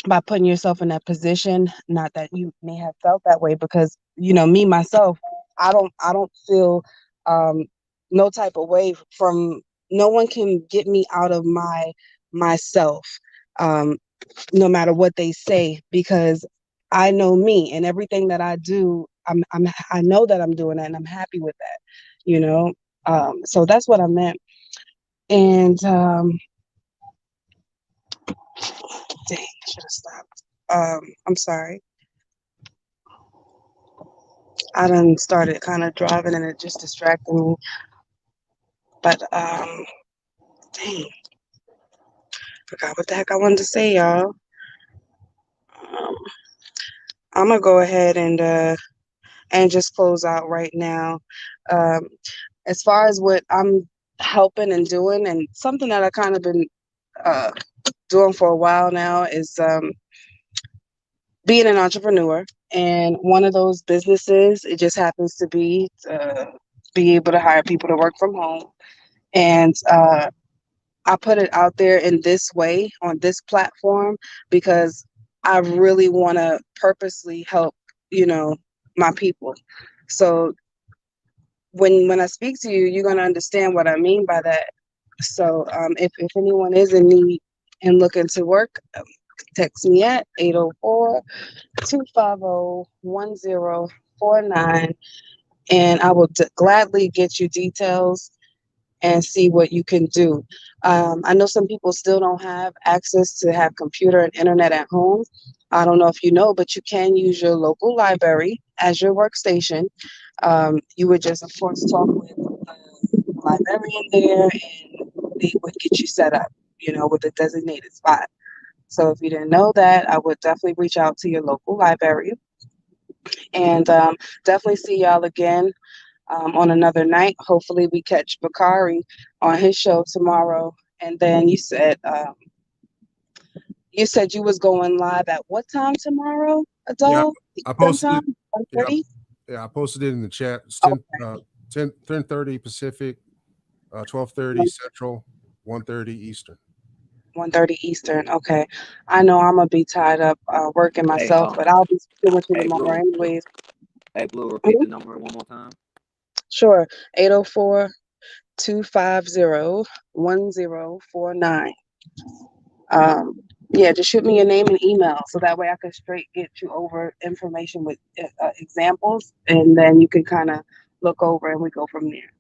Speaker 2: by putting yourself in that position. Not that you may have felt that way, because, me myself, I don't feel, um, no type of way from, no one can get me out of myself. Um, no matter what they say, because I know me, and everything that I do, I know that I'm doing that, and I'm happy with that, you know. So that's what I meant. And dang, I should have stopped. I'm sorry. I done started kind of driving, and it just distracted me. But dang, forgot what the heck I wanted to say, y'all. Um, I'm gonna go ahead and just close out right now. Um, as far as what I'm helping and doing, and something that I kind of been uh, doing for a while now, is being an entrepreneur. And one of those businesses, it just happens to be able to hire people to work from home. And I put it out there in this way on this platform because I really want to purposely help, my people. So when I speak to you, you're gonna understand what I mean by that. So if anyone is in need and looking to work, text me at 804-250-1049, and I will gladly get you details and see what you can do. I know some people still don't have access to have computer and internet at home. I don't know if you know, but you can use your local library as your workstation. You would just, of course, talk with the librarian there, and they would get you set up, with a designated spot. So if you didn't know that, I would definitely reach out to your local library, and definitely see y'all again on another night. Hopefully, we catch Bakari on his show tomorrow. And then you said you was going live at what time tomorrow,
Speaker 3: Yeah,
Speaker 2: Adele?
Speaker 3: I
Speaker 2: Eastern
Speaker 3: posted it.
Speaker 2: time,
Speaker 3: Yeah,
Speaker 2: 1:30?
Speaker 3: yeah, I posted it in the chat. It's
Speaker 2: Oh,
Speaker 3: 10:30 Pacific, 12:30 Central, 1:30 Eastern.
Speaker 2: 1:30 Eastern. Okay. I know I'm gonna be tied up working
Speaker 1: Hey,
Speaker 2: myself, but I'll be speaking with you
Speaker 1: hey,
Speaker 2: tomorrow
Speaker 1: Blue.
Speaker 2: anyways.
Speaker 1: Hey, Blue. Repeat
Speaker 2: Mhm.
Speaker 1: the number one more time.
Speaker 2: Sure. 804-250-1049. Yeah, just shoot me your name and email so that way I can straight get you over information with examples, and then you can kind of look over and we go from there.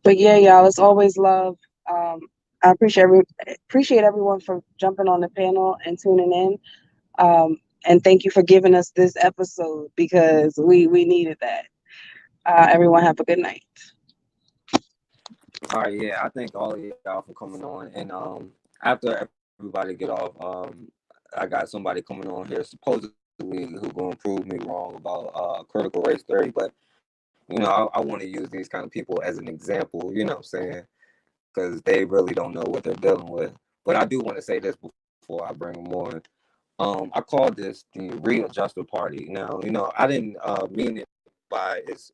Speaker 2: But yeah, y'all, it's always love. Um, I appreciate everyone for jumping on the panel and tuning in. And thank you for giving us this episode because we needed that. Everyone have a good night.
Speaker 1: All right, yeah, I thank all of y'all for coming on. And after everybody get off, I got somebody coming on here supposedly who gonna prove me wrong about critical race theory. But I want to use these kind of people as an example. You know what I'm saying? Because they really don't know what they're dealing with. But I do want to say this before I bring them on. I called this the Readjuster Party. Now, I didn't mean it by its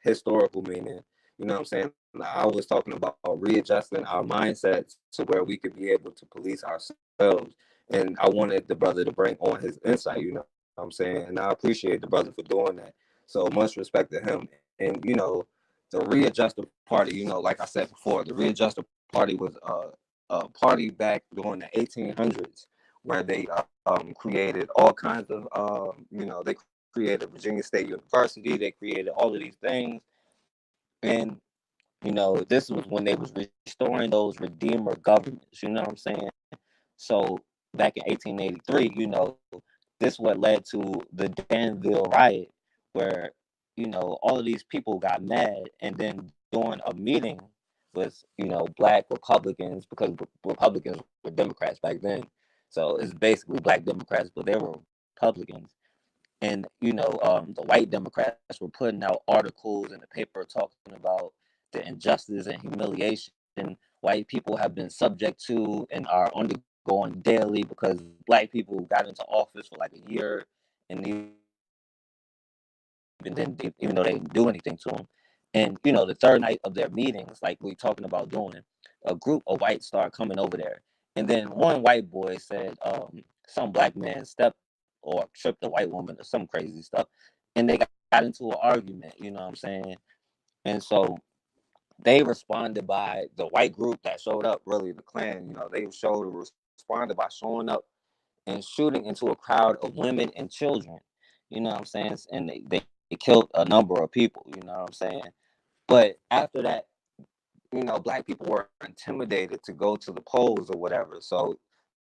Speaker 1: historical meaning. You know what I'm saying? I was talking about readjusting our mindsets to where we could be able to police ourselves. And I wanted the brother to bring on his insight, you know what I'm saying? And I appreciate the brother for doing that. So much respect to him. And, the Readjuster Party, like I said before, the Readjuster Party was a party back during the 1800s where they created all kinds of, they created Virginia State University, they created all of these things. And this was when they was restoring those redeemer governments, you know what I'm saying? So back in 1883, this what led to the Danville riot, where all of these people got mad, and then during a meeting with black Republicans, because Republicans were Democrats back then, so it's basically black Democrats, but they were Republicans. And the white Democrats were putting out articles in the paper talking about the injustice and humiliation white people have been subject to and are undergoing daily because black people got into office for like a year, and even though they didn't do anything to them. And the third night of their meetings, like we talking about doing, a group of whites started coming over there, and then one white boy said some black man stepped or tripped a white woman or some crazy stuff, and they got into an argument. You know what I'm saying? And so they responded by the white group that showed up, really the Klan. They responded by showing up and shooting into a crowd of women and children. You know what I'm saying? And they killed a number of people. You know what I'm saying? But after that, black people were intimidated to go to the polls or whatever. So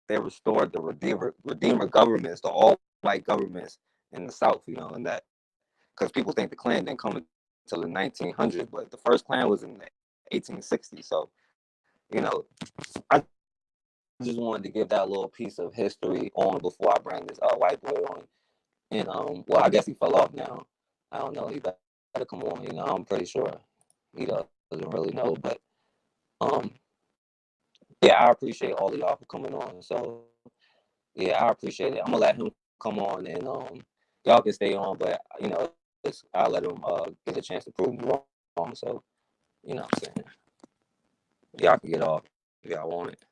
Speaker 1: they restored the Redeemer governments, the all white governments in the South. And that because people think the Klan didn't come until the 1900s, but the first Klan was in the 1860s. So I just wanted to give that little piece of history on before I bring this white boy on. And well, I guess he fell off now. I don't know. He better come on. I'm pretty sure he doesn't really know, but um, yeah, I appreciate all of y'all for coming on. So yeah, I appreciate it. I'm gonna let him come on, and y'all can stay on, but I'll let him get a chance to prove me wrong. So what I'm saying, y'all can get off if y'all want it.